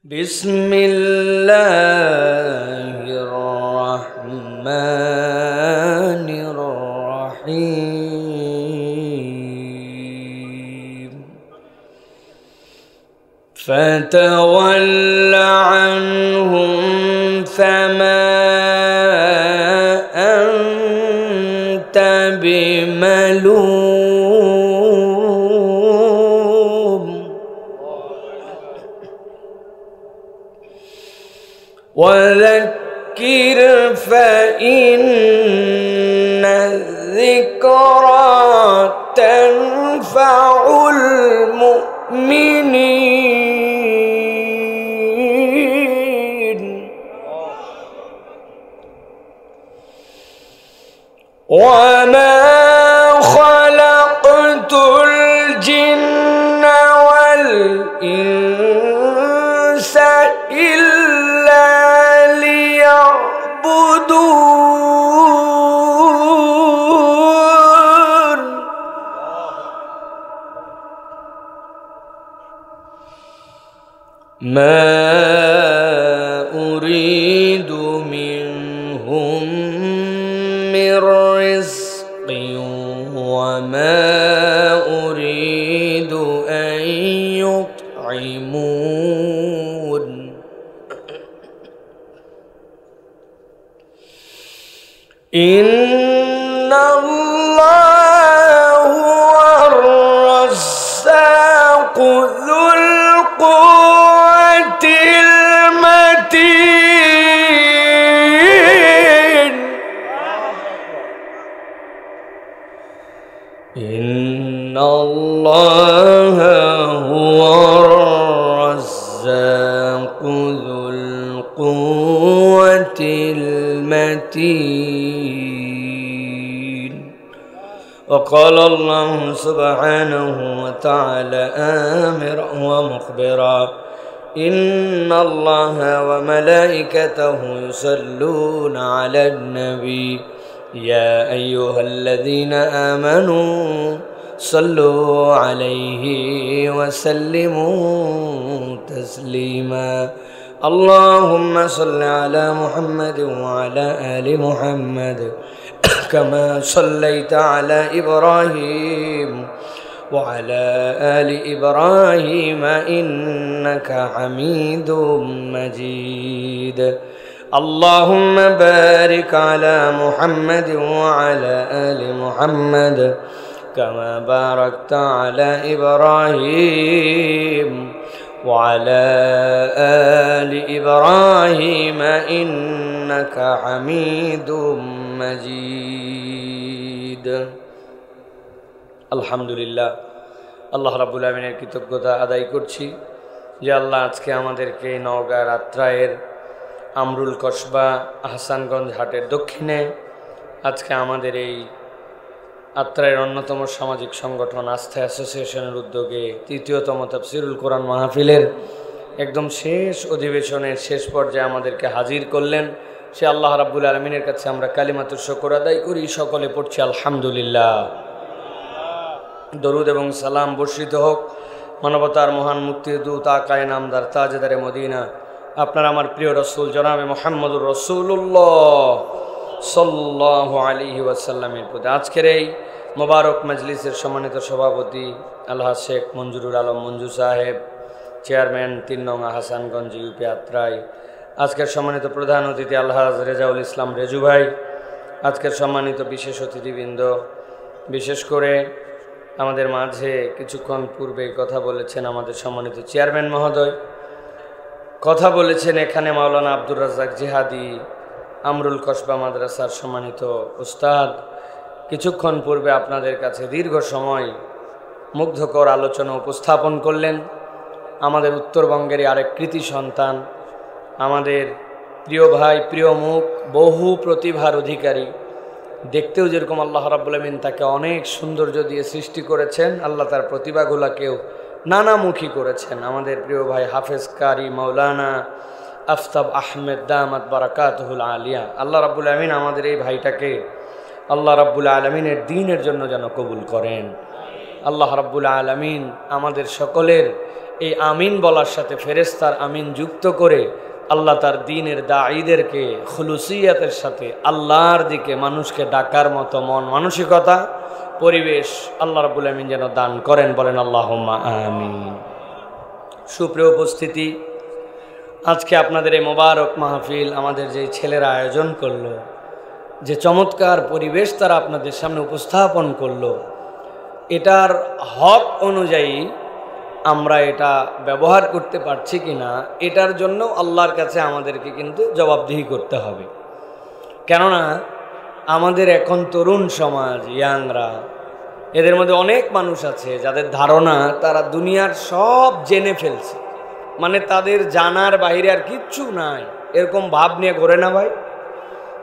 بسم الله الرحمن الرحيم فتول عنهم فما أنت بملوم وذكر فإن الذكرى تنفع المؤمنين وما خلقت الجن والإنس إلا ليعبدون ما أريد منهم من رزق وما أريد أن يطعمون إن الله هو الرزاق ذو القوة المتين إن الله هو الرزاق ذو القوة المتين وقال الله سبحانه وتعالى آمرا ومخبرا إن الله وملائكته يصلون على النبي يا أيها الذين آمنوا صلوا عليه وسلموا تسليما اللهم صل على محمد وعلى آل محمد كما صليت على إبراهيم وعلى آل إبراهيم إنك حميد مجيد اللهم بارك على محمد وعلى آل محمد كما باركت على إبراهيم وعلى آل إبراهيم إنك حميد مجيد আলহামদুলিল্লাহ আল্লাহ রাব্বুল আমিনের কৃতজ্ঞতা আদায় করছি যে আল্লাহ আজকে আমাদেরকে নওগাঁ রাত্রায়ের আমরুল কসবা আহসানগঞ্জ হাটের দক্ষিণে আজকে আমাদের এই আত্রায়ের অন্যতম সামাজিক সংগঠন আস্থা অ্যাসোসিয়েশনের উদ্যোগে তৃতীয়তম তাফসিরুল কোরআন মাহফিলের একদম শেষ অধিবেশনের শেষ পর্যায়ে আমাদেরকে হাজির করলেন সে আল্লাহ রাব্বুল আলামিনের কাছে আমরা কালিমাতুশ শুকর আদায় করি সকলে পড়ছি আলহামদুলিল্লাহ দরুদ এবং সালাম বর্ষিত হোক মানবতার মহান মুক্তির দূত আকায়ে নামদার তাজদারে মদিনা আপনার আমার প্রিয় রাসূল জনাবে মুহাম্মদুর রাসূলুল্লাহ সাল্লাল্লাহু আলাইহি ওয়াসাল্লামের প্রতি আজকের এই মোবারক মজলিসের সম্মানিত সভাপতি আলহাজ শেখ মঞ্জুরুল আলম মঞ্জু সাহেব চেয়ারম্যান 3 নং হাসানগঞ্জ ইউপি আত্রাই আজকের সম্মানিত প্রধান অতিথি আলহাজ রেজাউল ইসলাম রেজু ভাই আজকের সম্মানিত বিশেষ অতিথিবৃন্দ বিশেষ করে আমাদের মাঝে কিছুক্ষণ পূর্বে কথা বলেছেন আমাদের সম্মানিত চেয়ারম্যান মহোদয় কথা বলেছেন এখানে মাওলানা আব্দুর রাজ্জাক জিহাদি আমরুল কসবা মাদ্রাসার সম্মানিত উস্তাদ কিছুক্ষণ পূর্বে আপনাদের কাছে দীর্ঘ সময় মুগ্ধকর আলোচনা উপস্থাপন করলেন আমাদের উত্তরবঙ্গেরই আরেক কৃতি সন্তান আমাদের প্রিয় ভাই প্রিয় মুখ বহু প্রতিভার অধিকারী দেখতেও যেরকম আল্লাহ রাব্বুল আমিন তাকে অনেক সৌন্দর্য দিয়ে সৃষ্টি করেছেন আল্লাহ তার প্রতিভাগুলোকেও নানামুখী করেছেন আমাদের প্রিয় ভাই হাফেজ কারি মাওলানা আফতাব আহমেদ দামাত বারাকাতুহুল আলিয়া আল্লাহ রাব্বুল আমিন আমাদের এই ভাইটাকে আল্লাহ রাব্বুল আলামিনের দ্বীনের জন্য যেন কবুল করেন। আল্লাহ রাব্বুল আলামিন আমাদের সকলের এই আমিন বলার সাথে ফেরেশতার আমিন যুক্ত করে আল্লাহ তার দ্বীনের দাঈদেরকে খুলুসিয়াতের সাথে আল্লাহর দিকে মানুষকে ডাকার মতো মন মানসিকতা পরিবেশ আল্লাহ রাব্বুল আমিন যেন দান করেন, বলেন আল্লাহুম্মা আমিন। সুপ্রিয় উপস্থিতি, আজকে আপনাদের এই মোবারক মাহফিল আমাদের যে ছেলেরা আয়োজন করলো, যে চমৎকার পরিবেশ তারা আপনাদের সামনে উপস্থাপন করলো, এটার হক অনুযায়ী আমরা এটা ব্যবহার করতে পারছি কিনা এটার জন্য আল্লাহর কাছে আমাদেরকে কিন্তু জবাবদিহি করতে হবে। কেননা আমাদের এখন তরুণ সমাজ, ইয়াংরা, এদের মধ্যে অনেক মানুষ আছে যাদের ধারণা তারা দুনিয়ার সব জেনে ফেলছে, মানে তাদের জানার বাইরে আর কিচ্ছু নাই, এরকম ভাব নিয়ে ঘোরে না ভাই।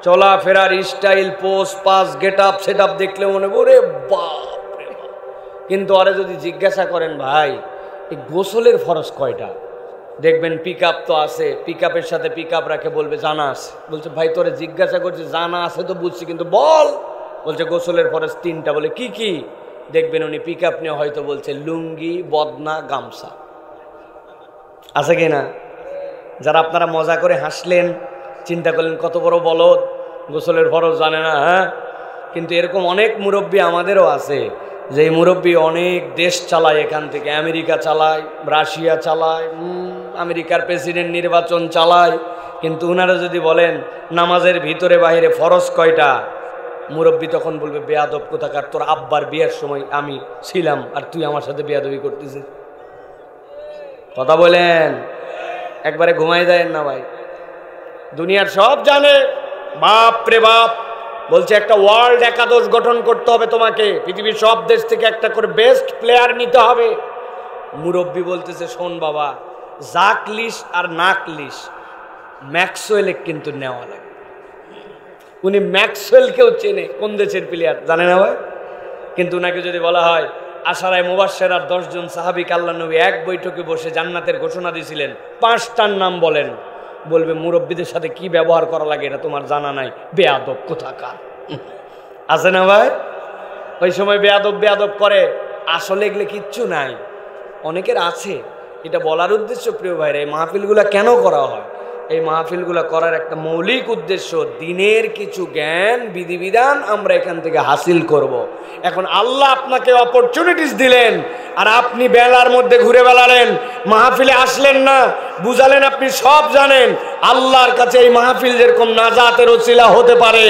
চলাফেরার style, post pass, get up set up দেখলে মনে করে বাপ রে বাপ। কিন্তু আরে যদি জিজ্ঞাসা করেন ভাই এই গোসলের ফরজ কয়টা, দেখবেন পিক আপ তো আছে, পিক আপের সাথে পিক আপ রাখে বলবে জানা আছে। বলছে ভাই তোরে জিজ্ঞাসা করছে, জানা আছে তো বুঝছি কিন্তু বল। বলছে গোসলের ফরজ 3টা। বলে কি কি? দেখবেন উনি পিক আপ নিয়ে হয়তো বলছে লুঙ্গি, বদনা, গামছা। আছে কি না? যারা আপনারা মজা করে হাসলেন, চিন্তা করলেন কত বড় বলদ, গোসলের ফরজ জানে না। হ্যাঁ, কিন্তু এরকম অনেক মুরব্বী আমাদেরও আছে যে মুরব্বী অনেক দেশ চালায়, এখান থেকে আমেরিকা চালায়, রাশিয়া চালায়, আমেরিকার প্রেসিডেন্ট নির্বাচন চালায়, কিন্তু উনারা যদি বলেন নামাজের ভিতরে বাইরে ফরজ কয়টা, মুরব্বী তখন বলবে বেয়াদব কোথাকার, তোর আব্বার বিয়ের সময় আমি ছিলাম আর তুই আমার সাথে বেয়াদবি করতেছিস। কথা বলেন, একবারে ঘুমাই দেয় না ভাই। দুনিয়ার সব জানে, বাপ রে বাপ। বলছে একটা ওয়ার্ল্ড একাদশ গঠন করতে হবে তোমাকে, পৃথিবীর সব দেশ থেকে একটা করে বেস্ট প্লেয়ার নিতে হবে। মুরব্বী বলতেছে শোন বাবা, জাকলিশ আর নাকলিশ ম্যাক্সওয়েলে কিন্তু নেওয়া লাগে। উনি ম্যাক্সওয়েলকেও চেনে, কোন দেশের প্লেয়ার জানে না ভাই। কিন্তু উনাকে যদি বলা হয় আশারায়ে মুবাশশিরা আর 10 জন সাহাবী আল্লাহর নবী এক বৈঠকে বসে জান্নাতের ঘোষণা দিয়েছিলেন, 5টার নাম বলেন, বলবে মুরব্বীদের সাথে কি ব্যবহার করা লাগে এটা তোমার জানা নাই, বেয়াদব কোথাকার। আছে না ভাই? ওই সময় বেয়াদব বেয়াদব করে, আসলে এগুলো কিচ্ছু নাই। অনেকের আছে। এটা বলার উদ্দেশ্য প্রিয় ভাইরা, এই মাহফিলগুলা কেন করা হয়? এই মাহফিলগুলা করার একটা মৌলিক উদ্দেশ্য, দিনের কিছু জ্ঞান বিধিবিধান আমরা এখান থেকে হাসিল করব। এখন আল্লাহ আপনাকে অপরচুনিটিস দিলেন আর আপনি বেলার মধ্যে ঘুরে বেড়ালেন, মাহফিলে আসলেন না, বুঝালেন আপনি সব জানেন। আল্লাহর কাছে এই মাহফিল যেরকম নাজাতের ওসিলা হতে পারে,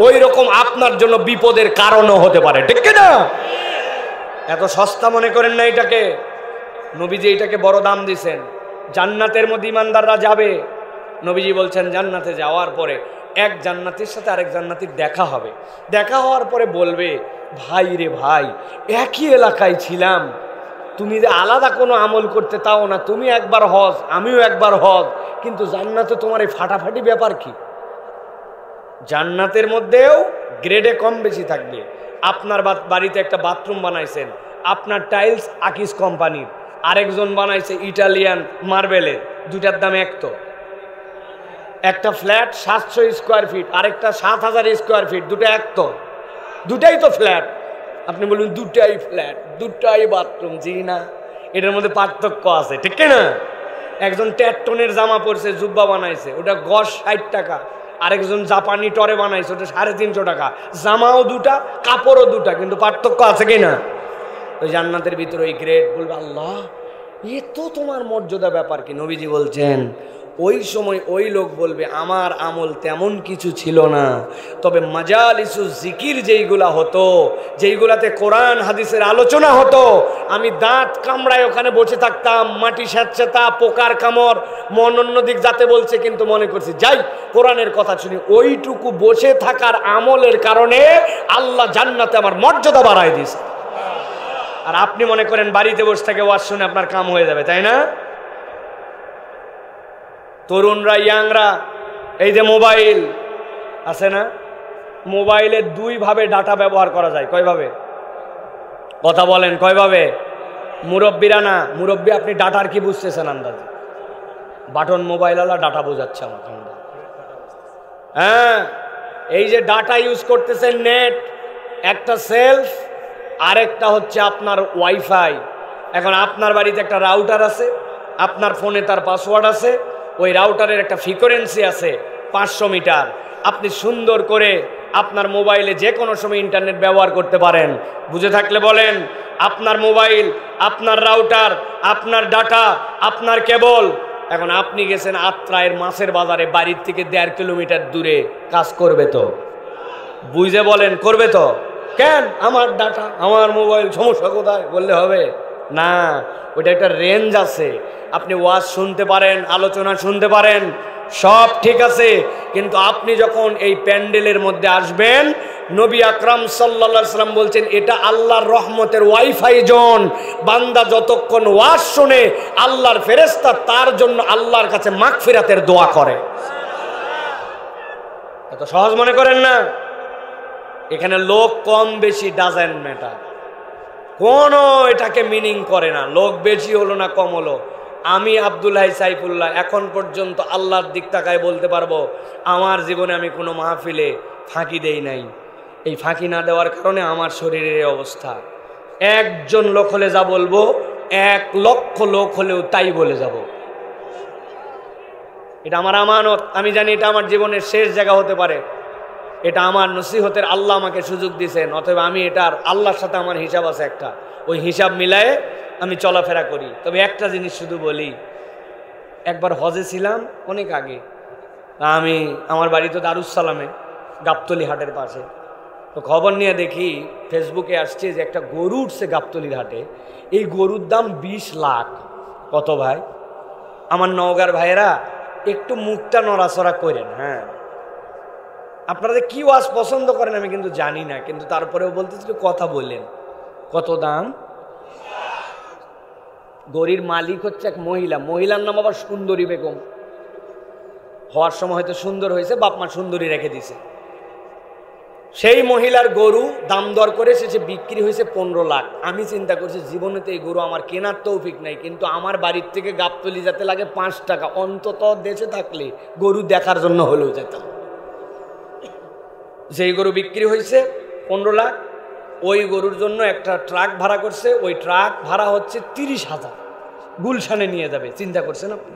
ওই রকম আপনার জন্য বিপদের কারণও হতে পারে, ঠিক না? এত সস্তা মনে করেন না এটাকে। নবীজি এটাকে বড় দাম দিয়েছেন। জান্নাতের মধ্যে ইমানদাররা যাবে, নবীজি বলছেন জান্নাতে যাওয়ার পরে এক জান্নাতীর সাথে আরেক জান্নাতীর দেখা হবে। দেখা হওয়ার পরে বলবে ভাই রে ভাই, একই এলাকায় ছিলাম, তুমি যে আলাদা কোনো আমল করতে তাও না, তুমি একবার হজ আমিও একবার হজ, কিন্তু জান্নাতে তোমার এই ফাটাফাটি ব্যাপার কি? জান্নাতের মধ্যেও গ্রেডে কম বেশি থাকবে। আপনার বাড়িতে একটা বাথরুম বানাইছেন, আপনার টাইলস আকিস কোম্পানির, আরেকজন বানাইছে ইটালিয়ান মার্বেলের, দুটার দাম এক তো। একটা ফ্ল্যাট 700 স্কোয়ার ফিট, আরেকটা 7000 স্কোয়ার ফিট, দুটো এক তো, দুটাই তো ফ্ল্যাট। আপনি বলুন দুটাই ফ্ল্যাট, দুটাই বাথরুম। জি না, এটার মধ্যে পার্থক্য আছে, ঠিক না? একজন 1.5 টনের জামা পরছে, জুব্বা বানাইছে, ওটা গজ 60 টাকা। আরেকজন জাপানি টরে বানাইছে, ওটা 350 টাকা। জামাও দুটা, কাপড়ও দুটা, কিন্তু পার্থক্য আছে কি না? ওই জান্নাতের ভিতরে ওই গ্রেড, বলবে আল্লাহ এ তো তোমার মর্যাদা ব্যাপার কি? নবীজি বলছেন ওই সময় ওই লোক বলবে আমার আমল তেমন কিছু ছিল না, তবে মাজালিসু জিকির যেইগুলা হতো, যেইগুলাতে কোরআন হাদিসের আলোচনা হতো, আমি দাঁত কামড়ায় ওখানে বসে থাকতাম, মাটি স্যাঁতস্যাঁতা, পোকার কামড়, মন অন্যদিক যাতে বলছে, কিন্তু মনে করছি যাই কোরআনের কথা শুনি। ওইটুকু বসে থাকার আমলের কারণে আল্লাহ জান্নাতে আমার মর্যাদা বাড়ায় দিয়েছে। আর আপনি মনে করেন বাড়িতে বসে থেকে ওয়াজ শুনে আপনার কাম হয়ে যাবে, তাই না? তরুণরা, ইয়াংরা, এই যে মোবাইল আছে না, মোবাইলে 2 ভাবে ডাটা ব্যবহার করা যায়। কয়ভাবে? কথা বলেন, কয়ভাবে? মুরব্বীরা না, মুরব্বী আপনি ডাটার কি বুঝতেছেন আন্দাজে? বাটন মোবাইলওয়ালা ডাটা বোঝাচ্ছে আমার। হ্যাঁ, এই যে ডাটা ইউজ করতেছেন, নেট, একটা সেলফ, আরেকটা হচ্ছে আপনার ওয়াইফাই। এখন আপনার বাড়িতে একটা রাউটার আছে, আপনার ফোনে তার পাসওয়ার্ড আছে, ওই রাউটারের একটা ফ্রিকোয়েন্সি আছে 500 মিটার। আপনি সুন্দর করে আপনার মোবাইলে যে কোনো সময় ইন্টারনেট ব্যবহার করতে পারেন। বুঝে থাকলে বলেন, আপনার মোবাইল, আপনার রাউটার, আপনার ডাটা, আপনার কেবল। এখন আপনি গেছেন আত্রায়ের মাছের বাজারে, বাড়ির থেকে 1.5 কিলোমিটার দূরে, কাজ করবে তো? বুঝে বলেন, করবে তো? কেন? আমার ডাটা, আমার মোবাইল, সমস্যা কোথায় বললে হবে না। ওইটা একটা রেঞ্জ আছে, আপনি ওয়াজ শুনতে পারেন, আলোচনা শুনতে পারেন, সব ঠিক আছে। কিন্তু আপনি যখন এই প্যান্ডেলের মধ্যে আসবেন, নবী আকরাম সাল্লাল্লাহু আলাইহি সাল্লাম বলছেন এটা আল্লাহর রহমতের ওয়াইফাই জোন। বান্দা যতক্ষণ ওয়াজ শুনে, আল্লাহর ফেরেশতা তার জন্য আল্লাহর কাছে মাগফিরাতের দোয়া করে। এত সহজ মনে করেন না। এখানে লোক কম বেশি ডাজেন্ট ম্যাটার, কোনো এটাকে মিনিং করে না। লোক বেশি হলো না কম হলো। আমি আব্দুল্লাহ সাইফুল্লাহ এখন পর্যন্ত আল্লাহর দিক তাকায় বলতে পারবো আমার জীবনে আমি কোনো মাহফিলে ফাঁকি দেই নাই। এই ফাঁকি না দেওয়ার কারণে আমার শরীরের অবস্থা। একজন লোক হলে যা বলবো, 1 লক্ষ লোক হলেও তাই বলে যাব। এটা আমার আমানত। আমি জানি এটা আমার জীবনের শেষ জায়গা হতে পারে। এটা আমার নসিহতের আল্লাহ আমাকে সুযোগ দিয়েছেন, অতএব আমি এটার আল্লাহর সাথে আমার হিসাব আছে একটা, ওই হিসাব মিলায়ে আমি চলাফেরা করি। তবে একটা জিনিস শুধু বলি, একবার হজে ছিলাম অনেক আগে। আমি আমার বাড়ি তো দারুসালামে, গাবতলী হাটের পাশে। তো খবর নিয়ে দেখি ফেসবুকে আসছে যে একটা গরু উঠছে গাবতলীর হাটে। এই গরুর দাম 20 লাখ। কত ভাই? আমার নওগাঁর ভাইয়েরা একটু মুখটা নড়াচড়া করেন। হ্যাঁ, আপনারা কি ওয়াজ পছন্দ করেন আমি কিন্তু জানি না, কিন্তু তারপরেও বলতেছিল কথা বললেন। কত দাম? গরুর মালিক হচ্ছে এক মহিলা, মহিলার নাম আবার সুন্দরী বেগম। হওয়ার সময় হয়তো সুন্দর হয়েছে, বাপমা সুন্দরী রেখে দিছে। সেই মহিলার গরু দাম দর করে সে বিক্রি হয়েছে 15 লাখ। আমি চিন্তা করছি জীবনে তো এই গরু আমার কেনার তৌফিক নাই, কিন্তু আমার বাড়ির থেকে গাবতলী যেতে লাগে 5 টাকা। অন্তত দেশে থাকলে গরু দেখার জন্য হলেও যেতাম। যেই গরু বিক্রি হয়েছে 15 লাখ, ওই গরুর জন্য একটা ট্রাক ভাড়া করছে। ওই ট্রাক ভাড়া হচ্ছে 30,000, গুলশানে নিয়ে যাবে। চিন্তা করছেন আপনি?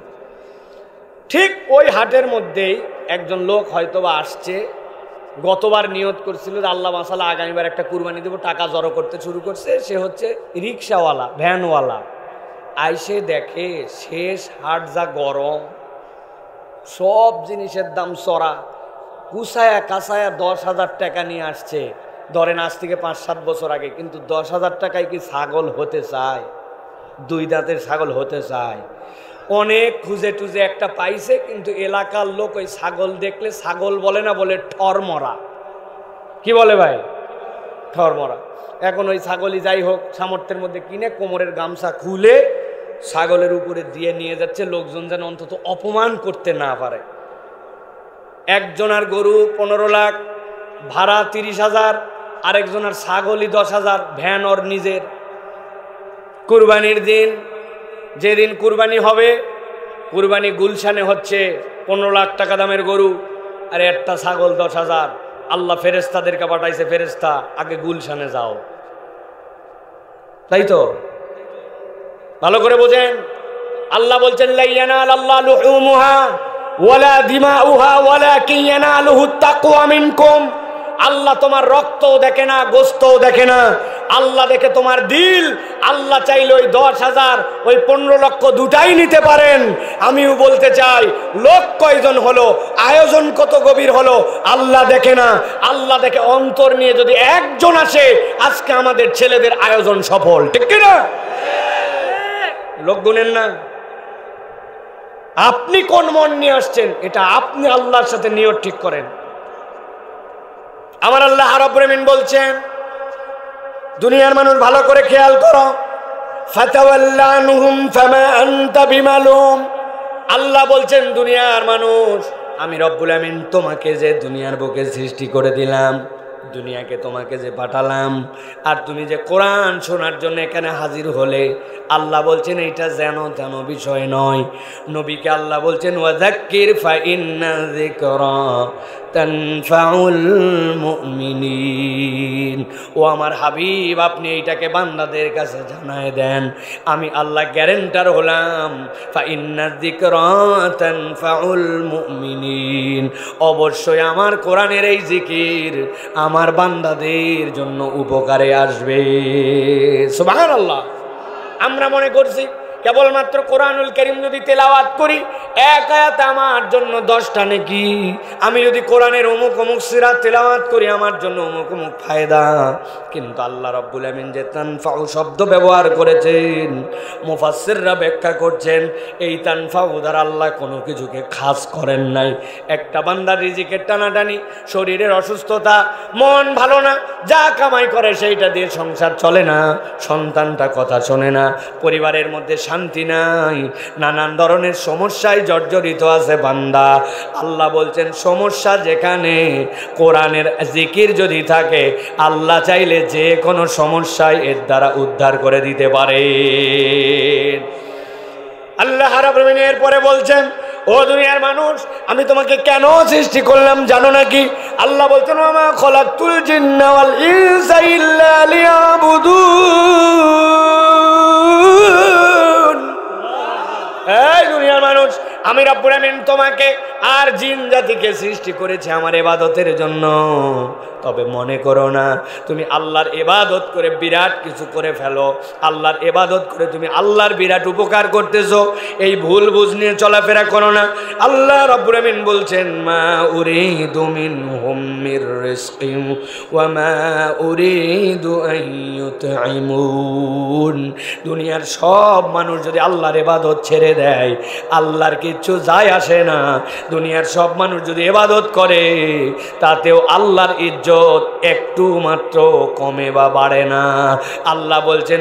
ঠিক ওই হাটের মধ্যেই একজন লোক হয়তোবা আসছে, গতবার নিয়ত করছিল যে আল্লাহ মাসালা আগামীবার একটা কুরবানি দেবো, টাকা জড়ো করতে শুরু করছে। সে হচ্ছে রিক্সাওয়ালা, ভ্যানওয়ালা। আইসে দেখে শেষ হাট যা গরম, সব জিনিসের দাম চড়া। কুসায়া কাসায়া 10,000 টাকা নিয়ে আসছে। ধরেন আজ থেকে 5-7 বছর আগে। কিন্তু 10,000 টাকায় কি ছাগল হতে চায়? 2 দাঁতের ছাগল হতে চায়? অনেক খুঁজে টুজে একটা পাইছে, কিন্তু এলাকার লোক ওই ছাগল দেখলে ছাগল বলে না, বলে ঠরমরা। কি বলে ভাই? ঠরমরা। এখন ওই ছাগলই যাই হোক সামর্থ্যের মধ্যে কিনে কোমরের গামছা খুলে ছাগলের উপরে দিয়ে নিয়ে যাচ্ছে, লোকজন যেন অন্তত অপমান করতে না পারে। একজনের গরু 15 লাখ, ভাড়া 30,000, আরেকজনের ছাগলই 10,000, ভ্যান ওর নিজের। কুরবানির দিন, যেদিন কুরবানি হবে, কুরবানি গুলশানে হচ্ছে 15 লাখ টাকা দামের গরু, আর একটা ছাগল 10,000। আল্লাহ ফেরেশতাদেরকে পাঠাইছে, ফেরেশতা আগে গুলশানে যাও। তাই তো? ভালো করে বোঝেন। আল্লাহ বলছেন লা ইয়ানালাল্লাহু লুহুমুহা ওয়ালা দিমাউহা ওয়ালাকিন ইয়ানালুহুত তাকওয়া মিনকুম। আল্লাহ তোমার রক্তও দেখে না, গোস্তও দেখে না, আল্লাহ দেখে তোমার দিল। আল্লাহ চাইলে ওই 10,000, ওই 15 লক্ষ দুটাই নিতে পারেন। আমিও বলতে চাই, লোক কয়জন হলো, আয়োজন কত গভীর হলো, আল্লাহ দেখে না। আল্লাহ দেখে অন্তর নিয়ে যদি একজন আসে, আজকে আমাদের ছেলেদের আয়োজন সফল। ঠিক কিনা? লোক গুনেন না। আপনি কোন মন নিয়ে আসছেন, এটা আপনি আল্লাহর সাথে নিয়ত ঠিক করেন। আমার আল্লাহ রাব্বুল আমিন বলছেন, দুনিয়ার মানুষ ভালো করে খেয়াল করো, ফাতাওয়াল্লা আনহুম ফামা আনতা বিমালুম। আল্লাহ বলছেন দুনিয়ার মানুষ, আমি রব্বুল আমিন তোমাকে যে দুনিয়ার বুকে সৃষ্টি করে দিলাম, দুনিয়াকে তোমাকে যে পাঠালাম, আর তুমি যে কোরআন শোনার জন্য এখানে হাজির হলে, আল্লাহ বলছেন এইটা যেন তেন বিষয় নয়। নবীকে আল্লাহ বলছেন ওয়াযাক্কির ফাইন্না যিকরা তানফাউল মুমিনিন। ও আমার হাবিব, আপনি এইটাকে বান্দাদের কাছে জানায় দেন, আমি আল্লাহ গ্যারান্টার হলাম, ফাইন্না যিকরা তানফাউল মুমিনিন, অবশ্যই আমার কোরআনের এই জিকির আমার বান্দাদের জন্য উপকারে আসবে। সুবহানাল্লাহ। আমরা মনে করছি কেবলমাত্র কোরআনুল কারীম যদি তেলাওয়াত করি এক আয়াত আমার জন্য 10টা নেকি, আমি যদি কোরআনের অমুক অমুক সূরা তেলাওয়াত করি আমার জন্য অমুক অমুক ফায়দা। কিন্তু আল্লাহ রাব্বুল আমিন যে তানফাউ শব্দ ব্যবহার করেছেন, মুফাসসিররা ব্যাখ্যা করছেন এই তানফাউ দ্বারা আল্লাহ কোনো কিছুকে খাস করেন নাই। একটা বান্দার রিজিকের টানাটানি, শরীরের অসুস্থতা, মন ভালো না, যা কামাই করে সেইটা দিয়ে সংসার চলে না, সন্তানটা কথা শোনে না, পরিবারের মধ্যে শান্তি নাই, নানান ধরনের সমস্যায় জর্জরিত আছে বান্দা। আল্লাহ বলছেন সমস্যা যেখানে কোরআনের জিকির যদি থাকে, আল্লাহ চাইলে যে কোনো সমস্যায় এর দ্বারা উদ্ধার করে দিতে পারে। আল্লাহ রাব্বুল আমিন এর পরে বলছেন, ও দুনিয়ার মানুষ, আমি তোমাকে কেন সৃষ্টি করলাম জানো নাকি? আল্লাহ বলছেন, ওয়া মা খালাকতুল জিন্না ওয়াল ইনসা ইল্লা লিয়াবুদুন। এই দুনিয়ার মানুষ, আমি রব্বুল আমিন তোমাকে আর জিন জাতিকে সৃষ্টি করেছি আমার ইবাদতের জন্য। তবে মনে করো না তুমি আল্লাহর ইবাদত করে বিরাট কিছু করে ফেলো, আল্লাহর ইবাদত করে তুমি আল্লাহর বিরাট উপকার করতেছো, এই ভুল বুঝ নিয়ে চলাফেরা করো না। আল্লাহ রাব্বুল আমিন বলছেন, মা উরিদু মিনহুম মির রিজকিন ওয়া মা উরিদু আন ইউতঈমুন। দুনিয়ার সব মানুষ যদি আল্লাহর ইবাদত ছেড়ে দেয়, আল্লাহর কিচ্ছু যায় আসে না। দুনিয়ার সব মানুষ যদি ইবাদত করে, তাতেও আল্লাহর ইজ্জত একটু মাত্র কমে বা বাড়ে না। আল্লাহ বলছেন,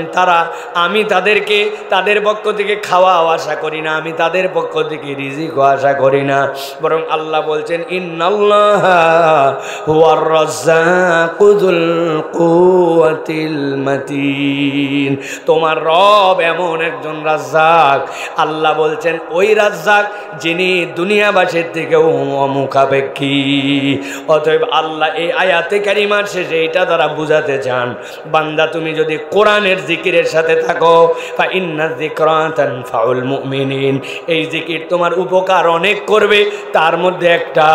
আমি তাদেরকে তাদের পক্ষ থেকে খাওয়াও আশা করি না, আমি তাদের পক্ষ থেকে রিজিকও আশা করি না, বরং আল্লাহ বলছেন, ইন্নাল্লাহা হুয়ার রাজ্জাকু যুল কুওয়াতিল মাতিন। তোমার রব এমন একজন রাজ্জাক, আল্লাহ বলছেন ওই রাজ্জাক যিনি দুনিয়াবাসীর থেকেও অমুখাপেক্ষী। অতএব আল্লাহ এই আয়াতে কারিমার শেষে এইটা দ্বারা বুঝাতে চান, বান্দা তুমি যদি কোরআনের জিকিরের সাথে থাকো, ফা ইন্না যিকরা তানফাউল মুমিনিন, এই জিকির তোমার উপকার অনেক করবে। তার মধ্যে একটা,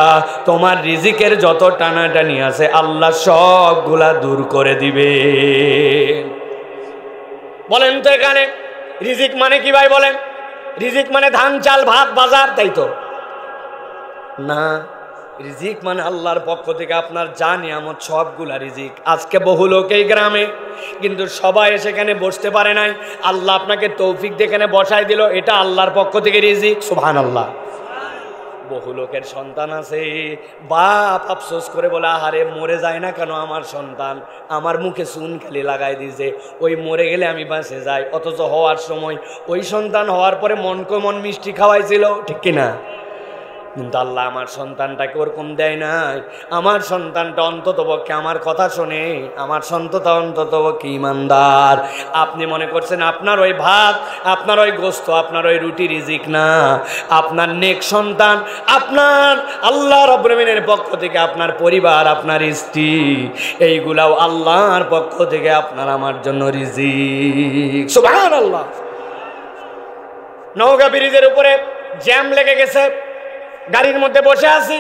তোমার রিজিকের যত টানাটানি আছে আল্লাহ সবগুলা দূর করে দিবে। বলেন তো এখানে রিজিক মানে কি ভাই? বলেন, রিজিক মানে ধান চাল ভাত বাজার, তাই তো না। রিজিক মানে আল্লাহর পক্ষ থেকে আপনার যা নিয়ামত সবগুলা রিজিক। আজকে বহু লোকেই গ্রামে, কিন্তু সবাই সেখানে বসতে পারে নাই, আল্লাহ আপনাকে তৌফিক দিয়ে এখানে বসায় দিল, এটা আল্লাহর পক্ষ থেকে রিজিক। সুবহানাল্লাহ। বহু লোকের সন্তান আছে, বাপ আফসোস করে বলে, আহারে মরে যায় না কেন আমার সন্তান, আমার মুখে চুন খালি লাগাই দিয়েছে, ওই মরে গেলে আমি বাঁচে যাই। অথচ হওয়ার সময় ওই সন্তান হওয়ার পরে মনকে মন মিষ্টি খাওয়াইছিল, ঠিক কিনা? কিন্তু আল্লাহ আমার সন্তানটাকে ওরকম দেয় নাই। আমার সন্তানটা অন্তত পক্ষে আমার কথা শোনে, আমার সন্তানটা অন্তত পক্ষে ইমানদার। আপনি মনে করছেন আপনার ওই ভাত, আপনার ওই গোস্ত, আপনার ওই রুটি রিজিক না, আপনার নেক সন্তান, আপনার আল্লাহ রাব্বুল আমিনের পক্ষ থেকে আপনার পরিবার, আপনার স্ত্রী, এইগুলাও আল্লাহর পক্ষ থেকে আপনার আমার জন্য রিজিক। সুবহানাল্লাহ। নওগাঁ ব্রিজের উপরে জ্যাম লেগে গেছে, গাড়ির মধ্যে বসে আছি,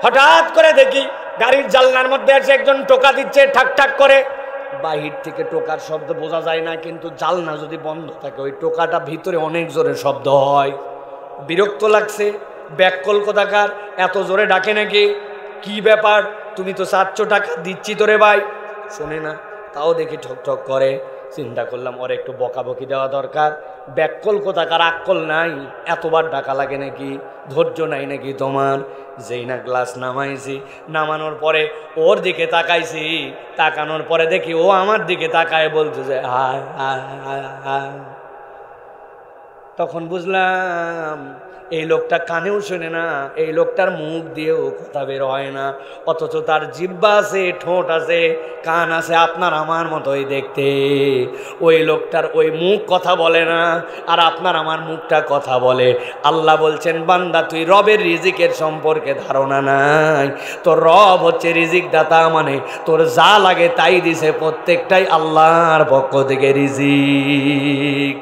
হঠাৎ করে দেখি গাড়ির জানলার মধ্যে আছে একজন টোকা দিচ্ছে ঠাক ঠাক করে। বাহির থেকে টোকার শব্দ বোঝা যায় না, কিন্তু জানলা যদি বন্ধ থাকে ওই টোকাটা ভিতরে অনেক জোরে শব্দ হয়। বিরক্ত লাগছে, ব্যাককল কোথাকার এত জোরে ডাকে নাকি, কি ব্যাপার, তুমি তো 400 টাকা দিচ্ছি তোরে ভাই, শোনে না, তাও দেখি ঠক ঠক করে। চিন্তা করলাম ওর একটু বকাবকি দেওয়া দরকার, ব্যাককল কোথাকার, আক্কল নাই, এতবার ডাকা লাগে নাকি, ধৈর্য নাই নাকি তোমার? যেই না গ্লাস নামাইছি, নামানোর পরে ওর দিকে তাকাইছি, তাকানোর পরে দেখি ও আমার দিকে তাকায় বলতেছে হায় হায় হায় হায়। তখন বুঝলাম এই লোকটা কানেও শোনে না, এই লোকটার মুখ দিয়েও কথা বের হয় না, অথচ তার জিহ্বা আছে, ঠোঁট আছে, কান আছে আপনার আমার মতোই দেখতে। ওই লোকটার ওই মুখ কথা বলে না, আর আপনার আমার মুখটা কথা বলে। আল্লাহ বলছেন, বান্দা তুই রবের রিজিকের সম্পর্কে ধারণা নাই। তোর রব হচ্ছে রিজিক দাতা, মানে তোর যা লাগে তাই দিছে, প্রত্যেকটাই আল্লাহর পক্ষ থেকে রিজিক।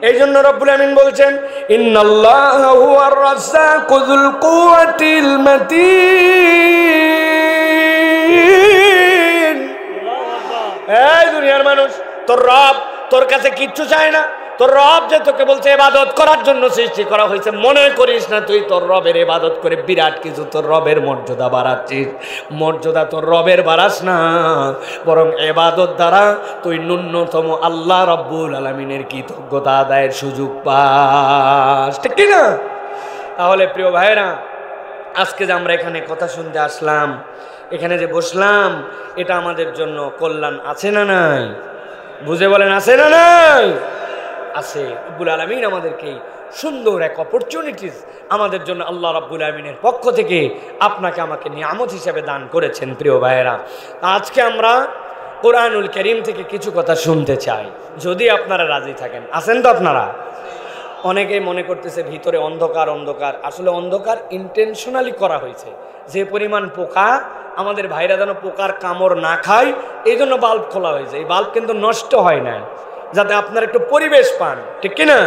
এই জন্য রব্বুল আমিন বলছেন, ইন্নাল্লাহা হুয়ার রাজ্জাকু যুল কুওয়াতিল মাতিন। এই দুনিয়ার মানুষ, তোর রব তোর কাছে কিচ্ছু চায় না। তোর রব যে তোকে বলছে ইবাদত করার জন্য সৃষ্টি করা হয়েছে, মনে করিস না তুই তোর রবের ইবাদত করে বিরাট কিছু তোর রবের মর্যাদা বাড়াচ্ছিস। মর্যাদা তোর রবের বাড়াস না, বরং ইবাদত দ্বারা তুই ন্যূনতম আল্লাহ রব্বুল আলামিনের কৃতজ্ঞতা আদায়ের সুযোগ পাস, ঠিক কি না? তাহলে প্রিয় ভাইরা, আজকে যে আমরা এখানে কথা শুনতে আসলাম, এখানে যে বসলাম, এটা আমাদের জন্য কল্যাণ আছে না নাই? বুঝে বলেন, আছে না নাই? আছে। রব্বুল আলামিন আমাদেরকে সুন্দর এক অপরচুনিটিস আমাদের জন্য আল্লাহ রাব্বুল আলামিনের পক্ষ থেকে আপনাকে আমাকে নিয়ামত হিসেবে দান করেছেন। প্রিয় ভাইয়েরা, আজকে আমরা কোরআনুল কারীম থেকে কিছু কথা শুনতে চাই, যদি আপনারা রাজি থাকেন। আছেন তো আপনারা? অনেকেই মনে করতেছে ভিতরে অন্ধকার অন্ধকার, আসলে অন্ধকার ইন্টেনশনালি করা হয়েছে। যে পরিমাণ পোকা, আমাদের ভাইরা যেন পোকার কামড় না খায়, এই জন্য বাল্ব খোলা হয়েছে। এই বাল্ব কিন্তু নষ্ট হয় না, যাতে আপনারা একটু পরিবেশ পান, ঠিক কিনা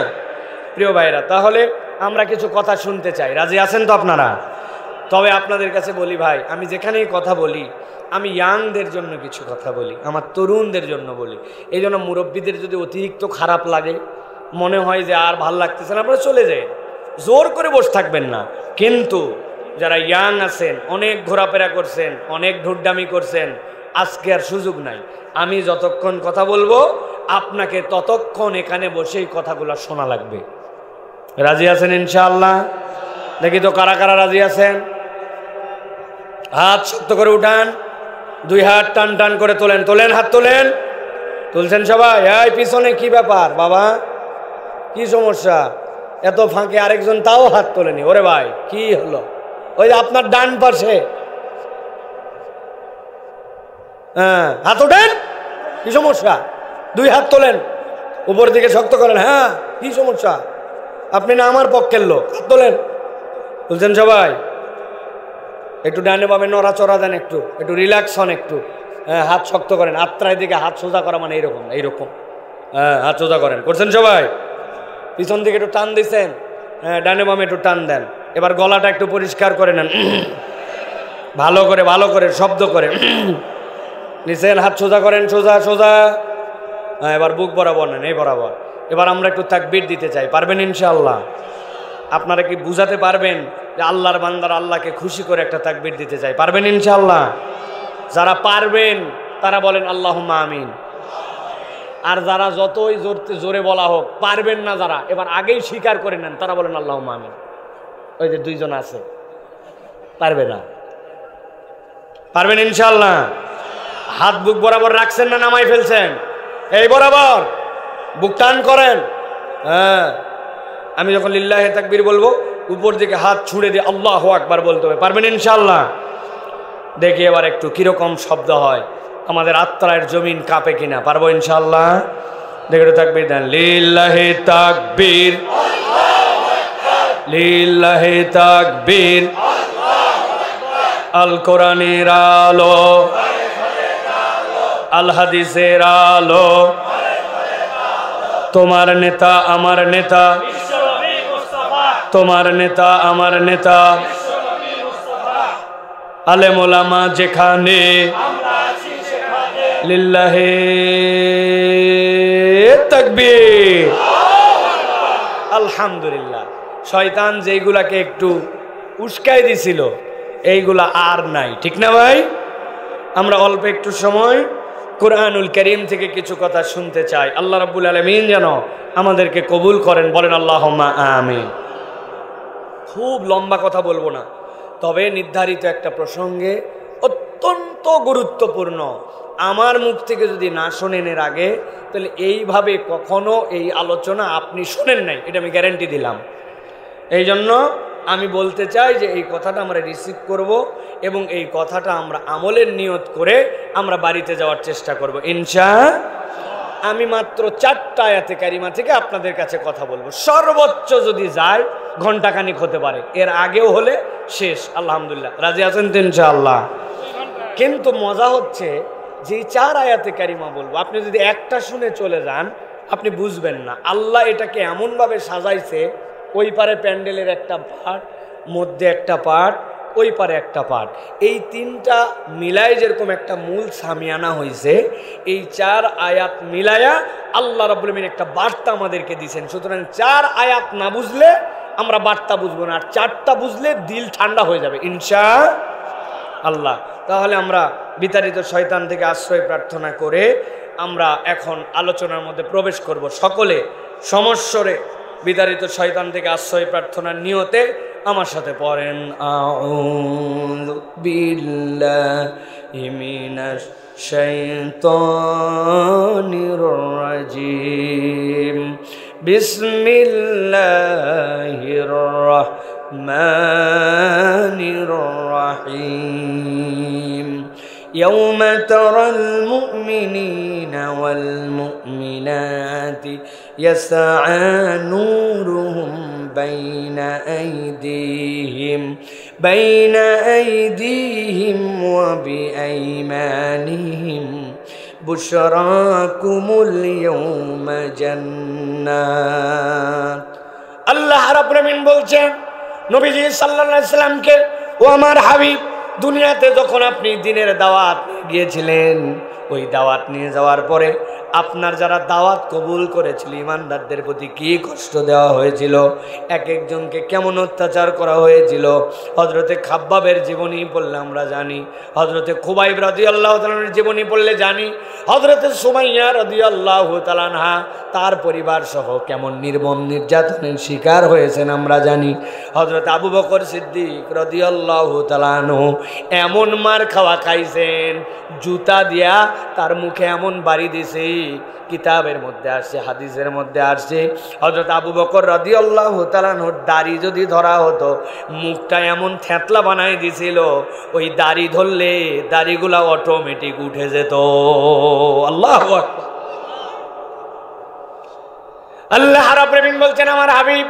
প্রিয় ভাইরা? তাহলে আমরা কিছু কথা শুনতে চাই, রাজি আছেন তো আপনারা? তবে আপনাদের কাছে বলি ভাই, আমি যেখানেই কথা বলি, আমি ইয়াংদের জন্য কিছু কথা বলি, আমার তরুণদের জন্য বলি। এই জন্য মুরব্বীদের যদি অতিরিক্ত খারাপ লাগে, মনে হয় যে আর ভাল লাগতেছে না, আপনারা চলে যায়, জোর করে বসে থাকবেন না। কিন্তু যারা ইয়াং আছেন, অনেক ঘোরাফেরা করছেন, অনেক ঢুড্ডামি করছেন, আজকে আর সুযোগ নাই। আমি যতক্ষণ কথা বলবো, আপনাকে ততক্ষণ এখানে বসেই কথাগুলো শোনা লাগবে। রাজি আছেন ইনশাআল্লাহ? দেখি তো কারা কারা রাজি আছেন। হাত শক্ত করে উঠান, দুই হাত টান টান করে তোলেন, তোলেন, হাত তোলেন। তুলছেন সবাই? এই পিছনে কি ব্যাপার বাবা, কি সমস্যা? এত ফাঁকে আরেকজন তাও হাত তোলেনি। ওরে ভাই, কি হলো? ওই যে আপনার ডান পাশে, হ্যাঁ, হাত ওঠেন। কি সমস্যা? দুই হাত তোলেন, উপর দিকে শক্ত করেন। হ্যাঁ, কি সমস্যা? আপনি না আমার পক্ষের লোক, হাত তোলেন। তুলছেন সবাই? একটু ডানে বামে নড়াচড়া দেন, একটু একটু রিল্যাক্স হন, একটু। হ্যাঁ, হাত শক্ত করেন। আত্রায় দিকে হাত সোজা করা মানে এইরকম, এইরকম। হ্যাঁ, হাত সোজা করেন। করছেন সবাই? পিছন দিকে একটু টান দিচ্ছেন। হ্যাঁ, ডানে বামে একটু টান দেন। এবার গলাটা একটু পরিষ্কার করে নেন, ভালো করে, ভালো করে শব্দ করে নিছেন। হাত সোজা করেন, সোজা সোজা। হ্যাঁ, এবার বুক বরাবর নেন, এই বরাবর। এবার আমরা একটু তাকবীর দিতে চাই, পারবেন ইনশাআল্লাহ? আপনারা কি বুঝাতে পারবেন যে আল্লাহর বান্দারা আল্লাহকে খুশি করে একটা তাকবীর দিতে চাই? পারবেন ইনশাআল্লাহ? যারা পারবেন তারা বলেন আল্লাহুম্মা আমিন। আর যারা যতই জোরে বলা হোক, পারবেন না যারা, এবার আগেই স্বীকার করে নেন, তারা বলেন আল্লাহুম্মা আমিন। ওই যে দুইজন আছে, পারবে না? পারবেন ইনশাআল্লাহ? হাত বুক বরাবর রাখছেন না নামাই ফেলছেন? এই বরাবর বুক টান করেন। হ্যাঁ, আমি যখন লিল্লাহি তাকবীর বলবো, উপর দিকে হাত ছুঁড়ে দিয়ে আল্লাহু আকবার বলতে হবে। পারবেন ইনশাআল্লাহ? দেখি এবার একটু কিরকম শব্দ হয়, আমাদের আত্রায়ের জমিন কাঁপে কিনা। পারবো ইনশাআল্লাহ? দেখে একটু তাকবীর দেন। লিল্লাহি তাকবীর, লিল্লাহি তাকবীর। আল কোরআনের আলো, আল হাদিসের আলো, তোমার নেতা আমার নেতা, তোমার নেতা আমার নেতা, আলেম ওলামা যেখানে, লিল্লাহি তাকবীর। আলহামদুলিল্লাহ। শয়তান যেইগুলাকে একটু উস্কাই দিছিল, এইগুলা আর নাই, ঠিক না ভাই? আমরা অল্প একটু সময় কোরআনুল কারীম থেকে কিছু কথা শুনতে চাই। আল্লাহ রাব্বুল আলামিন যেন আমাদেরকে কবুল করেন, বলেন আল্লাহুম্মা আমিন। খুব লম্বা কথা বলবো না, তবে নির্ধারিত একটা প্রসঙ্গে অত্যন্ত গুরুত্বপূর্ণ। আমার মুখ থেকে যদি না শোনেন এর আগে, তাহলে এইভাবে কখনো এই আলোচনা আপনি শোনেন নাই, এটা আমি গ্যারান্টি দিলাম। এই জন্য আমি বলতে চাই যে এই কথাটা আমরা রিসিভ করব এবং এই কথাটা আমরা আমলের নিয়ত করে আমরা বাড়িতে যাওয়ার চেষ্টা করব ইনশাআল্লাহ। আমি মাত্র 4টা আয়াতে কারিমা থেকে আপনাদের কাছে কথা বলবো, সর্বোচ্চ যদি যায় ঘন্টাখানিক হতে পারে, এর আগেও হলে শেষ। আলহামদুলিল্লাহ, রাজি আছেন তো ইনশাআল্লাহ? কিন্তু মজা হচ্ছে যে 4 আয়াতে কারিমা বলবো, আপনি যদি একটা শুনে চলে যান আপনি বুঝবেন না। আল্লাহ এটাকে এমনভাবে সাজাইছে, ওই পারে প্যান্ডেলের একটা পার্ট, মধ্যে একটা পার্ট, ওই পারে একটা পার্ট, এই 3টা মিলায় যেরকম একটা মূল সামিয়ানা হয়েছে, এই 4 আয়াত মিলায়া আল্লাহ রাব্বুল আমিন একটা বার্তা আমাদেরকে দিয়েছেন। সুতরাং 4 আয়াত না বুঝলে আমরা বার্তা বুঝবো না, আর 4টা বুঝলে দিল ঠান্ডা হয়ে যাবে ইনশাআল্লাহ। তাহলে আমরা বিতাড়িত শয়তান থেকে আশ্রয় প্রার্থনা করে আমরা এখন আলোচনার মধ্যে প্রবেশ করব। সকলে সমস্বরে বিতাড়িত শয়তান থেকে আশ্রয় প্রার্থনার নিয়তে আমার সাথে পড়েন, আউযু বিল্লাহি মিনাশ শাইতানির রাজিম, বিসমিল্লাহির রাহমানির রাহিম। يوم ترى المؤمنين والمؤمنات يسعى نورهم بين أيديهم وبأيمانهم بشراكم اليوم جنات। আল্লাহ রাব্বুল আমিন বলছেন নবীজি সাল্লাল্লাহু আলাইহি সাল্লামকে, ও আমার হাবিব, দুনিয়াতে যখন আপনি দিনের দাওয়াত গিয়েছিলেন, ওই দাওয়াত নিয়ে যাওয়ার পরে আপনার যারা দাওয়াত কবুল করেছিল ইমানদারদের প্রতি কি কষ্ট দেওয়া হয়েছিল, এক একজনকে কেমন অত্যাচার করা হয়েছিল। হযরতে খাব্বাবের জীবনী পড়লে আমরা জানি, হযরতে খুবাইব রাদিয়াল্লাহু তাআলার জীবনী পড়লে জানি, হযরতে সুমাইয়া রাদিয়াল্লাহু তাআলা আনহা তার পরিবার সহ কেমন নির্মম নির্যাতনের শিকার হয়েছেন আমরা জানি। হযরত আবু বকর সিদ্দিক রাদিয়াল্লাহু তাআলা আনহু এমন মার খাওয়া খাইছেন, জুতা দিয়া তার মুখে এমন বাড়ি দিছে, কিতাবের মধ্যে আসছে, হাদিসের মধ্যে আসছে, হযরত আবু বকর রাদিয়াল্লাহু তাআলা আনহুর দাড়ি যদি ধরা হতো, মুখটা এমন থেতলা বানাই দিছিল, ওই দাড়ি ধরলে দাড়িগুলা অটোমেটিক উঠে যেত। আল্লাহু আকবার। আল্লাহ রাব্বুল আমিন বলছেন, আমার হাবিব,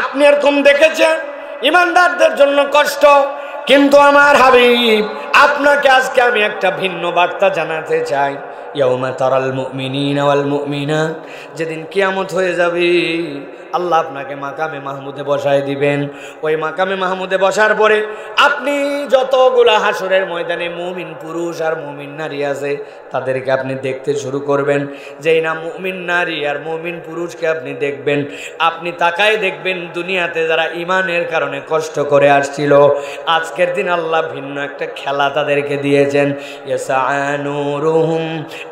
আপনি এরকম দেখেছেন ইমানদারদের জন্য কষ্ট, কিন্তু আমার হাবিব আপনাকে আজকে আমি একটা ভিন্ন বার্তা জানাতে চাই। ইয়াউমা তারাল মুমিনিনা ওয়াল মুমিনাত, যেদিন কিয়ামত হয়ে যাবে আল্লাহ আপনাকে মাকামে মাহমুদে বসায় দিবেন। ওই মাকামে মাহমুদে বসার পরে আপনি যতগুলা হাসরের ময়দানে মুমিন পুরুষ আর মুমিন নারী আছে তাদেরকে আপনি দেখতে শুরু করবেন। যেই না মুমিন নারী আর মুমিন পুরুষকে আপনি দেখবেন, আপনি তাকায় দেখবেন দুনিয়াতে যারা ইমানের কারণে কষ্ট করে আসছিল, আজকের দিন আল্লাহ ভিন্ন একটা খেলা তাদেরকে দিয়েছেন। ইয়াসানুরুহুম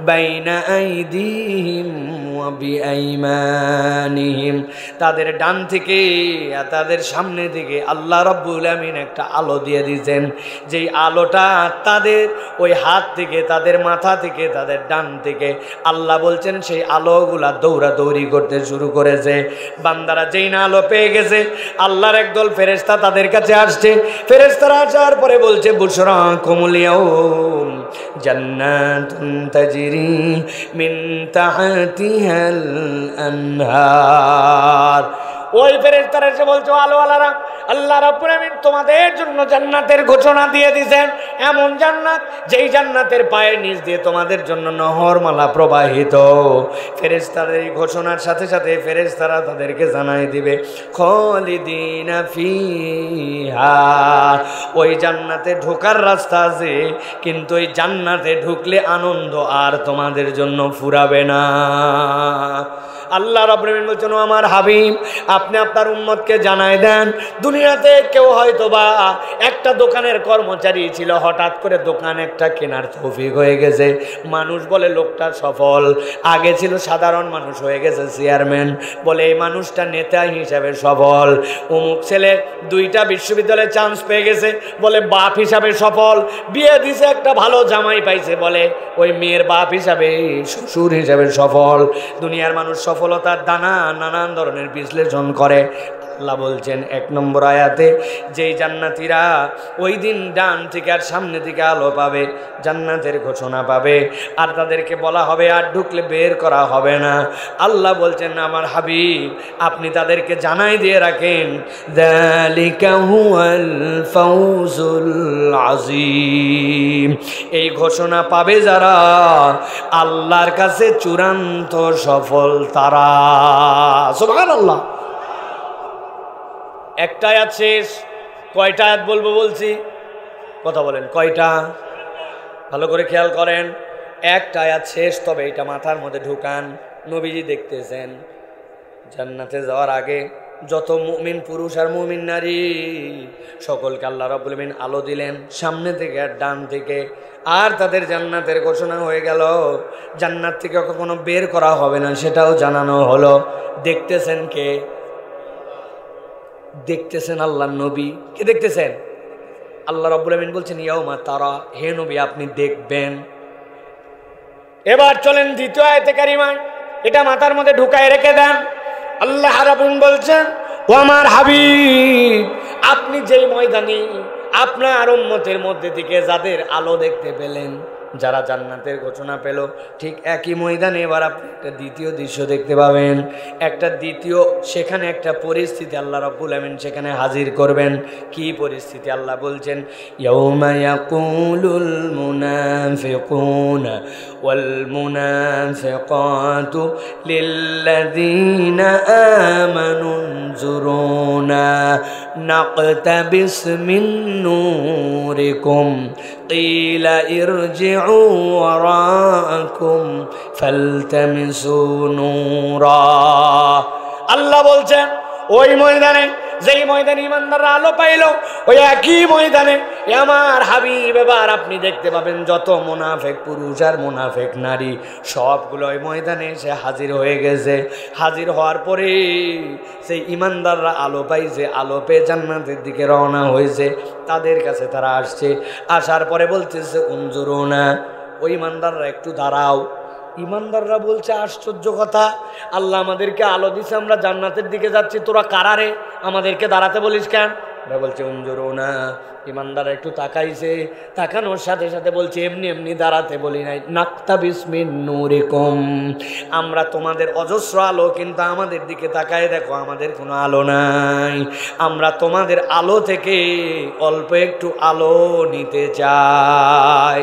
বাইনা আইদিহিম ওয়া বিআইমানিহিম, তাদের ডান থেকে তাদের সামনে থেকে আল্লাহ রাব্বুল আমিন একটা আলো দিয়ে দিয়েছেন, যেই আলোটা তাদের ওই হাত থেকে, তাদের মাথা থেকে, তাদের ডান থেকে আল্লাহ বলছেন সেই আলোগুলা দৌড়াদৌড়ি করতে শুরু করেছে। বান্দারা যেই না আলো পেয়ে গেছে, আল্লাহর একদল ফেরেশতা তাদের কাছে আসছে। ফেরেশতারা আসার পরে বলছে, বুশরাকুমুল ইয়াউম জান্নাতুন তাজরি মিন তাহতিহাল আনহার। ওই ফেরেশতারা এসে বলছে, আলোওয়ালারা, আল্লাহ রাব্বুল আমিন তোমাদের জন্য জান্নাতের ঘোষণা দিয়ে দিয়েছেন, এমন জান্নাত যেই জান্নাতের পায়ের নিচ দিয়ে তোমাদের জন্য নহরমালা প্রবাহিত। ফেরেশতাদের এই ঘোষণার সাথে সাথে ফেরেশতারা তাদেরকে জানাই দিবে, খালিদিনা ফিহা, ওই জান্নাতে ঢোকার রাস্তা আছে, কিন্তু ওই জান্নাতে ঢুকলে আনন্দ আর তোমাদের জন্য ফুরাবে না। আল্লাহ রাব্বুল আমিন বলছেন, আমার হাবিব আপনি আপনার উম্মতকে জানাই দেন, দুনিয়াতে কেউ হয়তো বা একটা দোকানের কর্মচারী ছিল, হঠাৎ করে দোকান একটা কেনার তৌফিক হয়ে গেছে, মানুষ বলে লোকটা সফল, আগে ছিল সাধারণ মানুষ হয়ে গেছে চেয়ারম্যান, বলে এই মানুষটা নেতা হিসাবে সফল। অমুক ছেলে 2টা বিশ্ববিদ্যালয়ে চান্স পেয়ে গেছে, বলে বাপ হিসাবে সফল। বিয়ে দিছে, একটা ভালো জামাই পাইছে, বলে ওই মেয়ের বাপ হিসাবে, শ্বশুর হিসাবে সফল। দুনিয়ার মানুষ সফল সফলতার দানা নানান ধরনের বিশ্লেষণ করে। আল্লাহ বলছেন 1 নম্বর আয়াতে, যেই জান্নাতীরা ওই দিন ডান থেকে আর সামনে থেকে আলো পাবে, জান্নাতের ঘোষণা পাবে, আর তাদেরকে বলা হবে আর ঢুকলে বের করা হবে না। আল্লাহ বলছেন আমার হাবিব আপনি তাদেরকে জানাই দিয়ে রাখেন, যালিকা হুয়াল ফাউজুল আযীম। এই ঘোষণা পাবে যারা, আল্লাহর কাছে চূড়ান্ত সফল তারা। সুবহানাল্লাহ। একটা আয়াত শেষ, কয়টা আয়াত বলবো বলছি? কথা বলেন কয়টা? ভালো করে খেয়াল করেন। একটা আয়াত শেষ, তবে এটা মাথার মধ্যে ঢুকান। নবীজি দেখতেছেন জান্নাতে যাওয়ার আগে যত মুমিন পুরুষ আর মুমিন নারী সকলকে আল্লাহ রাব্বুল আলামিন আলো দিলেন সামনে থেকে আর ডান থেকে, আর তাদের জান্নাতের ঘোষণা হয়ে গেল। জান্নাত থেকে কখনো বের করা হবে না সেটাও জানানো হলো। দেখতেছেন কে? দেখতেছেন আল্লাহর নবী। কে দেখতেছেন? আল্লাহ রাব্বুল আলামিন বলছেন ইয়াউমা তারা, হে নবী আপনি দেখবেন। এবার চলেন দ্বিতীয় আয়াতে কারিমা, এটা মাথার মধ্যে ঢুকায় রেখে দেন। আল্লাহ রাব্বুল বলছেন ও আমার হাবিব আপনি যেই ময়দানে আপনার উম্মতের মধ্যে থেকে যাদের আলো দেখতে পেলেন, যারা জান্নাতের ঘোষণা পেল, ঠিক একই ময়দানে এবার আপনি একটা দ্বিতীয় দৃশ্য দেখতে পাবেন। একটা দ্বিতীয়, সেখানে একটা পরিস্থিতি আল্লাহ রাব্বুল আমিন সেখানে হাজির করবেন। কি পরিস্থিতি? আল্লাহ বলছেন ইয়াউমা ইয়াকুলুল মুনাফিকুনা ওয়াল মুনাফিকাতু লিল্লাযীনা আমানু নজুরুনা নাকতাবিস মিন নূরিকুম কিলা ইরজিউ ওয়ারাকুম ফালতামিসু নূরা। আল্লাহ বলছেন ওই ময়দানে, যেই ময়দানে ইমানদাররা আলো পাইল, ওই একই ময়দানে আমার হাবিব এবার আপনি দেখতে পাবেন যত মুনাফিক পুরুষ আর মুনাফিক নারী সবগুলো ওই ময়দানে এসে হাজির হয়ে গেছে। হাজির হওয়ার পরে সেই ইমানদাররা আলো পাইছে, আলো পেয়ে জান্নাতের দিকে রওনা হয়েছে। তাদের কাছে তারা আসছে, আসার পরে বলতেছে উনজুরুনা, ওই ইমানদাররা একটু দাঁড়াও। ইমানদাররা বলছে আশ্চর্য কথা, আল্লাহ আমাদেরকে আলো দিছে, আমরা জান্নাতের দিকে যাচ্ছি, তোরা কারারে আমাদেরকে দাঁড়াতে বলিস কেন? ওরা বলছে উনজুরুনা। ইমানদাররা একটু তাকাইছে, তাকানোর সাথে সাথে বলছে এমনি এমনি দাঁড়াতে বলি নাই, নাকতাবিস মিন নূরিকুম, আমরা তোমাদের অজস্র আলো, কিন্তু আমাদের দিকে তাকায় দেখো আমাদের কোনো আলো নাই। আমরা তোমাদের আলো থেকে অল্প একটু আলো নিতে চাই।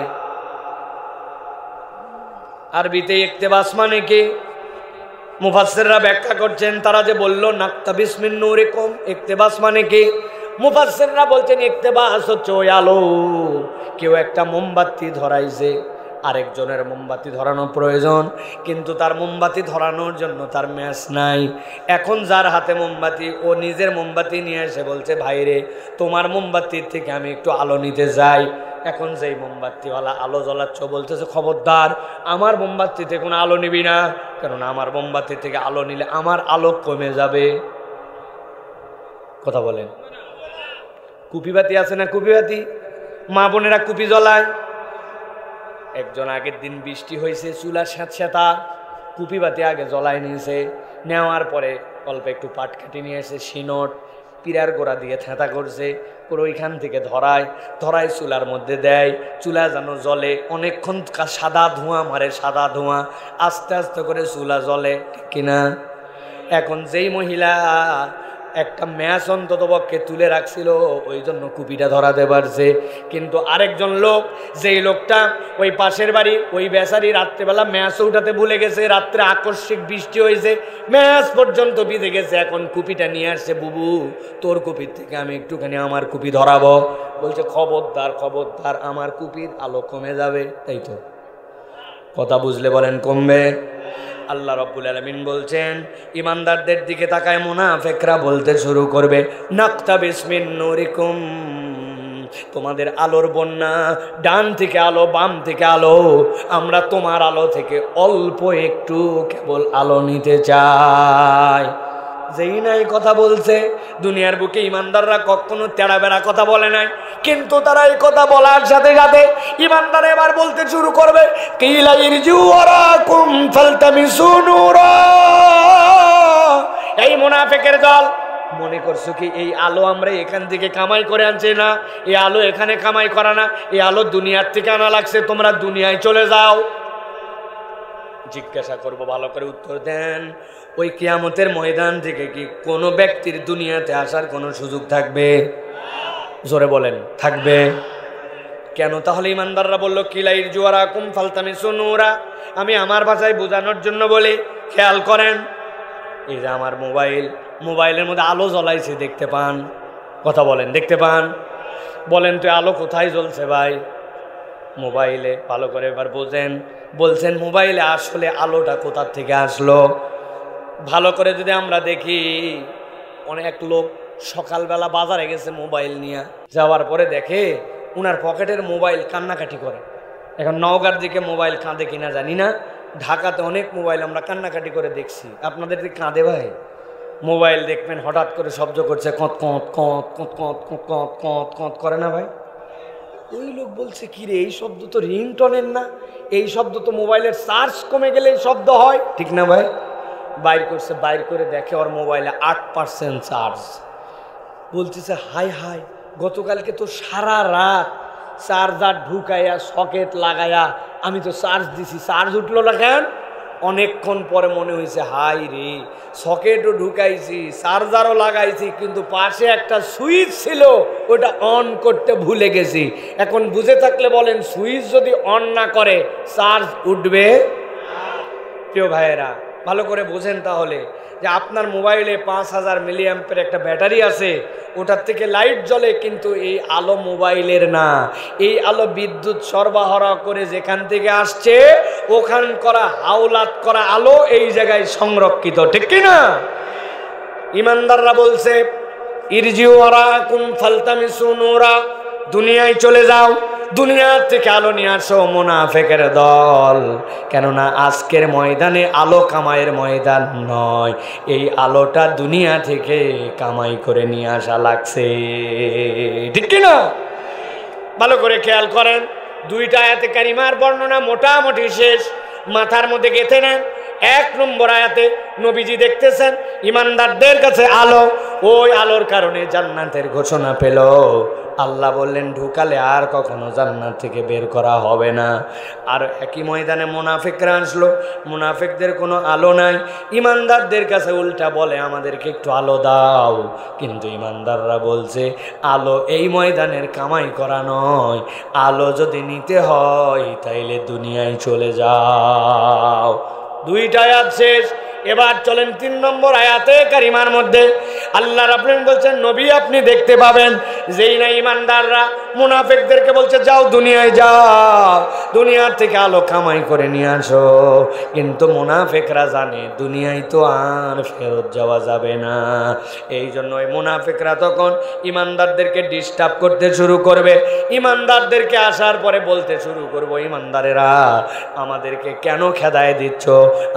আরবিতে ইকতিবাস মানে কি? মুফাসসিররা ব্যাখ্যা করছেন, তারা যে বলল নাকতাবিস মিন নূরিকুম, ইকতিবাস মানে কি? মুফাসসিররা বলছেন ইকতিবাস হচ্ছে ওই আলো, কেউ একটা মোমবাতি ধরাইছে, আরেকজনের মোমবাতি ধরানো প্রয়োজন, কিন্তু তার মোমবাতি ধরানোর জন্য তার ম্যাচ নাই। এখন যার হাতে মোমবাতি, ও নিজের মোমবাতি নিয়ে এসে বলছে ভাইরে তোমার মোমবাতির থেকে আমি একটু আলো নিতে যাই। এখন যেই মোমবাতিওয়ালা আলো জ্বলাচ্ছ বলতেছে খবরদার আমার মোমবাতিতে কোনো আলো নিবি না, কারণ আমার মোমবাতি থেকে আলো নিলে আমার আলো কমে যাবে। কথা বলেন। কুপিবাতি আছে না? কুপিবাতি মা বোনেরা কুপি জ্বলায়। একজন আগের দিন বৃষ্টি হয়েছে, চুলা স্যাঁতস্যাঁতা, কুপিবাতি আগে জ্বলায় নিয়েছে, নেওয়ার পরে অল্প একটু পাট কাটি নিয়ে এসে শিনট পিরার গোড়া দিয়ে থেঁতা করছে, করে ওইখান থেকে ধরায় চুলার মধ্যে দেয়, চুলা যেন জ্বলে, অনেকক্ষণ সাদা ধোঁয়া মারে, সাদা ধোঁয়া, আস্তে আস্তে করে চুলা জ্বলে, ঠিক কিনা? এখন যেই মহিলা একটা ম্যাচ অন্তত পক্ষে তুলে রাখছিল, ওই জন্য কুপিটা ধরাতে পারছে, কিন্তু আরেকজন লোক, যেই লোকটা ওই পাশের বাড়ি ওই বেচারি রাত্রেবেলা ম্যাচও উঠাতে ভুলে গেছে, রাত্রে আকস্মিক বৃষ্টি হয়েছে, ম্যাচ পর্যন্ত ভিজে গেছে, এখন কুপিটা নিয়ে আসছে, বুবু তোর কুপির থেকে আমি একটুখানি আমার কুপি ধরাবো। বলছে খবরদার খবরদার, আমার কুপির আলো কমে যাবে। তাই তো কথা বুঝলে বলেন কমবে? আল্লাহ রাব্বুল আলামিন বলছেন ইমানদারদের দিকে তাকায় মুনাফিকরা বলতে শুরু করবে নাকতাবিস মিন নূরিকুম, তোমাদের আলোর বন্যা, ডান থেকে আলো বাম থেকে আলো, আমরা তোমার আলো থেকে অল্প একটু কেবল আলো নিতে চাই। যেই নাই কথা বলছে। দুনিয়ার বুকে ইমানদাররা কখনো তেড়া বেড়া কথা বলে নাই, কিন্তু তারা এই কথা বলার সাথে সাথে ইমানদার এবার বলতে শুরু করবে, কিলা ইরজু ওয়ারাকুম ফালতামিসু নূরা। এই মুনাফিকের দল মনে করছো কি এই আলো আমরা এখান থেকে কামাই করে আনছি? না, এই আলো এখানে কামাই করা না, এই আলো দুনিয়ার থেকে আনা লাগছে, তোমরা দুনিয়ায় চলে যাও। জিজ্ঞাসা করব, ভালো করে উত্তর দেন, ওই কিয়ামতের ময়দান থেকে কি কোনো ব্যক্তির দুনিয়াতে আসার কোনো সুযোগ থাকবে? জোরে বলেন, থাকবে কেন? তাহলে ইমানদাররা বলল কিলাইর জুয়ারাকুম ফালতামিসু নূরা। আমি আমার ভাষায় বোঝানোর জন্য বলি, খেয়াল করেন, এই যে আমার মোবাইলের মধ্যে আলো জ্বলাইছে, দেখতে পান? কথা বলেন, দেখতে পান? বলেন তো আলো কোথায় জ্বলছে ভাই? মোবাইলে। ভালো করে এবার বোঝেন। বলছেন মোবাইলে, আসলে আলোটা কোথা থেকে আসলো? ভালো করে যদি আমরা দেখি, অনেক লোক সকালবেলা বাজারে গেছে মোবাইল নিয়ে, যাওয়ার পরে দেখে উনার পকেটের মোবাইল কান্নাকাটি করে। এখন নওগাঁর দিকে মোবাইল কাঁদে কিনা জানি না, ঢাকাতে অনেক মোবাইল আমরা কান্নাকাটি করে দেখছি। আপনাদের দিকে কাঁদে ভাই? মোবাইল দেখবেন হঠাৎ করে শব্দ করছে, কঁত কঁত কঁত কঁত কঁত কঁত কঁত কঁত করে না ভাই? ওই লোক বলছে, কি রে, এই শব্দ তো রিংটনের না, এই শব্দ তো মোবাইলের চার্জ কমে গেলে এই শব্দ হয়, ঠিক না ভাই? বাইর করছে, বাইর করে দেখে ওর মোবাইলে 8% চার্জ। বলতেছে, হাই হাই, গতকালকে তো সারা রাত চার্জার ঢুকাইয়া সকেট লাগাইয়া আমি তো চার্জ দিছি, চার্জ উঠলো না কেন? অনেকক্ষণ পরে মনে হয়েছে, হাই রে, সকেটও ঢুকাইছি, চার্জারও লাগাইছি, কিন্তু পাশে একটা সুইচ ছিল, ওটা অন করতে ভুলে গেছি। এখন বুঝে থাকলে বলেন, সুইচ যদি অন না করে চার্জ উঠবে? প্রিয় ভাইয়েরা, ভালো করে বোঝেন তাহলে যে আপনার মোবাইলে 5000 মিলিঅ্যাম্পের একটা ব্যাটারি আছে, ওটার থেকে লাইট জ্বলে, কিন্তু এই আলো মোবাইলের না। এই আলো বিদ্যুৎ সরবরাহ করে যেখান থেকে আসছে, ওখান করা হাওলাত করা আলো এই জায়গায় সংরক্ষিত, ঠিক কিনা? ইমানদাররা বলছে, ইরজিউ ওয়ারাকুম ফালতামিসু নূরা, দুনিয়ায় চলে যাও, দুনিয়ার থেকে আলো নিয়ে আসো। মুনাফিকের দল, কেননা আজকের ময়দানে আলো কামাইয়ের ময়দান নয়, এই আলোটা দুনিয়া থেকে কামাই করে নিয়ে আসা লাগছে, ঠিক কিনা? ভালো করে খেয়াল করেন, দুইটা আয়াতে কারিমার বর্ণনা মোটামুটি শেষ, মাথার মধ্যে গেঁথে নেন। 1 নম্বর আয়াতে নবীজি দেখতেছেন ইমানদারদের কাছে আলো, ওই আলোর কারণে জান্নাতের ঘোষণা পেল। আল্লাহ বললেন, ঢুকালে আর কখনো জান্নাত থেকে বের করা হবে না। আর একই ময়দানে মুনাফিকরা আসলো, মুনাফিকদের কোনো আলো নাই। ইমানদারদের কাছে উল্টা বলে, আমাদেরকে একটু আলো দাও। কিন্তু ইমানদাররা বলছে, আলো এই ময়দানের কামাই করা নয়, আলো যদি নিতে হয় তাইলে দুনিয়ায় চলে যাও। দুইটা আয়াত শেষ। এবার চলেন 3 নম্বর আয়াতে কারিমার মধ্যে আল্লাহ রাব্বুল বলছেন, নবী আপনি দেখতে পাবেন যেই না ইমানদাররা মুনাফিকদেরকে বলছে, যাও দুনিয়ায় যাও, দুনিয়ার থেকে আলো কামাই করে নিয়ে আসো। কিন্তু মুনাফিকরা জানে দুনিয়ায় তো আর ফেরত যাওয়া যাবে না। এই জন্য ওই মুনাফিকরা তখন ইমানদারদেরকে ডিস্টার্ব করতে শুরু করবে। ইমানদারদেরকে আসার পরে বলতে শুরু করবো, ইমানদারেরা আমাদেরকে কেন খেদায় দিচ্ছ?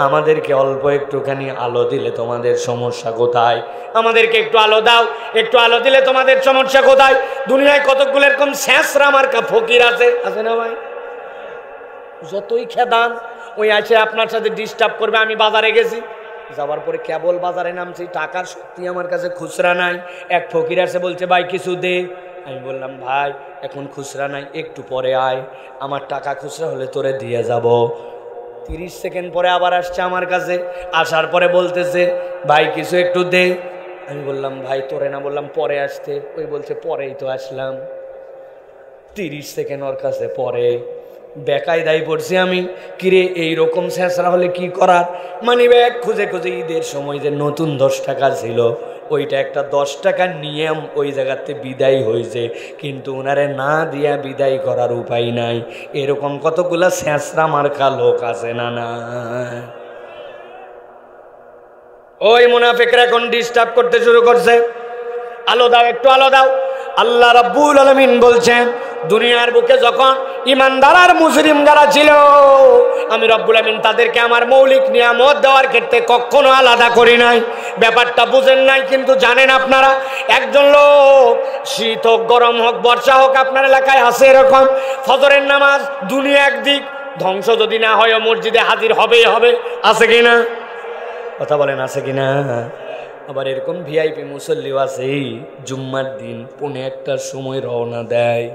আমাদেরকে অল্প একটুখানি আলো দিলে তোমাদের সমস্যা কোথায়? আমাদেরকে একটু আলো দাও, একটু আলো দিলে তোমাদের সমস্যা কোথায়? দুনিয়ায় কতগুলো এরকম শেষরা মার্কা ফকির আছে, আছে না ভাই? যতই খেদান ওই আছে আপনার সাথে ডিস্টার্ব করবে। আমি বাজারে গেছি, যাওয়ার পরে কেবল বাজারে নামছি, টাকার সত্যি আমার কাছে খুচরা নাই। এক ফকির আছে, বলছে ভাই কিছু দে। আমি বললাম, ভাই এখন খুচরা নাই, একটু পরে আয়, আমার টাকা খুচরা হলে তোরে দিয়ে যাব। 30 সেকেন্ড পরে আবার আসছে আমার কাছে, আসার পরে বলতেছে, ভাই কিছু একটু দে। আমি বললাম, ভাই তোরে না বললাম পরে আসতে? ওই বলছে, পরেই তো আসলাম। 30 সেকেন্ড ওর কাছে পরে। বেকায়দায় পড়ছি আমি, কিরে এইরকম শেষরা হলে কি করার? মানি ব্যাগ খুঁজে খুঁজে ঈদের সময় যে নতুন 10 টাকা ছিল, ওইটা একটা 10 টাকার নিয়ম ওই জায়গাতে বিদায় হয়েছে, কিন্তু ওনারে না দিয়া বিদায় করার উপায় নাই। এরকম কতগুলা শেষরা মার্কা লোক আছে না? না, ওই মুনাফিকরা এখন ডিস্টার্ব করতে শুরু করছে, আলো দাও, একটু আলো দাও। আল্লাহ রাব্বুল আলামিন বলছেন, দুনিয়ার বুকে যখন ইমানদার আর মুসলিম যারা ছিল, আমি রব্বুল আমিন তাদেরকে আমার মৌলিক নিয়ামত দেওয়ার ক্ষেত্রে কখনো আলাদা করি নাই। ব্যাপারটা বুঝেন নাই, কিন্তু জানেন আপনারা একজন লোক, শীত হোক গরম হোক বর্ষা হোক, আপনার এলাকায় আছে এরকম, ফজরের নামাজ দুনিয়া একদিক, ধ্বংস যদি না হয় মসজিদে হাজির হবেই হবে। আছে কিনা? কথা বলেন আছে কিনা? আবার এরকম ভিআইপি মুসল্লিও আছে, জুম্মার দিন 1:15টার সময় রওনা দেয়,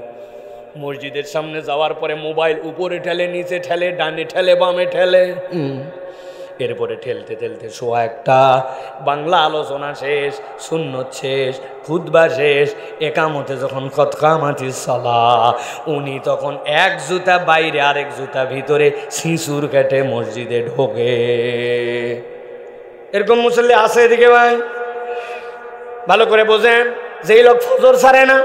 মসজিদের সামনে যাওয়ার পরে মোবাইল উপরে ঠেলে, নিচে ঠেলে, ডানে ঠেলে, বামে ঠেলে, এরপরে ঠেলতে ঠেলতে 1:15, বাংলা আলোচনা শেষ, সুন্নত শেষ, খুতবা শেষ, একামতে যখন কতকামাতি সালাহ, উনি তখন এক জুতা বাইরে আরেক জুতা ভিতরে শিশুর কেটে মসজিদে ঢোকে। এরকম মুসল্লি আছে এদিকে ভাই? ভালো করে বোঝেন, যেই লোক ফজর ছাড়ে না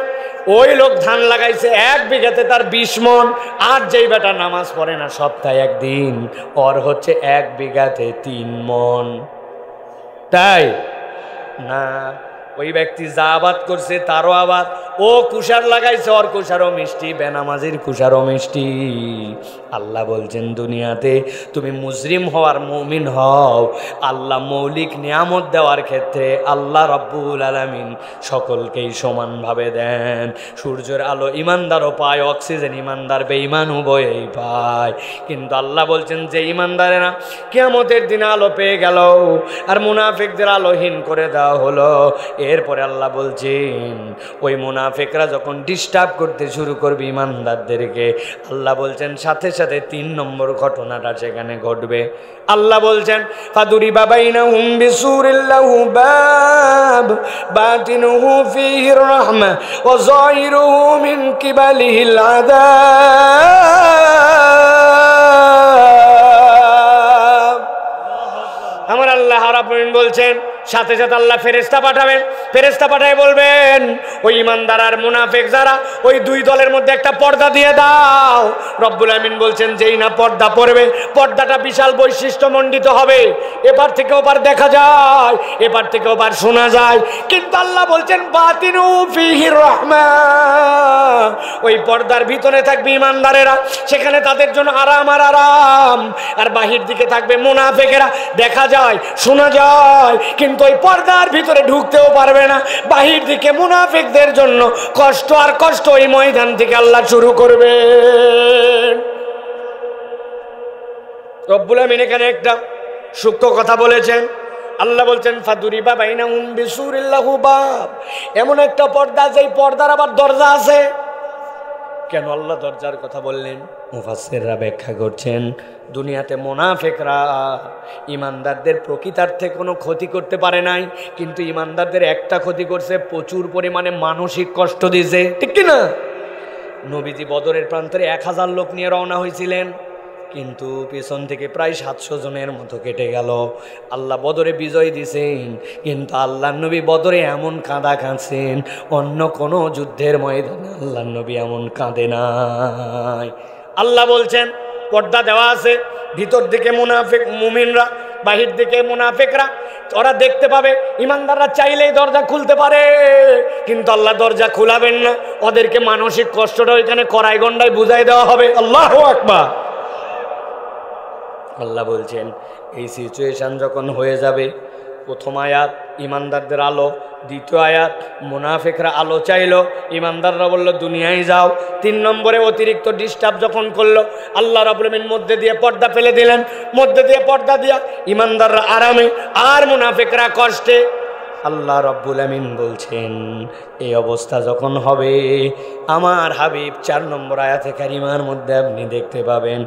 ওই লোক ধান লাগাইছে 1 বিঘাতে তার 20 মণ, আর যেই বেটা নামাজ পড়ে না সপ্তাহে একদিন, ওর হচ্ছে 1 বিঘাতে 3 মণ। তাই না? ওই ব্যক্তি যা আবাদ করছে তারও আবাদ, ও কুষার লাগাইছে, ওর কুষারও মিষ্টি, বেনামাজির কুষারও মিষ্টি। আল্লাহ বলছেন দুনিয়াতে তুমি মুজরিম হওয়ার মুমিন হও, আল্লাহ মৌলিক নিয়ামত দেওয়ার ক্ষেত্রে আল্লাহ রব্বুল আলামিন সকলকেই সমানভাবে দেন। সূর্যের আলো ইমানদারও পায়, অক্সিজেন ইমানদার বেঈমান উভয়েই পায়, কিন্তু আল্লাহ বলছেন যে ইমানদারেরা কিয়ামতের দিনে আলো পেয়ে গেল আর মুনাফিকদের আলোহীন করে দেওয়া হলো। এরপরে আল্লাহ বলছেন ওই মুনাফিকরা যখন ডিস্টার্ব করতে শুরু করবে ইমানদারদেরকে, আল্লাহ বলছেন সাথে সাথে 3 নম্বর ঘটনাটা সেখানে ঘটবে। আল্লাহ বলছেন ফাদুরিবা বাইনাহুম বিসুরিল্লাহু বাব বাতিনুহু ফীহির রাহমা ওয়া যাহিরুহু মিন কিবালিহিল আযাব। আমার আল্লাহ রাব্বুল আলামিন বলছেন সাথে সাথে আল্লাহ ফেরেশতা পাঠাবেন, ফেরেশতা পাঠায় বলবেন ওই ইমানদার আর মুনাফিক যারা, ওই 2 দলের মধ্যে একটা পর্দা দিয়ে দাও। রব্বুল আমিন বলছেন যেই না পর্দা পড়বে, পর্দাটা বিশাল বৈশিষ্ট্যমণ্ডিত হবে, এপার থেকে ওপার দেখা যায়, এপার থেকে ওপার শোনা যায়, কিন্তু আল্লাহ বলছেন বাতিনু ফীহির রাহমা, ওই পর্দার ভিতরে থাকবে ইমানদারেরা, সেখানে তাদের জন্য আরাম আর আরাম, আর বাহির দিকে থাকবে মুনাফিকেরা, দেখা যায় শোনা যায় কিন্তু ওই পর্দার ভিতরে ঢুকতেও পারবে না। বাহির দিকে মুনাফিকদের জন্য কষ্ট আর কষ্ট, ওই ময়দান থেকে আল্লাহ শুরু করবে। রব্বুল আমিন এখানে একটা সূক্ষ্ম কথা বলেছেন। আল্লাহ বলছেন ফাদুরিবা বাইনাহুম বিসুরিল্লাহু বাব, এমন একটা পর্দা যেই পর্দার আবার দরজা আছে। কেন আল্লাহ দরজার কথা বললেন? মুফাসসিররা ব্যাখ্যা করছেন দুনিয়াতে মুনাফিকরা ইমানদারদের প্রকৃতার্থে কোনো ক্ষতি করতে পারে নাই, কিন্তু ইমানদারদের একটা ক্ষতি করছে, প্রচুর পরিমাণে মানসিক কষ্ট দিয়েছে, ঠিক কি না? নবীজি বদরের প্রান্তরে 1000 লোক নিয়ে রওনা হয়েছিলেন, কিন্তু পেছন থেকে প্রায় 700 জনের মতো কেটে গেল। আল্লাহ বদরে বিজয় দিয়েছেন, কিন্তু আল্লাহ নবী বদরে এমন কাঁদা কাঁদছেন অন্য কোনো যুদ্ধের ময়দানে আল্লাহ নবী এমন কাঁদে নাই। আল্লাহ বলছেন পর্দা দেওয়া আছে, ভিতর দিকে মুনাফিক মুমিনরা, বাহির দিকে মুনাফিকরা, ওরা দেখতে পাবে। ইমানদাররা চাইলেই দরজা খুলতে পারে, কিন্তু আল্লাহ দরজা খুলাবেন না, ওদেরকে মানসিক কষ্টটা ওইখানে কড়াই গন্ডায় বুঝাই দেওয়া হবে। আল্লাহু আকবার। আল্লাহ বলছেন এই সিচুয়েশন যখন হয়ে যাবে, প্রথম আয়াত ইমানদারদের আলো, দ্বিতীয় আয়াত মুনাফিকরা আলো চাইলো, ইমানদাররা বলল দুনিয়ায় যাও। 3 নম্বরে অতিরিক্ত ডিস্টার্ব যখন করলো, আল্লাহ রাব্বুল আমিন মধ্যে দিয়ে পর্দা ফেলে দিলেন, মধ্যে দিয়ে পর্দা দিয়া ইমানদাররা আরামে আর মুনাফিকরা কষ্টে। আল্লাহ রাব্বুল আমিন বলছেন এই অবস্থা যখন হবে, আমার হাবিব 4 নম্বর আয়াতে কারিমার মধ্যে আপনি দেখতে পাবেন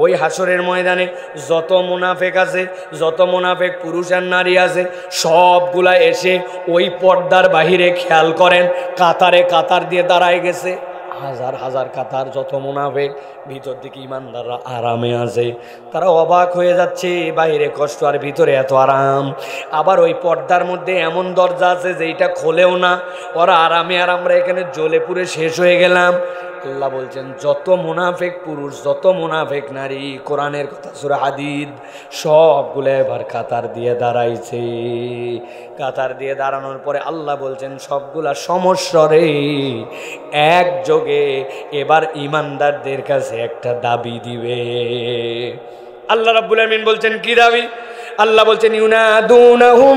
ওই হাসরের ময়দানে যত মুনাফিক আছে, যত মুনাফিক পুরুষ আর নারী আছে, সবগুলা এসে ওই পর্দার বাহিরে, খেয়াল করেন কাতারে কাতার দিয়ে দাঁড়ায় গেছে, হাজার হাজার কাতার, যত মুনাফিক, ভিতর দিকে ইমানদাররা আরামে আছে। তারা অবাক হয়ে যাচ্ছে, বাইরে কষ্ট আর ভিতরে এত আরাম। আবার ওই পর্দার মধ্যে এমন দরজা আছে যেটা খোলেও না, ওরা আরামে, আর আমরা এখানে জ্বলে পুড়ে শেষ হয়ে গেলাম। আল্লাহ বলছেন যত মুনাফিক পুরুষ, যত মুনাফিক নারী, কোরআনের কথা সূরা হাদিদ, সবগুলো এবার কাতার দিয়ে দাঁড়াইছে। কাতার দিয়ে দাঁড়ানোর পরে আল্লাহ বলছেন সবগুলা সমস্বরে একযোগে এবার ইমানদারদের কাছে একটা দাবি দিবে। আল্লাহ রাব্বুল আমিন বলছেন কি দাবি? আল্লাহ বলছেন ইউনাদুনাহুম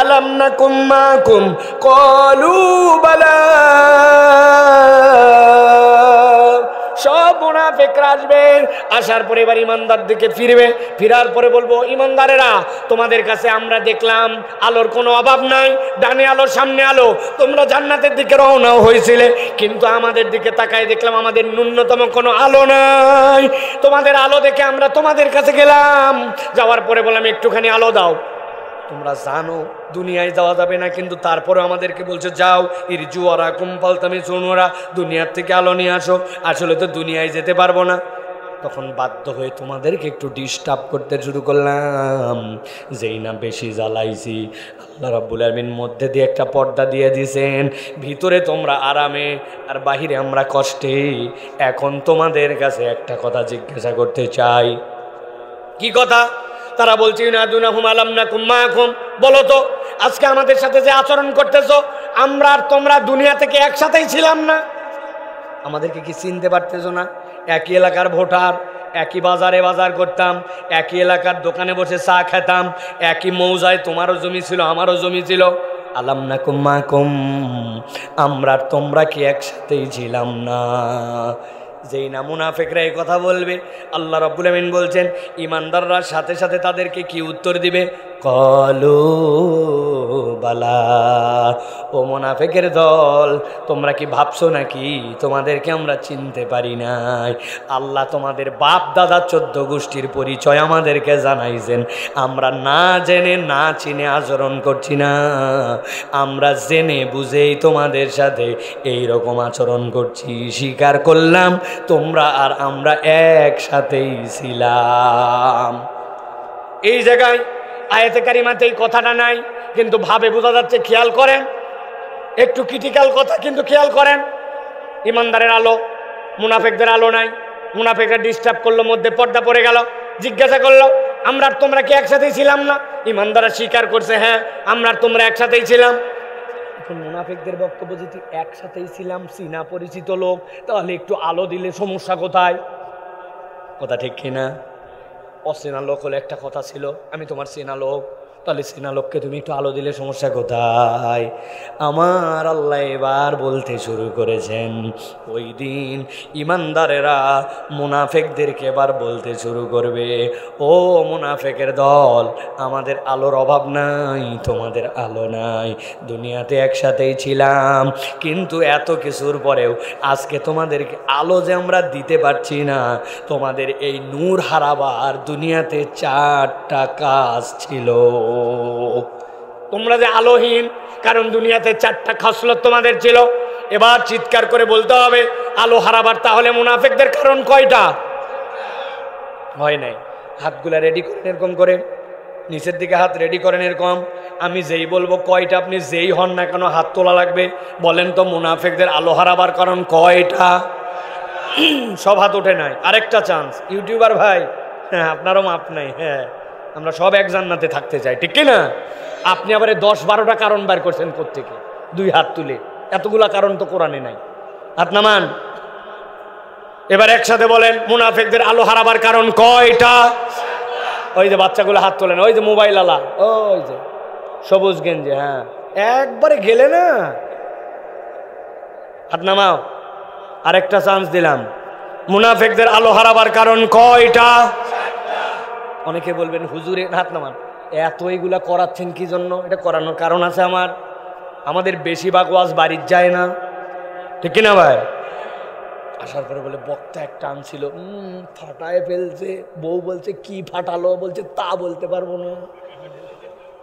আলাম নাকুম মাকুম ক্বালু বালা। সব মুনাফিকরা আসবে, আসার পরে এবার ইমানদার দিকে ফিরবে, ফিরার পরে বলবো ইমানদারেরা তোমাদের কাছে আমরা দেখলাম আলোর কোনো অভাব নাই, ডানে আলো সামনে আলো, তোমরা জান্নাতের দিকে রওনা হয়েছিলে, কিন্তু আমাদের দিকে তাকায় দেখলাম আমাদের ন্যূনতম কোনো আলো নাই। তোমাদের আলো দেখে আমরা তোমাদের কাছে গেলাম, যাওয়ার পরে বললাম একটুখানি আলো দাও। তোমরা জানো দুনিয়ায় যাওয়া যাবে না, কিন্তু তারপরে আমাদেরকে বলছে যাও ইরজু ওরা কুম্পালতামি সোনোরা, দুনিয়ার থেকে আলো নিয়ে আসো। আসলে তো দুনিয়ায় যেতে পারবো না, তখন বাধ্য হয়ে তোমাদেরকে একটু ডিস্টার্ব করতে শুরু করলাম। যেই না বেশি জ্বালাইছি, আল্লাহ রাব্বুল আলামিন মধ্যে দিয়ে একটা পর্দা দিয়ে দিয়েছেন, ভিতরে তোমরা আরামে আর বাহিরে আমরা কষ্টে। এখন তোমাদের কাছে একটা কথা জিজ্ঞাসা করতে চাই। কি কথা? তারা বলছে ইউনাদুনাহুম আলাম নাকুম মাকুম, বলো তো আজকে আমাদের সাথে যে আচরণ করতেছো, আমরা আর তোমরা দুনিয়া থেকে একসাথেই ছিলাম না? আমাদেরকে কি চিনতে পারতেছো না? একই এলাকার ভোটার, একই বাজারে বাজার করতাম, একই এলাকার দোকানে বসে চা খেতাম, একই মৌজায় তোমারও জমি ছিল আমারও জমি ছিল। আলাম নাকুম মাকুম, আমরা আর তোমরা কি একসাথেই ছিলাম না? যেই না মুনাফিকরা এই কথা বলবে, আল্লাহ রাব্বুল আমিন বলছেন ইমানদাররা সাথে সাথে তাদেরকে কি উত্তর দিবে? ক্বালু বালা। ও মুনাফিকের দল, তোমরা কি ভাবছো নাকি তোমাদেরকে আমরা চিনতে পারি নাই? আল্লাহ তোমাদের বাপ দাদা 14 গোষ্ঠীর পরিচয় আমাদেরকে জানাইছেন। আমরা না জেনে না চিনে আচরণ করছি না, আমরা জেনে বুঝেই তোমাদের সাথে এই রকম আচরণ করছি। স্বীকার করলাম তোমরা আর আমরা একসাথেই ছিলাম। এই জায়গায় আয়াতে কারিমাতে এই কথাটা নাই, কিন্তু ভাবে বোঝা যাচ্ছে। খেয়াল করেন, একটু ক্রিটিক্যাল কথা, কিন্তু খেয়াল করেন। ইমানদারের আলো, মুনাফিকদের আলো নাই। মুনাফিকরা ডিস্টার্ব করলো, মধ্যে পর্দা পড়ে গেল, জিজ্ঞাসা করলো আমরা আর তোমরা কি একসাথেই ছিলাম না? ইমানদাররা স্বীকার করছে হ্যাঁ আমরা আর তোমরা একসাথেই ছিলাম। এখন মুনাফিকদের বক্তব্য, যদি একসাথেই ছিলাম, চিনা পরিচিত লোক, তাহলে একটু আলো দিলে সমস্যা কোথায়? কথা ঠিক কিনা? অচেনা লোক হলে একটা কথা ছিল, আমি তোমার চেনা লোক, তাহলে চেনা লোককে তুমি একটু আলো দিলে সমস্যা কোথায়? আমার আল্লাহ এবার বলতে শুরু করেছেন, ওই দিন ইমানদারেরা মুনাফিকদেরকে এবার বলতে শুরু করবে, ও মুনাফিকের দল, আমাদের আলোর অভাব নাই, তোমাদের আলো নাই, দুনিয়াতে একসাথেই ছিলাম, কিন্তু এত কিছুর পরেও আজকে তোমাদেরকে আলো যে আমরা দিতে পারছি না, তোমাদের এই নূর হারাবার দুনিয়াতে 4টা কাজ ছিল। তোমরা যে আলোহীন, কারণ দুনিয়াতে 4টা খাসলত তোমাদের ছিল। এবার চিৎকার করে বলতে হবে আলো হারাবার তাহলে মুনাফিকদের কারণ কয়টা? হয় নাই। হাতগুলা রেডি করেন এরকম করে, নিচের দিকে হাত রেডি করেন এরকম। আমি যেই বলবো কয়টা, আপনি যেই হন না কেন হাত তোলা লাগবে। বলেন তো মুনাফিকদের আলো হারাবার কারণ কয়টা? সব হাত ওঠে নাই। আরেকটা চান্স, ইউটিউবার ভাই, হ্যাঁ আপনারও মাপ নাই। হ্যাঁ আমরা সব এক জান্নাতে থাকতে চাই, ঠিক কিনা? আপনি আবার 10-12টা কারণ বার করছেন কোত্থেকে? 2 হাত তুলে, এতগুলা কারণ তো কোরআনে নাই। হাত নামান। এবার একসাথে বলেন মুনাফিকদের আলো হারাবার কারণ কয়টা? ওই যে বাচ্চাগুলো হাত তোলেন, ওই যে মোবাইল আলা, ওই যে সবুজ গেঞ্জি, হ্যাঁ একবারে গেলে না, হাত নামাও। আরেকটা চান্স দিলাম, মুনাফিকদের আলো হারাবার কারণ কয়টা? অনেকে বলবেন হুজুরে, হাত নামান, এত এইগুলা করাচ্ছেন কি জন্য? এটা করানোর কারণ আছে আমার। আমাদের বেশিরভাগ ওয়াজ বাড়ির যায় না, ঠিক কিনা ভাই? আসার পরে বলে বক্তা একটা আনছিল, ফাটায় ফেলছে। বউ বলছে কি ফাটালো? বলছে তা বলতে পারবো না,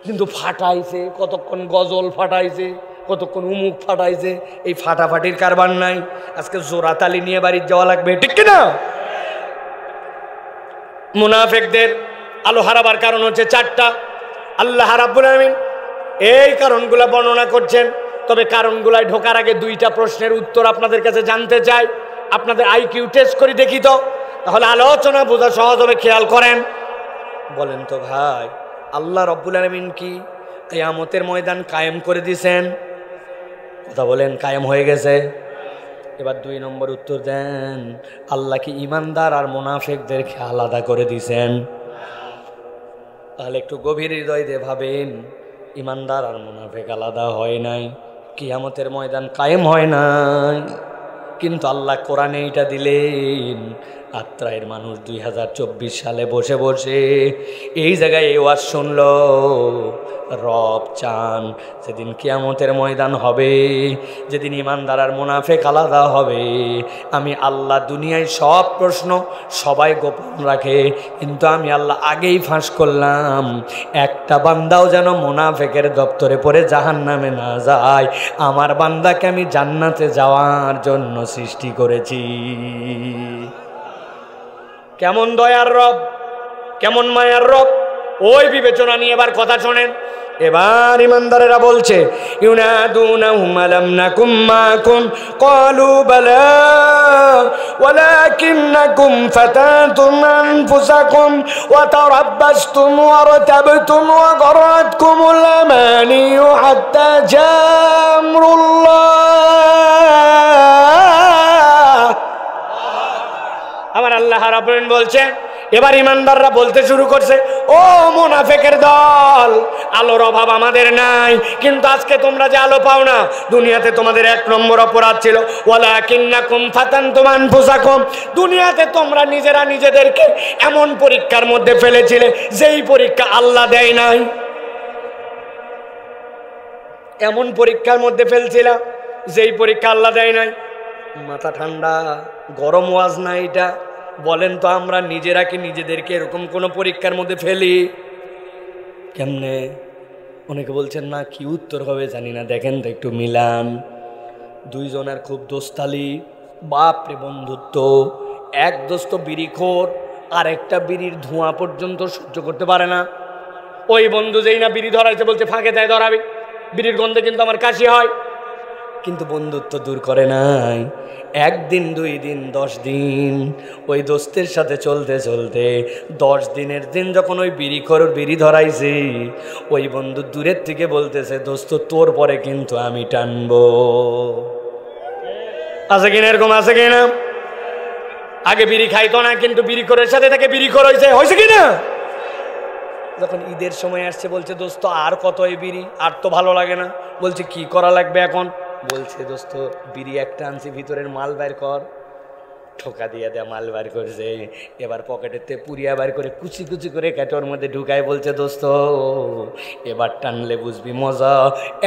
কিন্তু ফাটাইছে। কতক্ষণ গজল ফাটাইছে, কতক্ষণ উমুক ফাটাইছে। এই ফাটাফাটির কারবার নাই। আজকে জোড়াতালি নিয়ে বাড়ির যাওয়া লাগবে, ঠিক কিনা? মুনাফিকদের আলো হারাবার কারণ হচ্ছে 4টা। আল্লাহ রাব্বুল আলামিন এই কারণগুলা বর্ণনা করছেন। তবে কারণগুলায় ঢোকার আগে 2টা প্রশ্নের উত্তর আপনাদের কাছে জানতে চাই। আপনাদের আইকিউ টেস্ট করে দেখি তো, তাহলে আলোচনা বোঝা সহজ হবে। খেয়াল করেন, বলেন তো ভাই, আল্লাহ রাব্বুল আলামিন কি কিয়ামতের ময়দান কায়েম করে দিয়েছেন? কথা বলেন, কায়েম হয়ে গেছে? এবার 2 নম্বর উত্তর দেন, আল্লাহ কি ইমানদার আর মুনাফিকদেরকে আলাদা করে দিয়েছেন? তাহলে একটু গভীর হৃদয় দিয়ে ভাবেন, ইমানদার আর মুনাফিক আলাদা হয় নাই, কিয়ামতের ময়দান কায়েম হয় নাই। কিন্তু আল্লাহ কোরআনে এইটা দিলেন। আত্রায়ের মানুষ 2024 সালে বসে বসে এই জায়গায় এই ওয়াজ শুনল। রব চান যেদিন কিয়ামতের ময়দান হবে, যেদিন ইমানদার আর মুনাফিক আলাদা হবে, আমি আল্লাহ দুনিয়ায় সব প্রশ্ন সবাই গোপন রাখে, কিন্তু আমি আল্লাহ আগেই ফাঁস করলাম, একটা বান্দাও যেন মুনাফিকের দপ্তরে পড়ে জাহান্নামে না যায়। আমার বান্দাকে আমি জান্নাতে যাওয়ার জন্য সৃষ্টি করেছি। কেমন দয়ার রব, কেমন মায়ার রব, ওই বিবেচনা নিয়ে এবার কথা শোনেন। এবার ইমানদারেরা বলছে, ইউনাদুনাহুম আলাম নাকুম মাকুম ক্বালু বালা ওয়ালাকিন্নাকুম ফাতাতুম আনফুসাকুম ওয়া তারাব্বাসতুম ওয়ারতাবতুম ওয়া গরাতকুমুল আমানিয়ু হাত্তা জাআ আমরুল্লাহ। আমার আল্লাহ রাব্বুল বলছে, এবার ইমানদাররা বলতে শুরু করছে, ও মুনাফিকের দল, আলোর অভাব আমাদের নাই, কিন্তু আজকে তোমরা যে আলো পাও না, দুনিয়াতে তোমাদের এক নম্বর অপরাধ ছিল, ওয়ালাকিন্নাকুম ফাতানতুম আনফুসাকুম, দুনিয়াতে তোমরা নিজেরা নিজেদেরকে এমন পরীক্ষার মধ্যে ফেলেছিলে যেই পরীক্ষা আল্লাহ দেয় নাই। এমন পরীক্ষার মধ্যে ফেলছিলা যেই পরীক্ষা আল্লাহ দেয় নাই। মাথা ঠান্ডা, গরম ওয়াজ না এটা। বলেন তো, আমরা নিজেরা কি নিজেদেরকে এরকম কোনো পরীক্ষার মধ্যে ফেলি? কেমনে? অনেকে বলছেন না, কি উত্তর হবে জানি না, দেখেন তো একটু মিলান। দুইজনের খুব দোস্তালি, বাপরে বন্ধুত্ব। এক দোস্ত বিড়িখোর, আর একটা বিড়ির ধোঁয়া পর্যন্ত সহ্য করতে পারে না। ওই বন্ধু যেই না বিড়ি ধরাইছে বলছে, ফাঁকে যায় ধরাবি, বিড়ির গন্ধে কিন্তু আমার কাশি হয়। কিন্তু বন্ধুত্ব দূর করে নাই। একদিন, 2 দিন, 10 দিন ওই দোস্তের সাথে চলতে চলতে 10 দিনের দিন যখন ওই বিড়িখোর বিড়ি ধরাইছে, ওই বন্ধু দূরের থেকে বলতেছে, দোস্ত তোর পরে কিন্তু আমি টানবো। আছে কিনা এরকম? আছে কিনা? আগে বিড়ি খাইতো না, কিন্তু বিড়িখোরের সাথে থেকে বিড়িখোর হয়েছে কিনা? যখন ঈদের সময় আসছে বলছে, দোস্ত আর কত এই বিড়ি, আর তো ভালো লাগে না। বলছে, কি করা লাগবে এখন? বলছে, দোস্ত বিড়ি একটা আনছি, ভিতরের মাল বের কর। ঠোকা দিয়ে দেয়া মাল বের করছে। এবার পকেটেতে পুরিয়া বের করে কুচি কুচি করে কেটোর মধ্যে ঢুকায় বলছে, দোস্ত এবার টানলে বুঝবি মজা।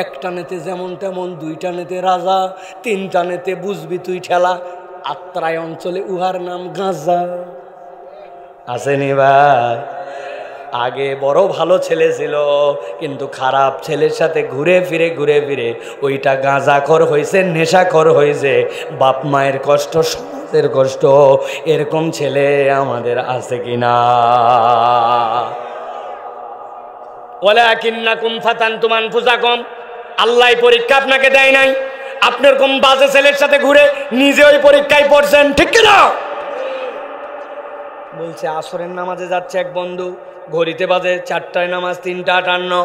1 টানেতে যেমন তেমন, 2 টানেতে রাজা, 3 টানেতে বুঝবি তুই ঠেলা। আত্রাই অঞ্চলে উহার নাম গাঁজা। আসেনি ভাই? আগে বড় ভালো ছেলে ছিল, কিন্তু খারাপ ছেলের সাথে ঘুরে ফিরে ওইটা গাঁজাখোর হয়েছে, নেশাখোর হয়েছে। বাপ মায়ের কষ্ট, সমাজের কষ্ট, এরকম ছেলে আমাদের আছে কিনা? ওয়ালাকিন্নাকুম ফাতানতুম আনফুসাকুম, আল্লাহ পরীক্ষা আপনাকে দেয় নাই। আপনি এরকম বাজে ছেলের সাথে ঘুরে নিজে ওই পরীক্ষায় পড়ছেন, ঠিক কিনা? বলছে, আসরের নামাজে যাচ্ছে এক বন্ধু, ঘড়িতে বাজে 4টায় নামাজ, 3:58।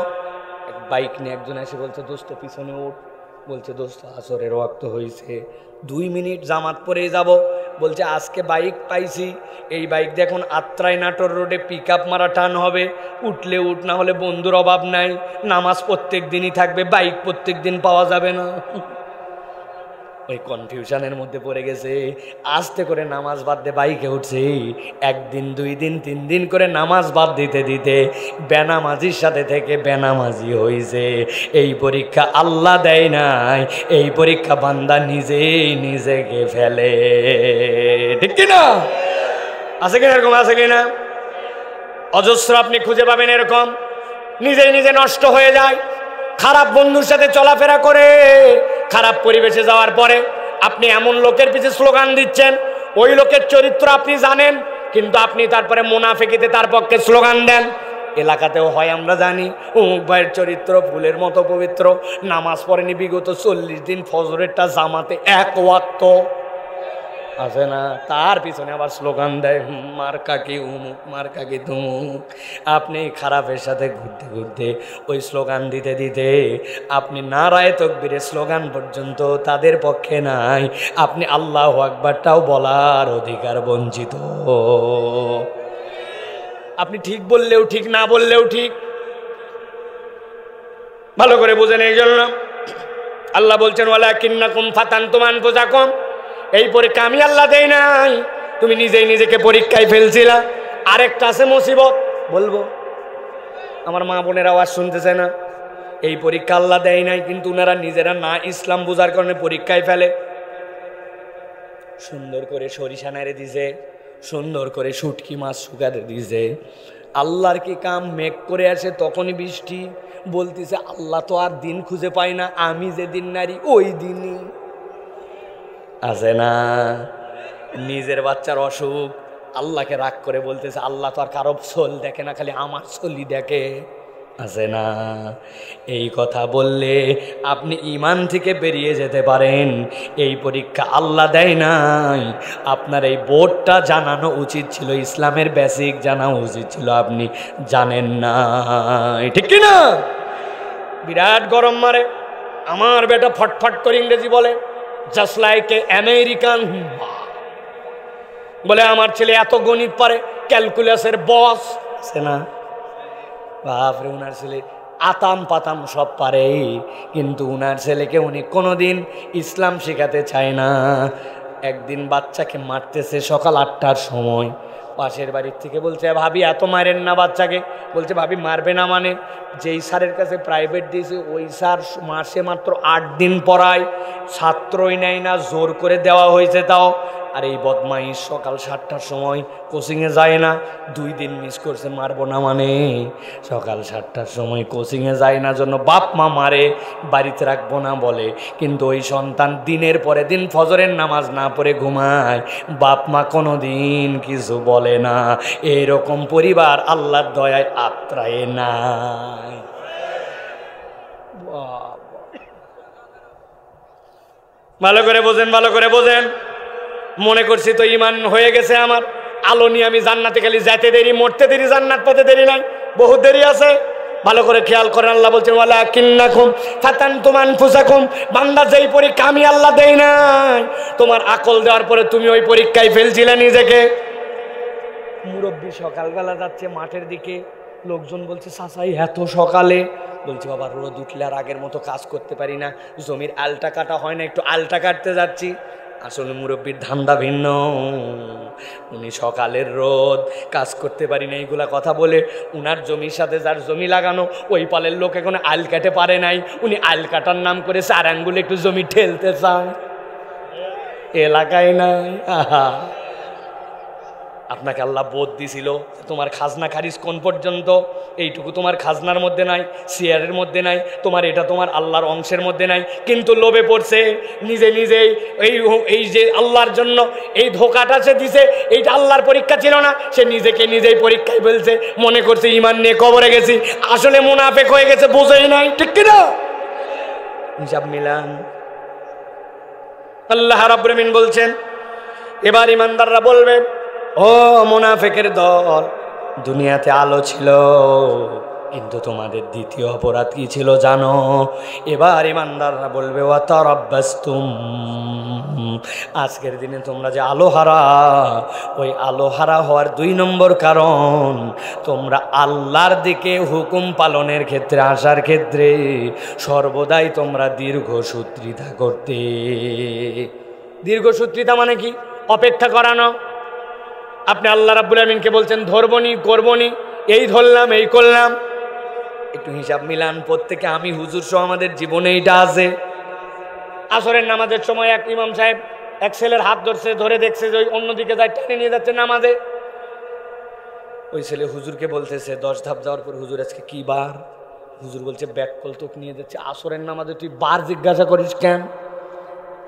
এক বাইক নিয়ে একজন এসে বলছে, দোস্ত পিছনে ওঠ। বলছে, দোস্ত আসরের ওয়াক্ত হয়েছে, 2 মিনিট জামাত পরেই যাব। বলছে, আজকে বাইক পাইছি, এই বাইক দিয়ে এখন আত্রাই নাটোর রোডে পিক আপ মারা টান হবে, উঠলে উঠ, না হলে বন্ধুর অভাব নাই। নামাজ প্রত্যেক দিনই থাকবে, বাইক প্রত্যেক দিন পাওয়া যাবে না। ওই কনফিউশনের মধ্যে পড়ে গেছে, আস্তে করে নামাজ বাদ দিয়ে বাইকে উঠছে। 1 দিন, 2 দিন, 3 দিন করে নামাজ বাদ দিতে দিতে বেনামাজির সাথে থেকে বেনামাজি হয়েছে। এই পরীক্ষা আল্লাহ দেয় নাই, এই পরীক্ষা বান্দা নিজেই নিজেকে ফেলে, ঠিক কিনা? আছে কিনা এরকম? আছে কিনা? অজস্র আপনি খুঁজে পাবেন এরকম, নিজেই নিজে নষ্ট হয়ে যায়। খারাপ বন্ধুর সাথে চলাফেরা করে, খারাপ পরিবেশে যাওয়ার পরে আপনি এমন লোকের পিছে স্লোগান দিচ্ছেন, ওই লোকের চরিত্র আপনি জানেন, কিন্তু আপনি তারপরে মুনাফিকিতে তার পক্ষে স্লোগান দেন। এলাকাতেও হয়, আমরা জানি, অমুক ভাইয়ের চরিত্র ফুলের মতো পবিত্র, নামাজ পড়েনি বিগত 40 দিন, ফজরেরটা জামাতে 1 ওয়াক্ত আছে না, তার পিছনে আবার স্লোগান দেয়, মার্কা কি উমুক, মার্কা কি তুমুক। আপনি খারাপের সাথে ঘুরতে ঘুরতে, ওই স্লোগান দিতে দিতে আপনি নারায়ে তাকবীরের স্লোগান পর্যন্ত তাদের পক্ষে নাই, আপনি আল্লাহু আকবারটাও বলার অধিকার বঞ্চিত। আপনি ঠিক বললেও ঠিক, না বললেও ঠিক। ভালো করে বুঝেন। এই জন্য আল্লাহ বলছেন ওয়ালাকিন্নাকুম ফাতানতুম আনফুসাকুম, এই পরীক্ষা আমি আল্লাহ দেই নাই, তুমি নিজেই নিজেকে পরীক্ষায় ফেলছিলা। আরেকটা আছে মুসিবত, বলবো আমার মা বোনের আওয়াজ শুনতেছে না? এই পরীক্ষা আল্লাহ দেয় নাই, কিন্তু ওনারা নিজেরা না ইসলাম বোঝার কারণে পরীক্ষায় ফেলে। সুন্দর করে সরিষা নাড়ে দিছে, সুন্দর করে শুটকি মাছ শুকাতে দিছে। আল্লাহর কি কাম, মেঘ করে আসে তখনই বৃষ্টি। বলতেছে আল্লাহ তো আর দিন খুঁজে পায় না, আমি যেদিন নারী ওই দিনই আছে না। নিজের বাচ্চার অসুখ, আল্লাহকে রাগ করে বলতেছে আল্লাহ তো আর কারো সোল দেখে না, খালি আমার সোলই দেখে, আছে না। এই কথা বললে আপনি ঈমান থেকে বেরিয়ে যেতে পারেন। এই পরীক্ষা আল্লাহ দেয় নাই, আপনার এই বোর্ডটা জানানো উচিত ছিল, ইসলামের বেসিক জানা উচিত ছিল, আপনি জানেন না, ঠিক কি না? বিরাট গরম মারে, আমার বেটা ফটফট করে ইংরেজি বলে, জাস্ট লাইক এ আমেরিকান। বলে আমার ছেলে এত গণিত পারে, ক্যালকুলাসের বস, আছে না? বাপরে, উনার ছেলে আতাম পাতাম সব পারে, কিন্তু উনার ছেলেকে উনি কোনোদিন ইসলাম শেখাতে চায় না। একদিন বাচ্চাকে মারতেছে সকাল 8টার সময়, পাশের বাড়ির থেকে বলছে ভাবি এত মারেন না বাচ্চাকে। বলছে ভাবি মারবে না মানে? যেই স্যারের কাছে প্রাইভেট দিয়েছে ওই স্যার মাসে মাত্র 8 দিন পড়ায়, ছাত্রই নেয় না, জোর করে দেওয়া হয়েছে তাও। আর এই বদমাইশ সকাল 7টার সময় কোচিংয়ে যায় না, 2 দিন মিস করছে, মারবো না মানে? সকাল 7টার সময় কোচিংয়ে যায় না জন্য বাপ মা মারে, বাড়িতে রাখবো না বলে, কিন্তু ওই সন্তান দিনের পরে দিন ফজরের নামাজ না পড়ে ঘুমায়, বাপ মা কোনো দিন কিছু বলে না। এরকম পরিবার আল্লাহর দয়ায় আত্রায় নাই। ভালো করে বোঝেন, ভালো করে বোঝেন। মনে করছি তো ঈমান হয়ে গেছে আমার, আলো নিয়ে আমি জান্নাতে গেলে যেতে দেরি, মরতে দেরি, জান্নাত পেতে দেরি নাই, বহুত দেরি আছে। ভালো করে খেয়াল করেন, আল্লাহ বলছেন ওয়ালাকিন্নাকুম ফাতানতুম আনফুসাকুম, বান্দা যেই পরীক্ষা আমি আল্লাহ দেই নাই, তোমার আকল দেওয়ার পরে তুমি ওই পরীক্ষায় ফেলছিলে নিজেকে। মুরব্বী সকালবেলা যাচ্ছে মাঠের দিকে, লোকজন বলছে চাচাই এত সকালে? বলছে বাবা রোদ উঠলে আর আগের মতো কাজ করতে পারি না, জমির আলটা কাটা হয় না, একটু আলটা কাটতে যাচ্ছি। আসলে মুরব্বীর ধান্দা ভিন্ন, উনি সকালের রোদ কাজ করতে পারি না এইগুলা কথা বলে উনার জমির সাথে যার জমি লাগানো ওই পালের লোক এখন আল কাটে পারে নাই, উনি আল কাটার নাম করে 4 আঙ্গুলে একটু জমি ঠেলতে চায়, এলাকায় নাই। আহা, আপনাকে আল্লাহ বোধ দিছিল, তোমার খাজনা খারিজ কোন পর্যন্ত, এইটুকু তোমার খাজনার মধ্যে নাই, শেয়ারের মধ্যে নাই, তোমার এটা তোমার আল্লাহর অংশের মধ্যে নাই, কিন্তু লোভে পড়ছে নিজে নিজেই এই যে আল্লাহর জন্য এই ধোকাটা সে দিছে, এইটা আল্লাহর পরীক্ষা ছিল না, সে নিজেকে নিজেই পরীক্ষায় ফেলছে, মনে করছে ঈমান নিয়ে কবরে গেছি, আসলে মুনাফেক হয়ে গেছে, বোঝেই নাই, ঠিক কিনা? হিসাব মিলান। আল্লাহ রাব্বুল আমিন বলছেন এবার ঈমানদাররা বলবে ও মুনাফিকের দল, দুনিয়াতে আলো ছিল, কিন্তু তোমাদের দ্বিতীয় অপরাধ কি ছিল জানো? এবার ঈমানদাররা বলবে ওয়া তারাব্বাসতুম, আজকের দিনে তোমরা যে আলোহারা, ওই আলোহারা হওয়ার 2 নম্বর কারণ তোমরা আল্লাহর দিকে হুকুম পালনের ক্ষেত্রে আসার ক্ষেত্রে সর্বদাই তোমরা দীর্ঘসূত্রিতা করতে। দীর্ঘসূত্রিতা মানে কি? অপেক্ষা করানো। আপনি আল্লাহ রাব্বুল আমিনকে বলছেন ধরবনি, করবনি, এই ধরলাম, এই করলাম, একটু হিসাব মিলান প্রত্যেকে। আমি হুজুর সহ আমাদের জীবনে এইটা আছে। আসরের নামাজের সময় এক ইমাম সাহেব এক ছেলের হাত ধরছে, ধরে দেখছে যে ওই অন্যদিকে যায়, টেনে নিয়ে যাচ্ছে নামাজে। ওই ছেলে হুজুরকে বলতেছে 10 ধাপ যাওয়ার পর হুজুর আজকে কি বার? হুজুর বলছে ব্যাককল তোক নিয়ে যাচ্ছে আসরের নামাজে, তুই বার জিজ্ঞাসা করিস কেন?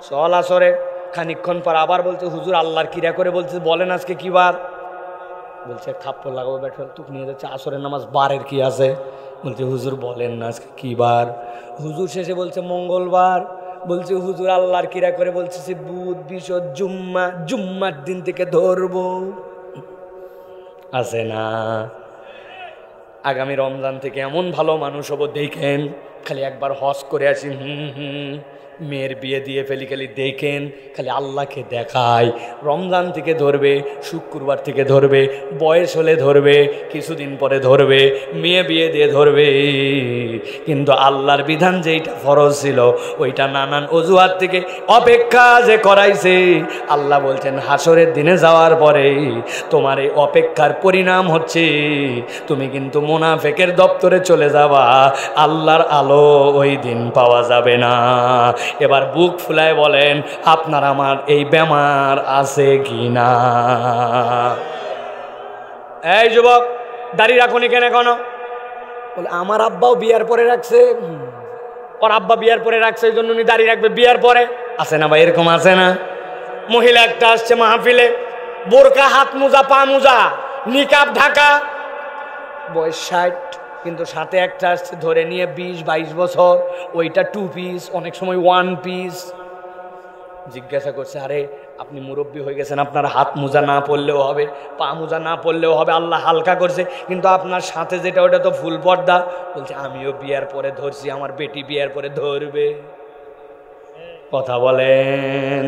চল আসরে। খানিকক্ষণ পর আবার বলছে হুজুর আল্লাহর কিরা করে বলছে বলেন আজকে কি বার? বলছে থাপ্পড় লাগাবো, ব্যাটফল তোক নিয়ে যাচ্ছে আসরের নামাজ, বারের কি আছে? বলছে হুজুর বলেন না আজকে কি বার? হুজুর শেষে বলছে মঙ্গলবার। বলছে হুজুর আল্লাহর কিরা করে বলছে সে বুধ, বিশদ, জুম্মা, জুম্মার দিন থেকে ধরবো, আছে না? আগামী রমজান থেকে এমন ভালো মানুষ হবো দেখেন, খালি একবার হজ করে আসি, মেয়ের বিয়ে দিয়ে ফেলি, খালি দেখেন, খালি আল্লাহকে দেখায়। রমজান থেকে ধরবে, শুক্রবার থেকে ধরবে, বয়স হলে ধরবে, কিছুদিন পরে ধরবে, মেয়ে বিয়ে দিয়ে ধরবে, কিন্তু আল্লাহর বিধান যেইটা ফরজ ছিল ওইটা নানান অজুহাত থেকে অপেক্ষা যে করাইছে। আল্লাহ বলছেন হাসরের দিনে যাওয়ার পরে তোমার এই অপেক্ষার পরিণাম হচ্ছে তুমি কিন্তু মুনাফিকের দপ্তরে চলে যাবা, আল্লাহর আলো ওই দিন পাওয়া যাবে না। এবার বুক ফুলায় বলেন আপনার আমার এই বেমার আছে কি না? এই যুবক, দাড়ি রাখুন কেন এখনো? বলে আমার আব্বাও বিয়ার পরে রাখছে, ওর আব্বা বিয়ার পরে রাখছে এই জন্য উনি দাড়ি রাখবে বিয়ার পরে। আছে না ভাই, এরকম আছে না? মহিলা একটা আসছে মাহফিলে, বোরকা, হাত মোজা, পা মোজা, নিকাব ঢাকা, বয়স 60, কিন্তু সাথে একটা আসছে ধরে নিয়ে 20-22 বছর, ওইটা 2 পিস, অনেক সময় 1 পিস। জিজ্ঞাসা করছে আরে আপনি মুরব্বী হয়ে গেছেন, আপনার হাত মোজা না পড়লেও হবে, পা মোজা না পড়লেও হবে, আল্লাহ হালকা করছে, কিন্তু আপনার সাথে যেটা ওটা তো ফুল পর্দা। বলছে আমিও বিয়ার পরে ধরছি, আমার বেটি বিয়ার পরে ধরবে। কথা বলেন।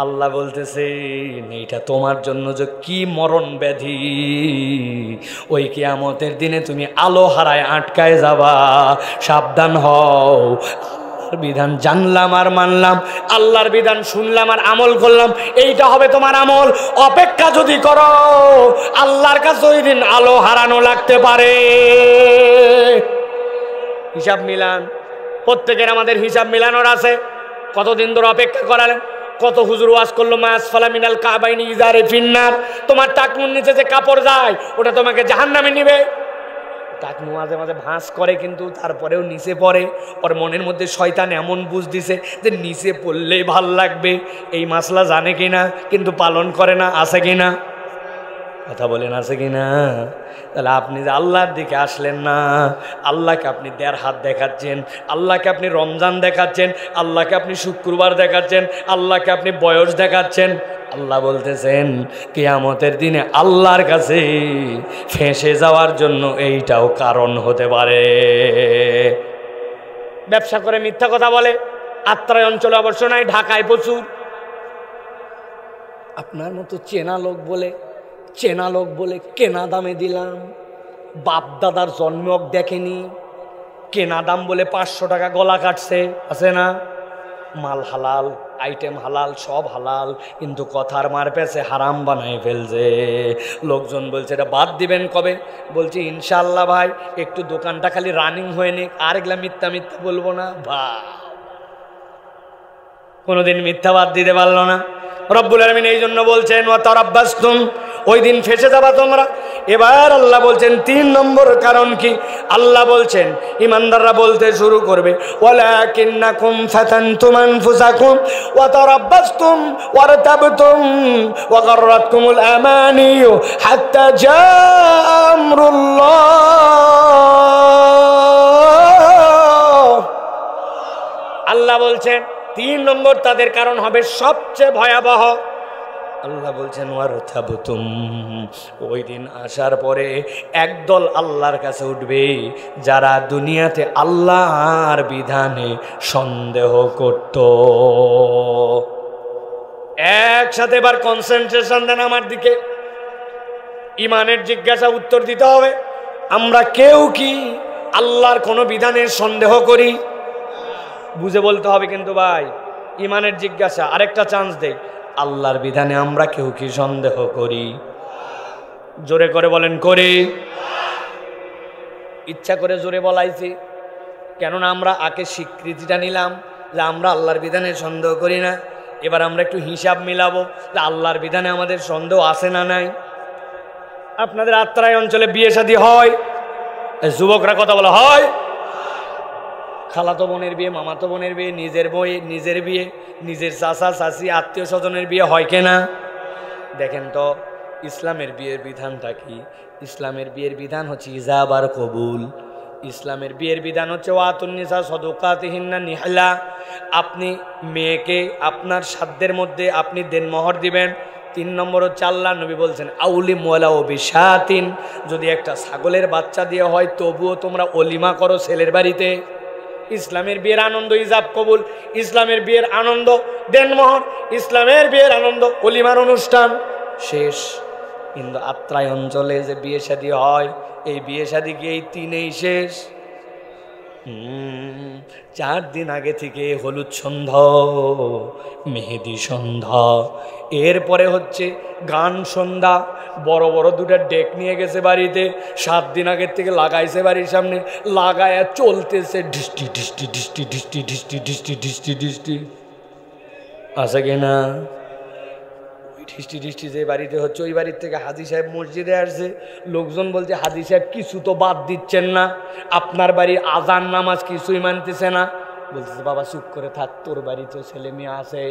আল্লাহ বলতেছেন এইটা তোমার জন্য যে কি মরণ ব্যাধি, ওই কিয়ামতের দিনে তুমি আলো হারায় আটকায় যাবা। সাবধান হও। আল্লাহর বিধান জানলাম আর মানলাম, আল্লাহর বিধান শুনলাম আর আমল করলাম, এইটা হবে তোমার আমল। অপেক্ষা যদি করো আল্লাহর কাছে ওই দিন আলো হারানো লাগতে পারে। হিসাব মিলান, প্রত্যেকের আমাদের হিসাব মিলানোর আছে। কতদিন ধরে অপেক্ষা করালেন? কত হুজুর ওয়াজ করলো মাসফালা মিনাল কাবাইনি ইজারে ফিন্নার, তোমার টাকনুর নিচে যে কাপড় যায় ওটা তোমাকে জাহান্নামে নিবে। টাকনু মাঝে মাঝে ভাঁজ করে কিন্তু তারপরেও নিচে পড়ে। ওর মনের মধ্যে শয়তান এমন বুঝ দিছে যে নিচে পড়লেই ভাল লাগবে। এই মাসলা জানে কিনা কিন্তু পালন করে না। আছে কিনা? কথা বলেন আছে কিনা? তাহলে আপনি যে আল্লাহর দিকে আসলেন না, আল্লাহকে আপনি 1.5 হাত দেখাচ্ছেন, আল্লাহকে আপনি রমজান দেখাচ্ছেন, আল্লাহকে আপনি শুক্রবার দেখাচ্ছেন, আল্লাহকে আপনি বয়স দেখাচ্ছেন। আল্লাহ বলতেছেন কিয়ামতের দিনে আল্লাহর কাছে ফেঁসে যাওয়ার জন্য এইটাও কারণ হতে পারে। ব্যবসা করে মিথ্যা কথা বলে, আত্রাই অঞ্চলে অবশ্য নাই, ঢাকায় প্রচুর। আপনার মতো চেনা লোক বলে কেনা দামে দিলাম, বাপ দাদার জন্মক দেখেনি, কেনা দাম বলে 500 টাকা গলা কাটছে। আছে না? মাল হালাল, আইটেম হালাল, সব হালাল, কিন্তু কথার মার পেছে হারাম বানাই ফেলছে। লোকজন বলছে এটা বাদ দিবেন কবে? বলছি ইনশাআল্লাহ ভাই, একটু দোকানটা খালি রানিং হয়ে নিক, আর এগুলা মিথ্যা বলবো না। কোনোদিন মিথ্যা বাদ দিতে পারলো না। রব্বুল আলামিন এই জন্য বলছেন ওয়া তারাব্বাসতুম, ওই দিন ফেসে যাবা তোমরা। এবার আল্লাহ বলছেন 3 নম্বর কারণ কি? আল্লাহ বলছেন ইমানদাররা বলতে শুরু করবে ওয়ালাকিন্নাকুম ফাতানতুম আনফুসাকুম ওয়া তারাব্বাসতুম ওয়ারতাবতুম ওয়া গাররাতকুমুল আমানিয়ু হাত্তা জাআ আমরুল্লাহ। আল্লাহ বলছেন 3 নম্বর তাদের কারণ হবে সবচেয়ে ভয়াবহ। আল্লাহ বলছেন ওয়ারতাবতুম, ওই দিন আসার পরে একদল আল্লাহর কাছে উঠবে যারা দুনিয়াতে আল্লাহর বিধানে সন্দেহ করত। একসাথে এবার কনসেন্ট্রেশন দেন আমার দিকে। ইমানের জিজ্ঞাসা উত্তর দিতে হবে। আমরা কেউ কি আল্লাহর কোনো বিধানের সন্দেহ করি? বুঝে বলতে হবে কিন্তু ভাই। ইমানের জিজ্ঞাসা, আরেকটা চান্স দেই, আল্লাহর বিধানে আমরা কেউ কি সন্দেহ করি? জোরে করে বলেন করি। ইচ্ছা করে জোরে বলাইছি, কেননা আমরা আগে স্বীকৃতিটা নিলাম যে আমরা আল্লাহর বিধানে সন্দেহ করি না। এবার আমরা একটু হিসাব মিলাবো যে আল্লাহর বিধানে আমাদের সন্দেহ আছে না নাই। আপনাদের আত্রাই অঞ্চলে বিয়ে শাদী হয়? যুবকরা কথা বলা হয়? খালাতো বোনের বিয়ে, মামাতো বোনের বিয়ে, নিজের বিয়ে, নিজের চাচা চাচি আত্মীয় স্বজনের বিয়ে হয় কেনা? দেখেন তো ইসলামের বিয়ের বিধানটা কি? ইসলামের বিয়ের বিধান হচ্ছে ইজাব আর কবুল। ইসলামের বিয়ের বিধান হচ্ছে ওয়াতুন নিসা সাদুকাতিহিন্না নিহলা। আপনি মেয়েকে আপনার সাধ্যের মধ্যে আপনি দেনমোহর দিবেন। 3 নম্বর হচ্ছে আল্লাহ নবী বলছেন আউলি মোয়ালা ও বিশাতিন, যদি একটা ছাগলের বাচ্চা দিয়ে হয় তবুও তোমরা অলিমা করো ছেলের বাড়িতে। ইসলামের বিয়ের আনন্দ, ইজাব কবুল, ইসলামের বিয়ের আনন্দ, দেনমোহর, ইসলামের বিয়ের আনন্দ, অলিমার অনুষ্ঠান শেষ। কিন্তু আত্রাই অঞ্চলে যে বিয়ে শাদী হয়, এই বিয়ে শাদী কি এই তিনেই শেষ? 4 দিন আগে থেকে হলুদ সন্ধ্যা, মেহেদি সন্ধ্যা, এরপরে হচ্ছে গান সন্ধ্যা। বড় বড় 2টা ডেক নিয়ে গেছে বাড়িতে, 7 দিন আগের থেকে লাগাইছে বাড়ির সামনে, লাগায়া চলতেছে ডিস্টি ডিস্টি ডিস্টি ডিস্টি ডিস্টি ডিস্টি ডিস্টি ডিস্টি। আছে কিনা? ডিস্টি ডিস্টি যে বাড়িতে হচ্ছে, ওই বাড়ির থেকে হাজী সাহেব মসজিদে আসছে। লোকজন বলছে, হাজী সাহেব কিছু তো বাদ দিচ্ছেন না, আপনার বাড়ির আজান নামাজ কিছুই মানতেছে না। বলতেছে, বাবা চুপ করে থাক, তোর বাড়িতেও ছেলে মেয়ে আছে,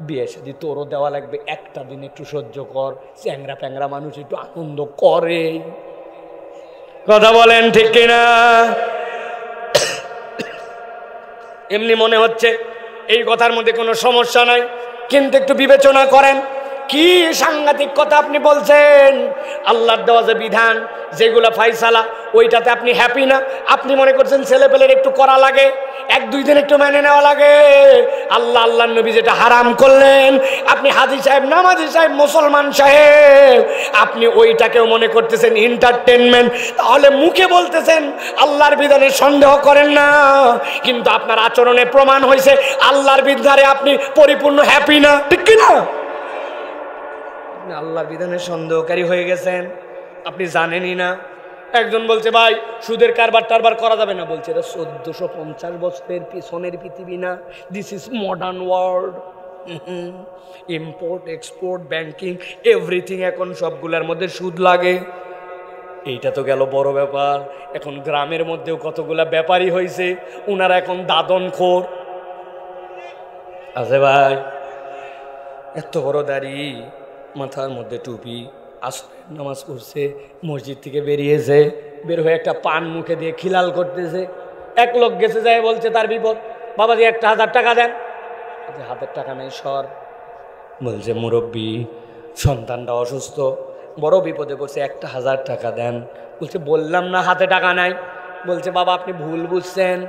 বিয়ে শাদী তোরও দেওয়া লাগবে, একটা দিন একটু সহ্য কর, চ্যাংরা প্যাংরা মানুষ একটু আনন্দ করে। কথা বলেন ঠিক কিনা? এমনি মনে হচ্ছে এই কথার মধ্যে কোনো সমস্যা নাই, কিন্তু একটু বিবেচনা করেন, কি সাংঘাতিক কথা আপনি বলছেন। আল্লাহর দেওয়া যে বিধান, যেগুলো ফাইসালা, ওইটাতে আপনি হ্যাপি না। আপনি মনে করছেন ছেলে পেলের একটু করা লাগে, 1-2 দিন একটু মেনে নেওয়া লাগে। আল্লাহর নবী যেটা হারাম করলেন, আপনি হাজী সাহেব, নামাজি সাহেব, মুসলমান সাহেব, আপনি ওইটাকেও মনে করতেছেন এন্টারটেনমেন্ট। তাহলে মুখে বলতেছেন আল্লাহর বিধানে সন্দেহ করেন না, কিন্তু আপনার আচরণে প্রমাণ হয়েছে আল্লাহর বিধানে আপনি পরিপূর্ণ হ্যাপি না, ঠিক কিনা? আল্লাহর বিধানে সন্দেহকারী হয়ে গেছেন, আপনি জানেনই না। একজন বলছে, ভাই সুদের কারবার টারবার করা যাবে না। বলছে, এটা 1450 বছরের পিছনের পৃথিবী না, this is modern world. Import export, banking, everything, এখন সবগুলোর মধ্যে সুদ লাগে। এইটা তো গেল বড় ব্যাপার। এখন গ্রামের মধ্যেও কতগুলা ব্যাপারী হয়েছে, ওনারা এখন দাদনখোর আছে। ভাই এত বড় দাড়ি, মাথার মধ্যে টুপি, আসরের নামাজ পড়ছে, মসজিদ থেকে বেরিয়েছে, বের হয়ে একটা পান মুখে দিয়ে খিলাল করতেছে। এক লোক গেছে, যায় বলছে তার বিপদ, বাবাজি 1000 টাকা দেন। হাতের টাকা নেই, সর। বলছে, মুরব্বী সন্তানটা অসুস্থ, বড় বিপদে পড়ছে, 1000 টাকা দেন। বলছে, বললাম না হাতে টাকা নাই। বলছে, বাবা আপনি ভুল বুঝছেন,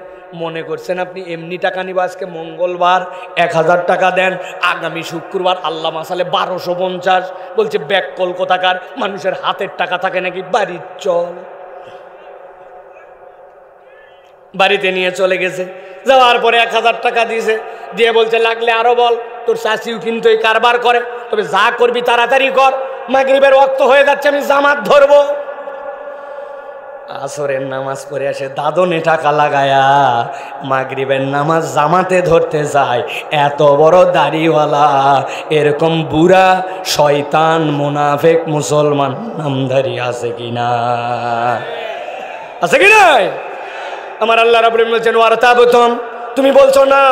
মনে করছেন আপনি এমনি টাকা নিব, আজকে মঙ্গলবার 1000 টাকা দেন, আগামী শুক্রবার আল্লাহ মাসালে 1250। বলছে, ব্যাক কলকাতাকার, মানুষের হাতের টাকা থাকে নাকি? বাড়ির চল। বাড়িতে নিয়ে চলে গেছে, যাওয়ার পরে 1000 টাকা দিয়েছে, দিয়ে বলছে, লাগলে আরো বল, তোর চাচিও কিন্তু এই কারবার করে, তবে যা করবি তাড়াতাড়ি কর, মাগরিবের ওয়াক্ত হয়ে যাচ্ছে, আমি জামাত ধরবো। আসরের নামাজ পড়ে আসে, দাদনে টাকা লাগায়া মাগরিবের নামাজ জামাতে ধরতে যায়। এত বড় দাড়িওয়ালা, এরকম বুড়া শয়তান মুনাফিক মুসলমান নামধারী আছে কিনা? আছে কিনা? আমার আল্লাহ রাব্বুল আলামিন বলেছেন, ওয়ারতাবতুম, তুমি বলছো না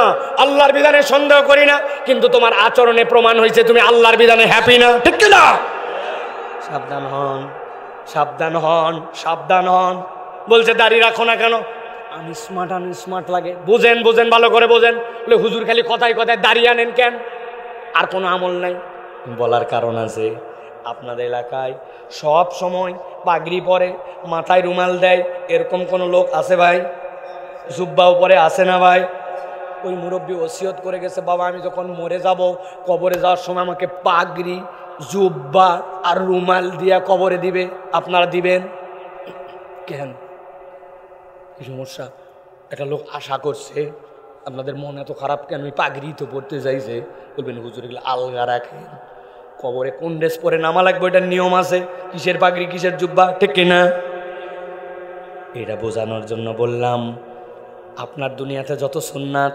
আল্লাহর বিধানে সন্দেহ করি না, কিন্তু তোমার আচরণে প্রমাণ হয়েছে তুমি আল্লাহর বিধানে হ্যাপি না, ঠিক কিনা? সাবধান হন, সাবধান হন, সাবধান হন। বলছে, দাড়ি রাখো না কেন? আমি স্মার্ট লাগে। বুঝেন, বুঝেন, ভালো করে বোঝেন। বলে, হুজুর খালি কথায় কথায় দাঁড়িয়ে আনেন কেন, আর কোনো আমল নাই? বলার কারণ আছে, আপনাদের এলাকায় সব সময় পাগড়ি পরে, মাথায় রুমাল দেয়, এরকম কোনো লোক আছে ভাই? জুব্বাও পরে, আছে না ভাই? ওই মুরব্বী ওসিয়ত করে গেছে, বাবা আমি যখন মরে যাব, কবরে যাওয়ার সময় আমাকে পাগড়ি, জুব্বা আর রুমাল দিয়া কবরে দিবে, আপনারা দিবেন? কেন, কি সমস্যা? একটা লোক আশা করছে, আপনাদের মন এত খারাপ কেন? পাগড়ি তো পড়তে চাইছে। বলবেন, হুজুর এগুলো আলগা রাখেন, কবরে কোন ড্রেস পরে নামা লাগবে এটার নিয়ম আছে, কিসের পাগড়ি কিসের জুব্বা, ঠিক কিনা? এটা বোঝানোর জন্য বললাম, আপনার দুনিয়াতে যত সুন্নাত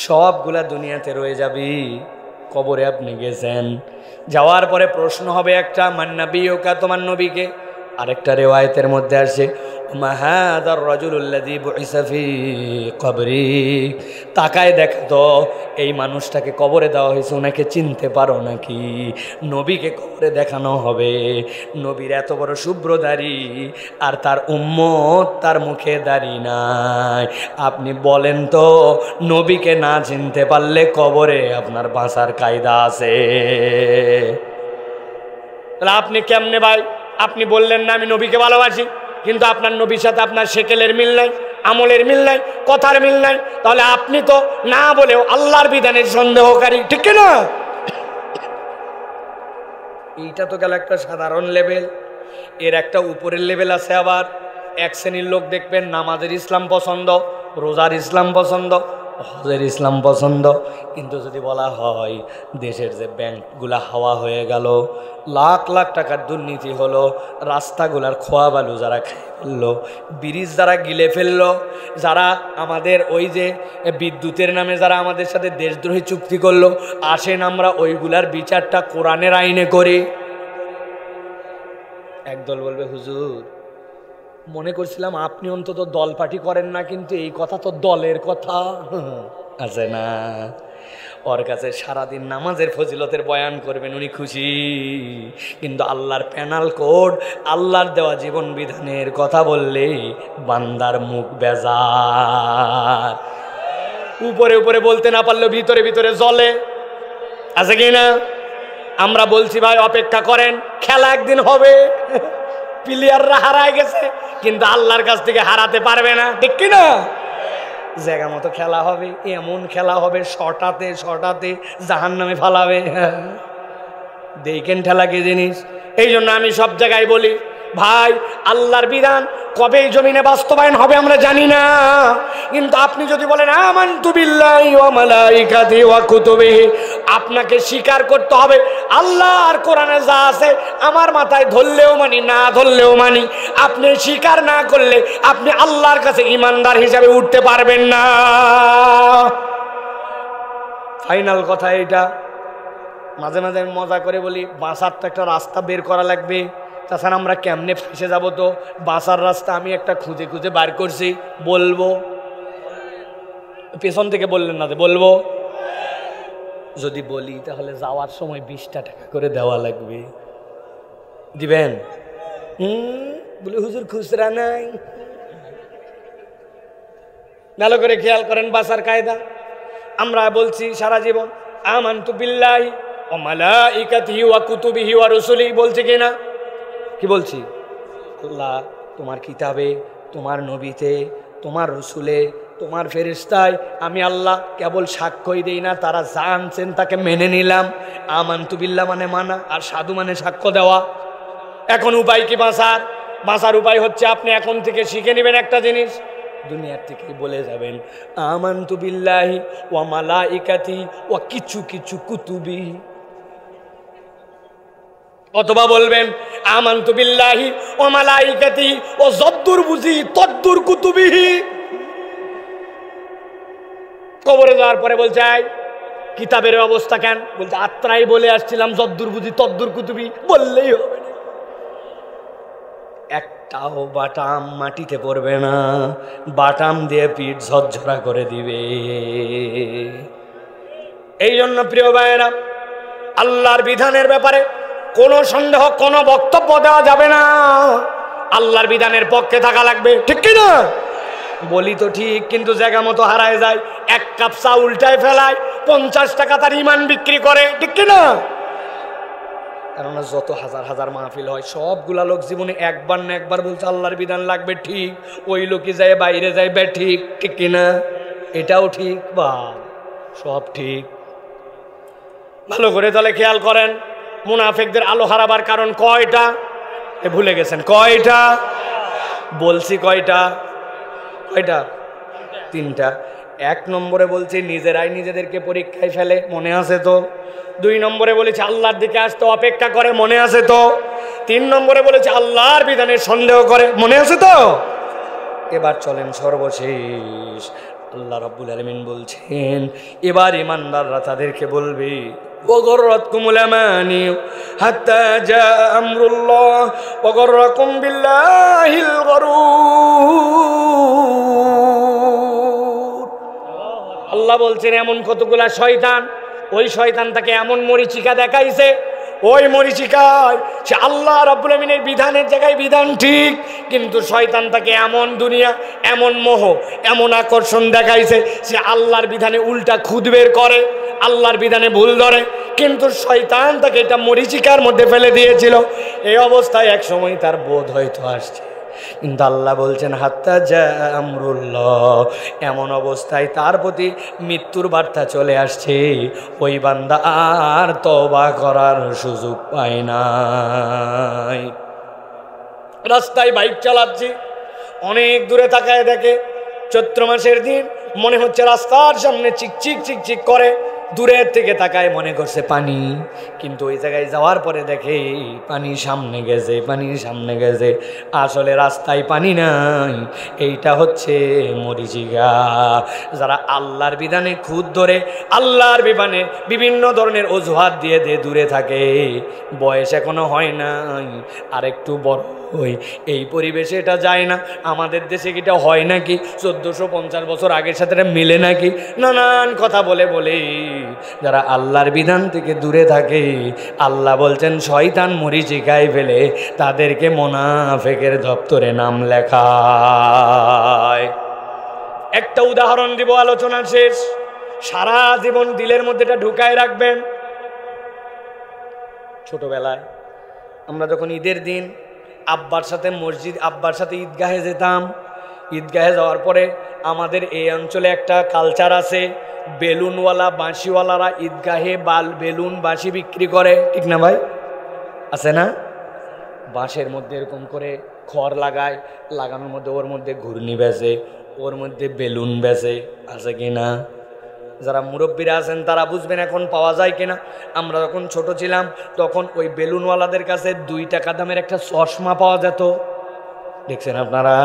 সবগুলা দুনিয়াতে রয়ে যাবি, কবরে আপনি গেছেন, যাওয়ার পরে প্রশ্ন হবে একটা, মান নবিয়ুকা, তোমার নবীকে? আরেকটা রিওয়ায়াতের মধ্যে আসে, মা হাযার রাজুলুল্লাযী বুইসা ফী কবরি, তাকায় দেখতো এই মানুষটাকে কবরে দেওয়া হয়েছে, ওনাকে চিনতে পারো নাকি? নবীকে কবরে দেখানো হবে, নবীর এত বড় শুভ্র দাড়ি, আর তার উম্মত তার মুখে দাড়ি নাই। আপনি বলেন তো, নবীকে না চিনতে পারলে কবরে আপনার বাঁচার কায়দা আছে? তাহলে আপনি কেমনে ভাই? আপনি বললেন না আমি নবীকে ভালোবাসি, কিন্তু আপনার নবীর সাথে আপনার সেকেলের মিল নাই, আমলের মিল নাই, কথার মিল নাই, তাহলে আপনি তো না বলেও আল্লাহর বিধানের সন্দেহকারী, ঠিক না? এইটা তো গেল একটা সাধারণ লেভেল। এর একটা উপরের লেভেল আছে। আবার এক শ্রেণীর লোক দেখবেন নামাজের ইসলাম পছন্দ, রোজার ইসলাম পছন্দ, হজের ইসলাম পছন্দ, কিন্তু যদি বলা হয় দেশের যে ব্যাংকগুলা হাওয়া হয়ে গেল, লাখ লাখ টাকার দুর্নীতি হলো, রাস্তাগুলার খোয়া বালু যারা খেয়ে ফেললো, ব্রিজ যারা গিলে ফেললো, যারা আমাদের ওই যে বিদ্যুতের নামে যারা আমাদের সাথে দেশদ্রোহী চুক্তি করলো, আসেন আমরা ওইগুলার বিচারটা কোরআনের আইনে করি। একদল বলবে হুজুর মনে করছিলাম আপনি অন্তত দল পার্টি করেন না, কিন্তু এই কথা তো দলের কথা আছে না। ওর কাছে সারাদিন নামাজের ফজিলতের বয়ান করবেন, উনি খুশি, কিন্তু আল্লাহর প্যানাল কোড, আল্লাহর দেওয়া জীবন বিধানের কথা বললে বান্দার মুখ বেজার। উপরে উপরে বলতে না পারলেও ভিতরে ভিতরে জ্বলে, আছে কি না? আমরা বলছি ভাই অপেক্ষা করেন, খেলা একদিন হবে। প্লেয়াররা হারায় গেছে, কিন্তু আল্লাহর কাছ থেকে হারাতে পারবে না, ঠিক কিনা? জায়গা মতো খেলা হবে, এমন খেলা হবে শটাতে শটাতে জাহান্নামে ফালাবে। দেখেন ঠেলা কি জিনিস। এই জন্য আমি সব জায়গায় বলি ভাই আল্লাহর বিধান কবে জমিনে বাস্তবায়ন হবে আমরা জানি না, কিন্তু আপনি যদি বলেন আমানতু বিল্লাহি ওয়া মালাইকাতিহি ওয়া কুতুবিহি, আপনাকে স্বীকার করতে হবে আল্লাহ আর কোরআনে যা আছে আমার মাথায় ধরলেও মানি, না ধরলেও মানি। আপনি স্বীকার না করলে আপনি আল্লাহর কাছে ঈমানদার হিসাবে উঠতে পারবেন না। ফাইনাল কথা এটা। মাঝে মাঝে আমি মজা করে বলি বাঁচার তো একটা রাস্তা বের করা লাগবে, তাছাড়া আমরা কেমনে ফেসে যাব? তো বাঁচার রাস্তা আমি একটা খুঁজে খুঁজে বার করছি, বলবো? পেছন থেকে বললেন না যে বলবো? যদি বলি তাহলে যাওয়ার সময় 20টা টাকা করে দেওয়া লাগবে, দিবেন? বলে হুজুর খুচরা নাই। ভালো করে খেয়াল করেন বাঁচার কায়দা। আমরা বলছি সারা জীবন আমানতু বিল্লাহি ওয়া মালাইকাতিহি ওয়া কুতুবিহি ওয়া রুসুলিহি, বলছি কিনা? কি বলছি? আল্লাহ, তোমার কিতাবে, তোমার নবীতে, তোমার রসুলে, তোমার ফেরেশতায় আমি আল্লাহ কেবল সাক্ষ্যই দেই না, তারা যা আনছেন তাকে মেনে নিলাম। আমানতু বিল্লাহ মানে মানা, আর সাধু মানে সাক্ষ্য দেওয়া। এখন উপায় কি বাঁচার? বাঁচার উপায় হচ্ছে আপনি এখন থেকে শিখে নেবেন একটা জিনিস, দুনিয়ার থেকে বলে যাবেন আমানতু বিল্লাহি ওয়া মালাইকাতিহি ওয়া কিছু কিছু কুতুবিহি, অথবা বলবেন আমানতু বিল্লাহি ওয়া মালাইকাতিহি ওয়া যদ্দুর বুঝি তদ্দুর কুতুবিহি। কবরে যাওয়ার পরে বলছে কিতাবের অবস্থা কেন? বলছে আত্রাই বলে আসছিলাম যদ্দুর বুঝি তদ্দুর কুতুবি, বললেই হবে না। একটাও বাটাম মাটিতে পড়বে না, বাটাম দিয়ে পিঠ ঝরঝরা করে দিবে। এই জন্য প্রিয় ভাইয়েরা, আল্লাহর বিধানের ব্যাপারে কোনো সন্দেহ, কোনো বক্তব্য দেওয়া যাবে না। আল্লাহর বিধানের পক্ষে থাকা লাগবে, ঠিক কিনা? বলি তো ঠিক, কিন্তু জায়গা মতো হারায় যায়। এক কাপ চা উল্টায় ফেলায়, 50 টাকা তার ইমান বিক্রি করে, ঠিক কিনা? কেননা যত হাজার হাজার মাহফিল হয়, সবগুলা লোক জীবনে একবার না একবার বলছে আল্লাহর বিধান লাগবে, ঠিক। ওই লোকই যায় বাইরে যায় বে ঠিক, ঠিক কিনা? এটাও ঠিক, বা সব ঠিক। ভালো করে তাহলে খেয়াল করেন, মুনাফিকদের আলো হারাবার কারণ কয়টা? ভুলে গেছেন কয়টা? বলছি কয়টা? কয়টা? 3টা। 1 নম্বরে বলছি নিজেরাই নিজেদেরকে পরীক্ষায় ফেলে, মনে আছে তো? 2 নম্বরে বলেছে আল্লাহর দিকে আসতে অপেক্ষা করে, মনে আছে তো? 3 নম্বরে বলেছে আল্লাহর বিধানের সন্দেহ করে, মনে আছে তো? এবার চলেন সর্বশেষ, আল্লাহ রাব্বুল আলামিন বলছেন এবার ঈমানদাররা তাদেরকে বলবে ওয়াগররাতকুমুল আমানি হাত্তা জা আমরুল্লাহ ওয়াগররাকুম বিল্লাহিল গরুর। আল্লাহ বলছেন এমন কতগুলা শয়তান, ওই শয়তান তাকে এমন মরিচিকা দেখাইছে, ওই মরিচিকায় সে আল্লাহ রাব্বুল আমিনের বিধানের জায়গায় বিধান ঠিক, কিন্তু শয়তান তাকে এমন দুনিয়া, এমন মোহ, এমন আকর্ষণ দেখাইছে সে আল্লাহর বিধানে উল্টা খুদ বের করে, আল্লাহর বিধানে ভুল ধরে, কিন্তু শয়তান তাকে এটা মরিচিকার মধ্যে ফেলে দিয়েছিল। এই অবস্থায় এক সময় তার বোধ হয়তো আসছে, কিন্তু আল্লাহ বলছেন হাত্তা জা আমরুল্লাহ, এমন অবস্থায় তার প্রতি মৃত্যুর বার্তা চলে আসছে, ওই বান্দা আর তওবা করার সুযোগ পায় নাই। রাস্তায় বাইক চালাচ্ছি, অনেক দূরে তাকায় দেখে চৈত্র মাসের দিন, মনে হচ্ছে রাস্তার সামনে চিকচিক চিকচিক করে, দূরের থেকে তাকায় মনে করছে পানি, কিন্তু ওই জায়গায় যাওয়ার পরে দেখে পানি সামনে গেছে, পানি সামনে গেছে, আসলে রাস্তায় পানি নাই, এইটা হচ্ছে মরিচিকা। যারা আল্লাহর বিধানে খুদ ধরে, আল্লাহর বিধানে বিভিন্ন ধরনের অজুহাত দিয়ে দূরে থাকে, বয়স এখনো হয় নাই, আর একটু বড় ওই এই পরিবেশে এটা যায় না। আমাদের দেশে এটা হয় নাকি, 1450 বছর আগের সাথে এটা মিলে নাকি, নানান কথা বলে বলে যারা আল্লাহর বিধান থেকে দূরে থাকে, আল্লাহ বলছেন শয়তান মরিচিকায় ফেলে তাদেরকে মুনাফিকের দপ্তরে নাম লেখায়। একটা উদাহরণ দিব, আলোচনা শেষ। সারা জীবন দিলের মধ্যে এটা ঢুকায় রাখবেন। ছোটবেলায় আমরা যখন ঈদের দিন আব্বার সাথে ঈদগাহে যেতাম, ঈদগাহে যাওয়ার পরে আমাদের এই অঞ্চলে একটা কালচার আছে, বেলুনওয়ালা বাঁশিওয়ালারা ঈদগাহে বেলুন বাঁশি বিক্রি করে, ঠিক না ভাই? আছে না? বাঁশের মধ্যে এরকম করে খড় লাগায়, লাগানোর মধ্যে ওর মধ্যে ঘূর্ণি বেচে, ওর মধ্যে বেলুন বেচে, আছে কি না? যারা মুরব্বীরা আছেন তারা বুঝবেন এখন পাওয়া যায় কিনা। আমরা যখন ছোট ছিলাম তখন ওই বেলুনওয়ালাদের কাছে 2 টাকা দামের একটা চশমা পাওয়া যেত, দেখছেন আপনারা?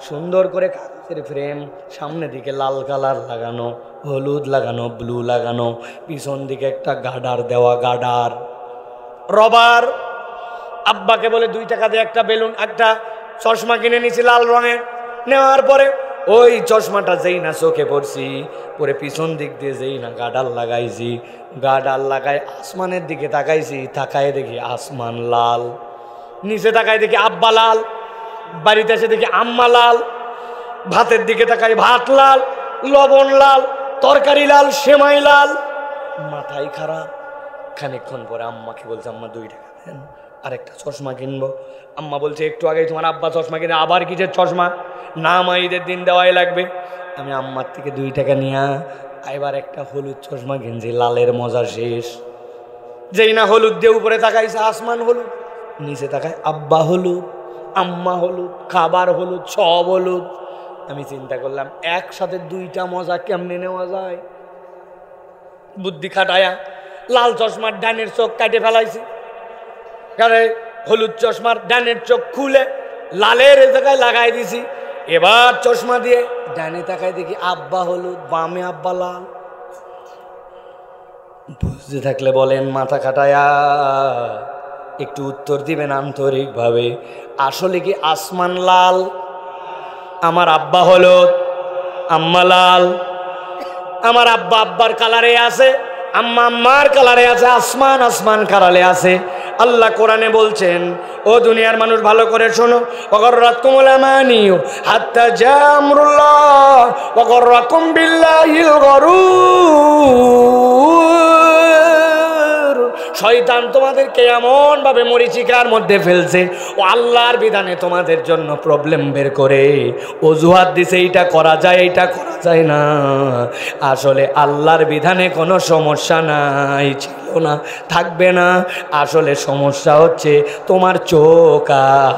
সুন্দর করে কাগজের ফ্রেম, সামনে দিকে লাল কালার লাগানো, হলুদ লাগানো, ব্লু লাগানো, পিছন দিকে একটা গার্ডার দেওয়া, গার্ডার রবার। আব্বাকে বলে 2 টাকা দিয়ে একটা বেলুন, একটা চশমা কিনে নিয়েছি লাল রঙের। নেওয়ার পরে ওই চশমাটা যেই না চোখে পড়ছি, পরে পিছন দিক দিয়ে যেই না গার্ডার লাগাইছি, গার্ডার লাগাই আসমানের দিকে তাকাইছি, তাকায় দেখি আসমান লাল, নিচে তাকায় দেখি আব্বা লাল, বাড়িতে এসে দেখি আম্মা লাল, ভাতের দিকে তাকাই ভাত লাল, লবণ লাল, তরকারি লাল, সেমাই লাল, মাথায় খারাপ। খানিকক্ষণ পরে আম্মাকে বলছে আম্মা 2 টাকা দেন, আরেকটা চশমা কিনবো। আম্মা বলছে একটু আগে তোমার আব্বা চশমা কিনে আবার কিসের চশমা, না মা ঈদের দিন দেওয়াই লাগবে। আমি আম্মার থেকে 2 টাকা নিয়ে এবার একটা হলুদ চশমা কিনছি, লালের মজা শেষ। যেই না হলুদ দিয়ে উপরে তাকাইছে আসমান হলুদ, নিচে তাকায় আব্বা হলুদ, আম্মা হলুদ, খাবার হলুদ, সব হলুদ। আমি চিন্তা করলাম একসাথে 2টা মজা কেমনে নেওয়া যায়। বুদ্ধি খাটায়া লাল চশমার ডানের চোখ কাটে ফেলাইছি, হলুদ চশমার ডানের চোখ খুলে লালের জায়গায় লাগাই দিছি। এবার চশমা দিয়ে ডানে তাকায় দেখি আব্বা হলুদ, বামে আব্বা লাল। বুঝতে থাকলে বলেন মাথা খাটায়া একটু উত্তর দিবেন আন্তরিকভাবে, আসলে কি আসমান লাল, আমার আব্বা হলুদ, আম্মা লাল? আমার আব্বা আব্বার কালারে আছে, আম্মা আম্মার কালারে আছে, আসমান আসমান কালারে আছে। আল্লাহ কোরআনে বলছেন, ও দুনিয়ার মানুষ ভালো করে শোনো, ওয়াগররাকুমুল আমানিউ হাত্তা জা আমরুল্লাহ ওয়াগররাকুম বিল্লাহিল গরুর। শয়তান তোমাদেরকে এমন ভাবে মরিচিকার মধ্যে ফেলছে, ও আল্লাহর বিধানে তোমাদের জন্য প্রবলেম বের করে অজুহাত দিছে, এইটা করা যায়, এইটা করা যায় না। আসলে আল্লাহর বিধানে কোনো সমস্যা নাই, ছিল না, থাকবে না। আসলে সমস্যা হচ্ছে তোমার চোখ আর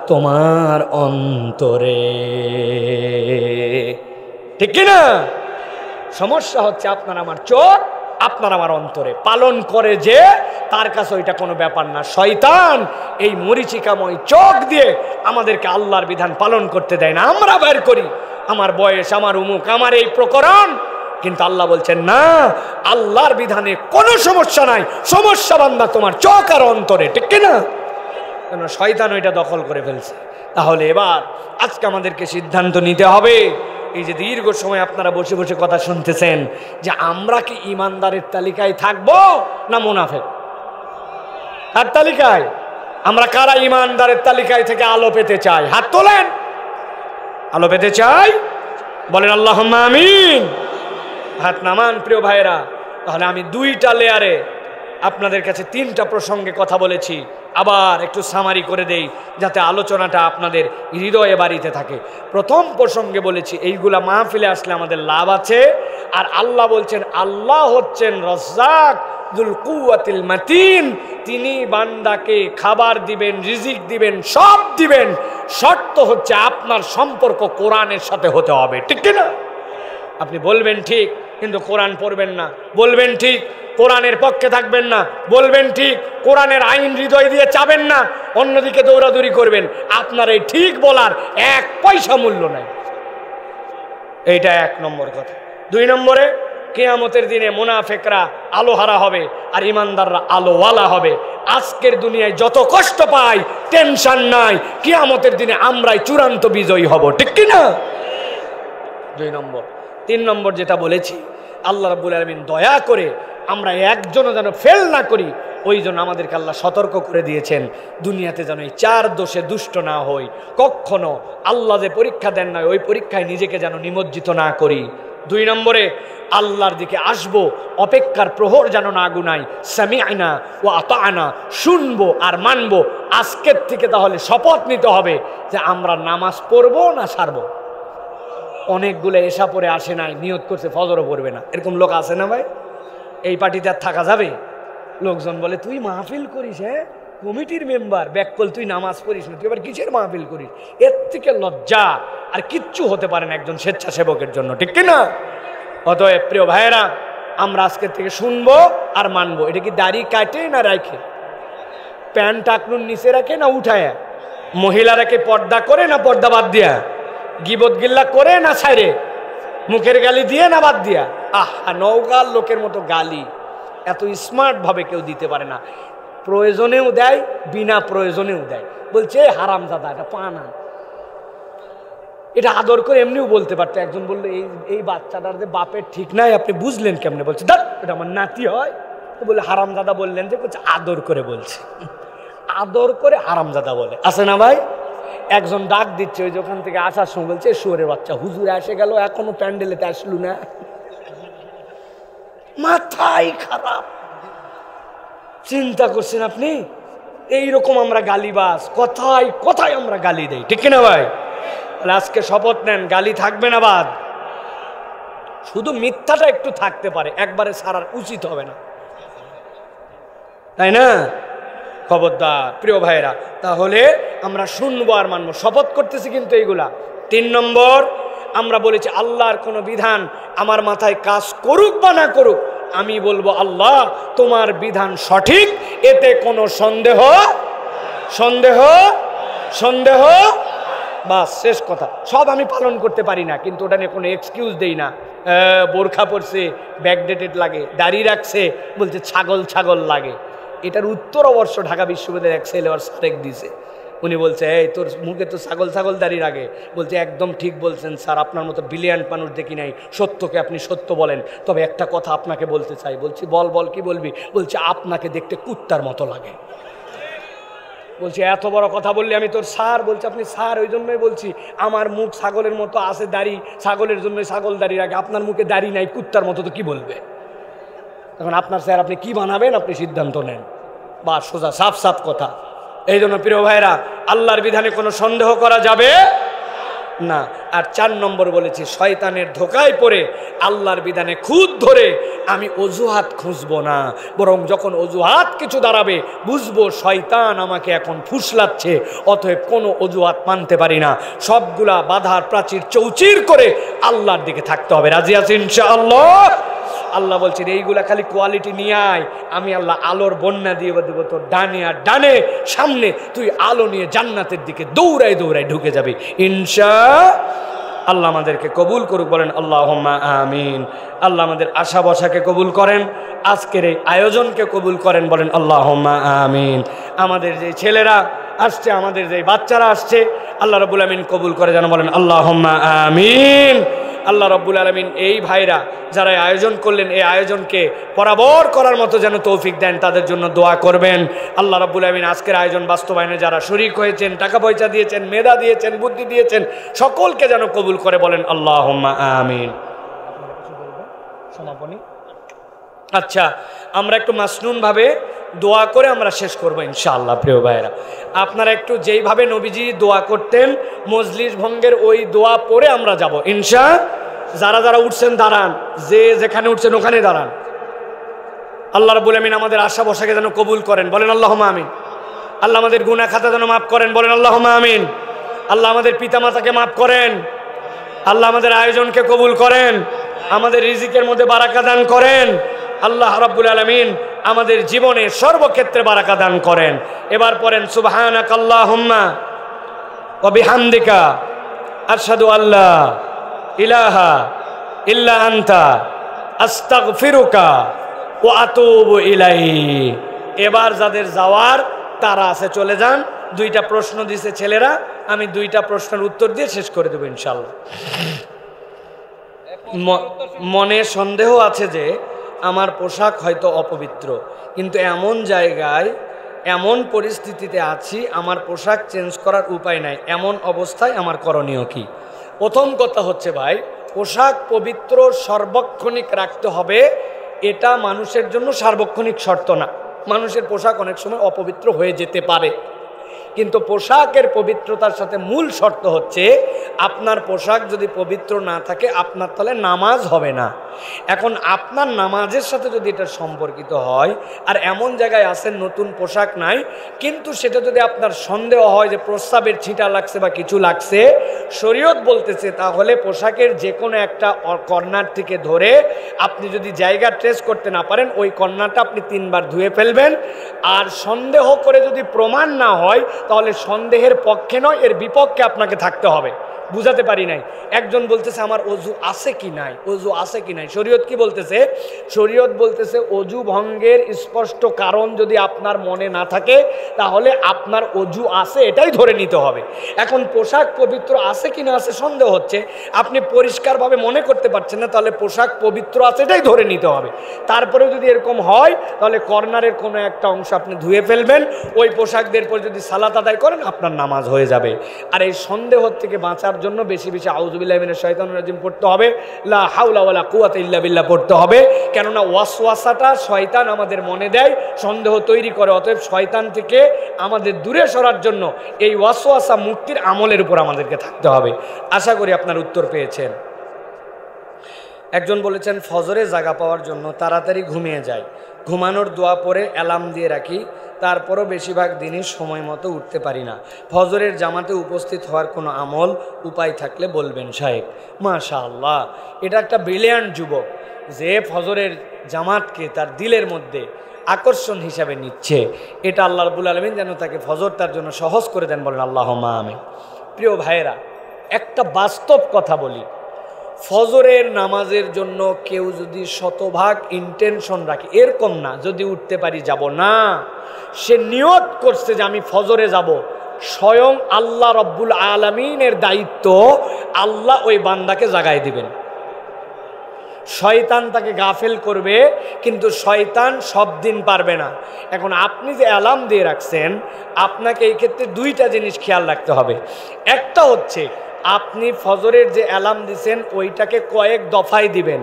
তোমার অন্তরে, ঠিক কিনা? সমস্যা হচ্ছে আপনার আমার চোখ, আপনার আমার অন্তরে। পালন করে যে তার কাছে ওইটা কোনো ব্যাপার না। শয়তান এই মরিচিকাময় চোখ দিয়ে আমাদেরকে আল্লাহর বিধান পালন করতে দেয় না। আমরা বের করি আমার বয়স, আমার উমুক, আমার এই প্রকরণ, কিন্তু আল্লাহ বলছেন না, আল্লাহর বিধানে কোনো সমস্যা নাই, সমস্যা বান্দা তোমার চোখ আর অন্তরে, ঠিক কিনা? কেন শয়তান ওইটা দখল করে ফেলছে। তাহলে এবার আজকে আমাদেরকে সিদ্ধান্ত নিতে হবে, এই যে দীর্ঘ সময় আপনারা বসে বসে কথা শুনতেছেন, যে আমরা কি ইমানদারের তালিকায় থাকবো না মুনাফিক? তার তালিকায় আমরা কারা ইমানদারের তালিকায় থেকে আলো পেতে চাই? হাত তোলেন। আলো পেতে চাই, বলেন আল্লাহুম্মা আমিন। হাত নামান প্রিয় ভাইরা। তাহলে আমি 2টা লেয়ারে আপনাদের কাছে 3টা প্রসঙ্গে কথা বলেছি, আবার একটু সামারি করে দেই যাতে আলোচনাটা আপনাদের হৃদয়ে বাড়িতে থাকে। প্রথম প্রসঙ্গে বলেছি এইগুলা মাহফিলে আসলে আমাদের লাভ আছে। আর আল্লাহ বলছেন, আল্লাহ হচ্ছেন রাজ্জাক যুল কুওয়াতিল মাতিন, তিনি বান্দাকে খাবার দিবেন, রিজিক দিবেন, সব দিবেন। শর্ত হচ্ছে আপনার সম্পর্ক কোরআনের সাথে হতে হবে, ঠিক না? আপনি বলবেন ঠিক, কিন্তু কোরআন পড়বেন না। বলবেন ঠিক, কোরআনের পক্ষে থাকবেন না। বলবেন ঠিক, কোরআনের আইন হৃদয় দিয়ে চাবেন না, অন্যদিকে দৌড়াদৌড়ি করবেন। আপনার এই ঠিক বলার 1 পয়সা মূল্য নাই। এইটা 1 নম্বর কথা। 2 নম্বরে, কিয়ামতের দিনে মুনাফিকরা আলোহারা হবে আর ইমানদাররা আলোওয়ালা হবে। আজকের দুনিয়ায় যত কষ্ট পাই, টেনশন নাই, কিয়ামতের দিনে আমরাই চূড়ান্ত বিজয়ী হব, ঠিক কি না? 2 নম্বর। 3 নম্বর যেটা বলেছি, আল্লাহ রাব্বুল আলামিন দয়া করে আমরা একজনও যেন ফেল না করি, ওই জন্য আমাদেরকে আল্লাহ সতর্ক করে দিয়েছেন দুনিয়াতে যেন এই 4 দোষে দুষ্ট না হই। কখনো আল্লাহ যে পরীক্ষা দেন না, ওই পরীক্ষায় নিজেকে যেন নিমজ্জিত না করি। 2 নম্বরে, আল্লাহর দিকে আসবো, অপেক্ষার প্রহর যেন না গুনাই। সামিআনা ওয়া আতাআনা, শুনবো আর মানবো। আজকের থেকে তাহলে শপথ নিতে হবে যে আমরা নামাজ পড়বো না ছাড়বো। অনেকগুলো এশা পরে আসে নাই, নিয়ত করছে ফজরও পড়বে না, এরকম লোক আছে না ভাই? এই পার্টিতে আর থাকা যাবে? লোকজন বলে, তুই মাহফিল করিস, হ্যাঁ কমিটির মেম্বার, ব্যাককল তুই নামাজ পড়িস না, তুই এবার কিসের মাহফিল করিস? এর থেকে লজ্জা আর কিচ্ছু হতে পারে না একজন স্বেচ্ছাসেবকের জন্য, ঠিক কিনা? অতএব প্রিয় ভাইয়েরা, আমরা আজকের থেকে শুনবো আর মানবো। এটা কি দাড়ি কাটে না রাখে? প্যান্ট টাকনুর নিচে রাখে না উঠায়? মহিলারাকে পর্দা করে না পর্দা বাদ দিয়া? গিবত গিল্লা করে না ছাইরে? মুখের গালি দিয়ে না বাদ দিয়া? নওগাঁর লোকের মতো গালি এত স্মার্ট ভাবে কেউ দিতে পারে না। প্রয়োজনেও দেয়, বিনা প্রয়োজনেও দেয়। বলছে হারামজাদা, এটা পানা। এটা আদর করে এমনিও বলতে পারতো। একজন বললো, এই বাচ্চাটার যে বাপের ঠিক নাই, আপনি বুঝলেন কেমনে? বলছে, দেখ এটা আমার নাতি হয়। তো বলে হারামজাদা বললেন যে? বলছে আদর করে বলছে। আদর করে হারামজাদা বলে, আছে না ভাই? একজন ডাক দিচ্ছে, ওই দোকান থেকে আসার সময় বলছে, শুয়োরের বাচ্চা, হুজুরে এসে গেল, এখনো প্যান্ডেলেতে আসলু না? মাথাই খারাপ। চিন্তা করছেন আপনি? এইরকম আমরা গালিবাজ, কথায় কথায় আমরা গালি দেই, ঠিক না ভাই? আজকে শপথ নেন, গালি থাকবে না বাদ। শুধু মিথ্যাটা একটু থাকতে পারে, একবারে ছাড়ার উচিত হবে না, তাই না? খবরদার প্রিয় ভাইরা, তাহলে আমরা শুনবো আর মানবো, শপথ করতেছি কিন্তু এইগুলা। 3 নম্বর, আমরা বলেছি আল্লাহর কোনো বিধান আমার মাথায় কাজ করুক বা না করুক, আমি বলবো আল্লাহ তোমার বিধান সঠিক, এতে কোনো সন্দেহ সন্দেহ সন্দেহ বাস, শেষ কথা। সব আমি পালন করতে পারি না, কিন্তু ওটা নিয়ে কোনো এক্সকিউজ দেই না। বোরখা পরছে, ব্যাকডেটেড লাগে, দাড়ি রাখছে, বলছে ছাগল ছাগল লাগে। এটার উত্তর অবশ্য ঢাকা বিশ্ববিদ্যালয়ের এক ছেলে ওর সারেক দিছে। উনি বলছে, এই তোর মুখে তো ছাগল ছাগল দাড়ি রাখে। বলছে একদম ঠিক বলছেন স্যার, আপনার মতো ব্রিলিয়ান্ট মানুষ দেখি নাই, সত্যকে আপনি সত্য বলেন। তবে একটা কথা আপনাকে বলতে চাই। বলছি বল বল, কি বলবি? বলছে আপনাকে দেখতে কুত্তার মতো লাগে। বলছি এত বড় কথা বললি আমি তোর স্যার? বলছে আপনি স্যার, ওই জন্যই বলছি আমার মুখ ছাগলের মতো আছে, দাড়ি ছাগলের জন্যই ছাগল দাড়ি রাখে, আপনার মুখে দাড়ি নাই, কুত্তার মতো, তো কি বলবে? এখন আপনার স্যার, আপনি কি বানাবেন আপনি সিদ্ধান্ত নেন। বা সোজা সাফ সাফ কথা। এই জন্য প্রিয় ভাইরা, আল্লাহর বিধানে কোনো সন্দেহ করা যাবে না। আর 4 নম্বর বলেছি, শয়তানের ধোকায় পড়ে আল্লাহর বিধানে খুদ ধরে আমি অজুহাত খুঁজবো না, বরং যখন অজুহাত কিছু দাঁড়াবে বুঝবো শয়তান আমাকে এখন ফুসলাচ্ছে, অতএব কোনো অজুহাত মানতে পারি না। সবগুলা বাধার প্রাচীর চৌচির করে আল্লাহর দিকে থাকতে হবে। রাজি আছি ইনশাআল্লাহ? আল্লাহ বলছেন এইগুলা খালি কোয়ালিটি নিয়ে আয়, আমি আল্লাহ আলোর বন্যা দিয়ে দেবো তোর ডানে আর ডানে সামনে, তুই আলো নিয়ে জান্নাতের দিকে দৌড়াই দৌড়াই ঢুকে যাবি ইনশাআল্লাহ। আমাদেরকে কবুল করুক, বলেন আল্লাহুম্মা আমিন। আল্লাহ আমাদের আশা বসাকে কবুল করেন, আজকের এই আয়োজনকে কবুল করেন, বলেন আল্লাহুম্মা আমিন। আমাদের যে ছেলেরা আসছে, আমাদের যে বাচ্চারা আসছে, আল্লাহ রাব্বুল আমিন কবুল করে যেন, বলেন আল্লাহুম্মা আমিন। আল্লাহ রাব্বুল আলামিন এই ভাইরা যারা আয়োজন করলেন, এই আয়োজনকে বরাবর করার মতো যেন তৌফিক দেন, তাদের জন্য দোয়া করবেন। আল্লাহ রাব্বুল আলামিন আজকের আয়োজন বাস্তবায়নে যারা শরীক হয়েছেন, টাকা পয়সা দিয়েছেন, মেধা দিয়েছেন, বুদ্ধি দিয়েছেন, সকলকে যেন কবুল করে, বলেন আল্লাহুম্মা আমিন। সমাপনী আচ্ছা, আমরা একটু মাসনুনভাবে দোয়া করে আমরা শেষ করব ইনশাআল্লাহ। প্রিয় ভাইয়েরা, আপনারা একটু যেইভাবে নবীজি দোয়া করতেন মজলিস ভঙ্গের ওই দোয়া পরে আমরা যাব ইনশা। যারা যারা উঠছেন দাঁড়ান, যে যেখানে উঠছেন ওখানে দাঁড়ান। আল্লাহ রাব্বুল আমিন আমাদের আশা বসাকে যেন কবুল করেন, বলেন আল্লাহুম্মা আমিন। আল্লাহ আমাদের গুনাহ খাতা যেন মাফ করেন, বলেন আল্লাহুম্মা আমিন। আল্লাহ আমাদের পিতামাতাকে মাফ করেন, আল্লাহ আমাদের আয়োজনকে কবুল করেন, আমাদের রিজিকের মধ্যে বারাকা দান করেন। আল্লাহ রাব্বুল আলামিন আমাদের জীবনে সর্বক্ষেত্রে বারাকা দান করেন। এবার পড়েন সুবহানাকাল্লাহুম্মা ওয়া বিহামদিকা আশহাদু আল্লা ইলাহা ইল্লা আনতা আস্তাগফিরুকা ওয়া আতুবু ইলাইক। এবার যাদের যাওয়ার তারা আছে চলে যান। দুইটা প্রশ্ন দিছে ছেলেরা, আমি দুইটা প্রশ্নের উত্তর দিয়ে শেষ করে দেব ইনশাআল্লাহ। মনে সন্দেহ আছে যে আমার পোশাক হয়তো অপবিত্র, কিন্তু এমন জায়গায় এমন পরিস্থিতিতে আছি আমার পোশাক চেঞ্জ করার উপায় নাই, এমন অবস্থায় আমার করণীয় কি? প্রথম কথা হচ্ছে ভাই, পোশাক পবিত্র সার্বক্ষণিক রাখতে হবে, এটা মানুষের জন্য সার্বক্ষণিক শর্ত না। মানুষের পোশাক অনেক সময় অপবিত্র হয়ে যেতে পারে, কিন্তু পোশাকের পবিত্রতার সাথে মূল শর্ত হচ্ছে আপনার পোশাক যদি পবিত্র না থাকে আপনার তাহলে নামাজ হবে না। এখন আপনার নামাজের সাথে যদি এটা সম্পর্কিত হয়, আর এমন জায়গায় আছেন নতুন পোশাক নাই, কিন্তু সেটা যদি আপনার সন্দেহ হয় যে প্রস্রাবের ছিটা লাগছে বা কিছু লাগছে, শরীয়ত বলতেছে তাহলে পোশাকের যে কোনো একটা কর্নার থেকে ধরে আপনি যদি জায়গা ট্রেস করতে না পারেন ওই কর্নারটা আপনি 3 বার ধুয়ে ফেলবেন। আর সন্দেহ করে যদি প্রমাণ না হয় তাহলে সন্দেহের পক্ষে নয় এর বিপক্ষে আপনাকে থাকতে হবে। বুঝাতে পারি নাই? একজন বলতেছে আমার অজু আছে কি নাই, অজু আছে কি নাই। শরীয়ত কি বলতেছে? শরীয়ত বলতেছে অজু ভঙ্গের স্পষ্ট কারণ যদি আপনার মনে না থাকে তাহলে আপনার অজু আছে এটাই ধরে নিতে হবে। এখন পোশাক পবিত্র আছে কি না আছে সন্দেহ হচ্ছে, আপনি পরিষ্কারভাবে মনে করতে পারছেন না, তাহলে পোশাক পবিত্র আছে এটাই ধরে নিতে হবে। তারপরেও যদি এরকম হয় তাহলে কর্নারের কোনো একটা অংশ আপনি ধুয়ে ফেলবেন, ওই পোশাকদের পর যদি সালাত আদায় করেন আপনার নামাজ হয়ে যাবে। আর এই সন্দেহ থেকে বাঁচার জন্য বেশি বেশি আউযুবিল্লাহি মিনাশ শাইতানির রাজিম পড়তে হবে, লা হাওলা ওয়ালা কুওয়াতা ইল্লা বিল্লাহ পড়তে হবে। কেননা ওয়াসওয়াসাটা শয়তান আমাদের মনে দেয়, সন্দেহ তৈরি করে। অতএব শয়তান থেকে আমাদের দূরে সরার জন্য এই ওয়াসওয়াসা মুক্তির আমলের উপর আমাদেরকে থাকতে হবে। আশা করি আপনার উত্তর পেয়েছেন। একজন বলেছেন ফজরে জাগা পাওয়ার জন্য তাড়াতাড়ি ঘুমিয়ে যায়, ঘুমানোর দোয়া পরে অ্যালার্ম দিয়ে রাখি, তারপরও বেশিরভাগ দিনই সময় মতো উঠতে পারি না। ফজরের জামাতে উপস্থিত হওয়ার কোনো আমল উপায় থাকলে বলবেন সাহেব। মাশাআল্লাহ, এটা একটা ব্রিলিয়ান্ট যুবক যে ফজরের জামাতকে তার দিলের মধ্যে আকর্ষণ হিসাবে নিচ্ছে। এটা আল্লাহ রাব্বুল আলামিন যেন তাকে ফজর তার জন্য সহজ করে দেন, বলেন আল্লাহুম্মা আমিন। প্রিয় ভাইয়েরা, একটা বাস্তব কথা বলি, ফজরের নামাজের জন্য কেউ যদি শতভাগ ইন্টেনশন রাখে, এরকম না যদি উঠতে পারি যাব না, সে নিয়ত করছে যে আমি ফজরে যাব, স্বয়ং আল্লাহ রব্বুল আলামিনের দায়িত্ব, আল্লাহ ওই বান্দাকে জাগায় দিবেন। শয়তান তাকে গাফেল করবে, কিন্তু শয়তান সব দিন পারবে না। এখন আপনি যে অ্যালার্ম দিয়ে রাখছেন, আপনাকে এই ক্ষেত্রে দুইটা জিনিস খেয়াল রাখতে হবে। একটা হচ্ছে আপনি ফজরের যে অ্যালার্ম দিছেন ওইটাকে কয়েক দফায় দিবেন,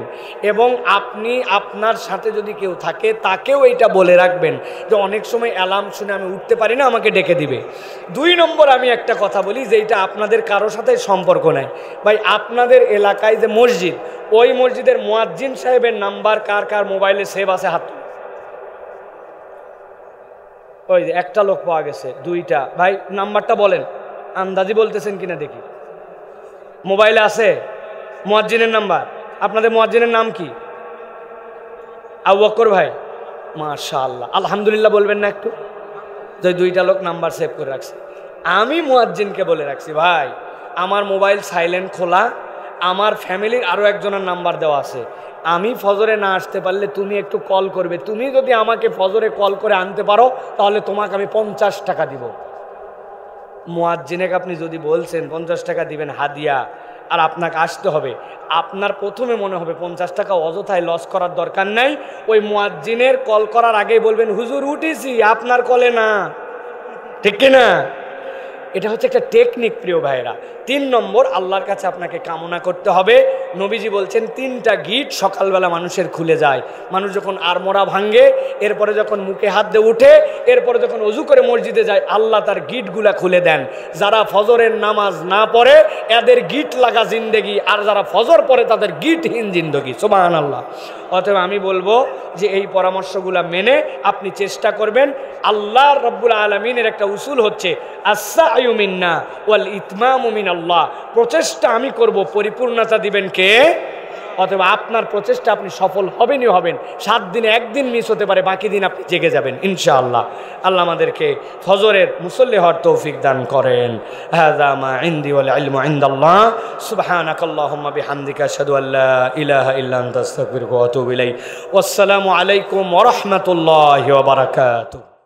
এবং আপনি আপনার সাথে যদি কেউ থাকে তাকেও এইটা বলে রাখবেন যে অনেক সময় অ্যালার্ম শুনে আমি উঠতে পারি না, আমাকে ডেকে দিবে। 2 নম্বর আমি একটা কথা বলি যে এইটা আপনাদের কারোর সাথে সম্পর্ক নেই ভাই, আপনাদের এলাকায় যে মসজিদ, ওই মসজিদের মুয়াজ্জিন সাহেবের নাম্বার কার কার মোবাইলে সেভ আছে হাত? ওই যে একটা লোক পাওয়া গেছে, 2টা ভাই নাম্বারটা বলেন, আন্দাজি বলতেছেন কিনা দেখি। মোবাইলে আছে মুয়াজ্জিনের নাম্বার? আপনাদের মুয়াজ্জিনের নাম কি? আবু বকর ভাই, মাশাআল্লাহ, আলহামদুলিল্লাহ বলবেন না একটু? যে 2টা লোক নাম্বার সেভ করে রাখছে। আমি মুয়াজ্জিনকে বলে রাখছি ভাই আমার মোবাইল সাইলেন্ট খোলা, আমার ফ্যামিলির আরও একজনের নাম্বার দেওয়া আছে, আমি ফজরে না আসতে পারলে তুমি একটু কল করবে, তুমি যদি আমাকে ফজরে কল করে আনতে পারো তাহলে তোমাকে আমি 50 টাকা দিব। মুয়াজ্জিনকে আপনি যদি বলছেন 50 টাকা দিবেন হাদিয়া, আর আপনাকে আসতে হবে, আপনার প্রথমে মনে হবে 50 টাকা অযথায় লস করার দরকার নাই। ওই মুয়াজ্জিনের কল করার আগেই বলবেন হুজুর উঠেছি, আপনার কলে না, ঠিক কিনা? এটা হচ্ছে একটা টেকনিক প্রিয় ভাইরা। 3 নম্বর, আল্লাহর কাছে আপনাকে কামনা করতে হবে নবীজি বলছেন 3টা গিট সকালবেলা মানুষের খুলে যায়। মানুষ যখন আড়মোড়া ভাঙে, এরপরে যখন মুখে হাত দিয়ে উঠে, এরপরে যখন ওযু করে মসজিদে যায়, আল্লাহ তার গিটগুলা খুলে দেন। যারা ফজরের নামাজ না পড়ে এদের গিট লাগা জিন্দেগি, আর যারা ফজর পড়ে তাদের গিটহীন জিন্দেগি। সুবহানাল্লাহ। অতএব আমি বলবো যে এই পরামর্শগুলো মেনে আপনি চেষ্টা করবেন। আল্লাহ রাব্বুল আলামিনের একটা উসুল হচ্ছে আস-সা'য়ু মিন্না ওয়াল ইতমামু মিনাল্লাহ। প্রচেষ্টা আমি করব, পরিপূর্ণতা দিবেন কে? অথবা আপনার প্রচেষ্টা আপনি সফল হবেনই হবেন। 7 দিনে 1 দিন মিস হতে পারে, বাকি দিন আপনি জেগে যাবেন ইনশাআল্লাহ। আল্লাহ আমাদেরকে ফজরের মুসল্লি হওয়ার তৌফিক দান করেন। হাযা মা ইনদি ওয়াল ইলমু ইনদাল্লাহ। সুবহানাকাল্লাহুম্মা বিহামদিকা আশহাদু আল্লা ইলাহা ইল্লা আনতা আস্তাগফিরুকা ওয়া আতুবু ইলাইক। ওয়াসসালামু আলাইকুম ওয়া রাহমাতুল্লাহি ওয়া বারাকাতুহু।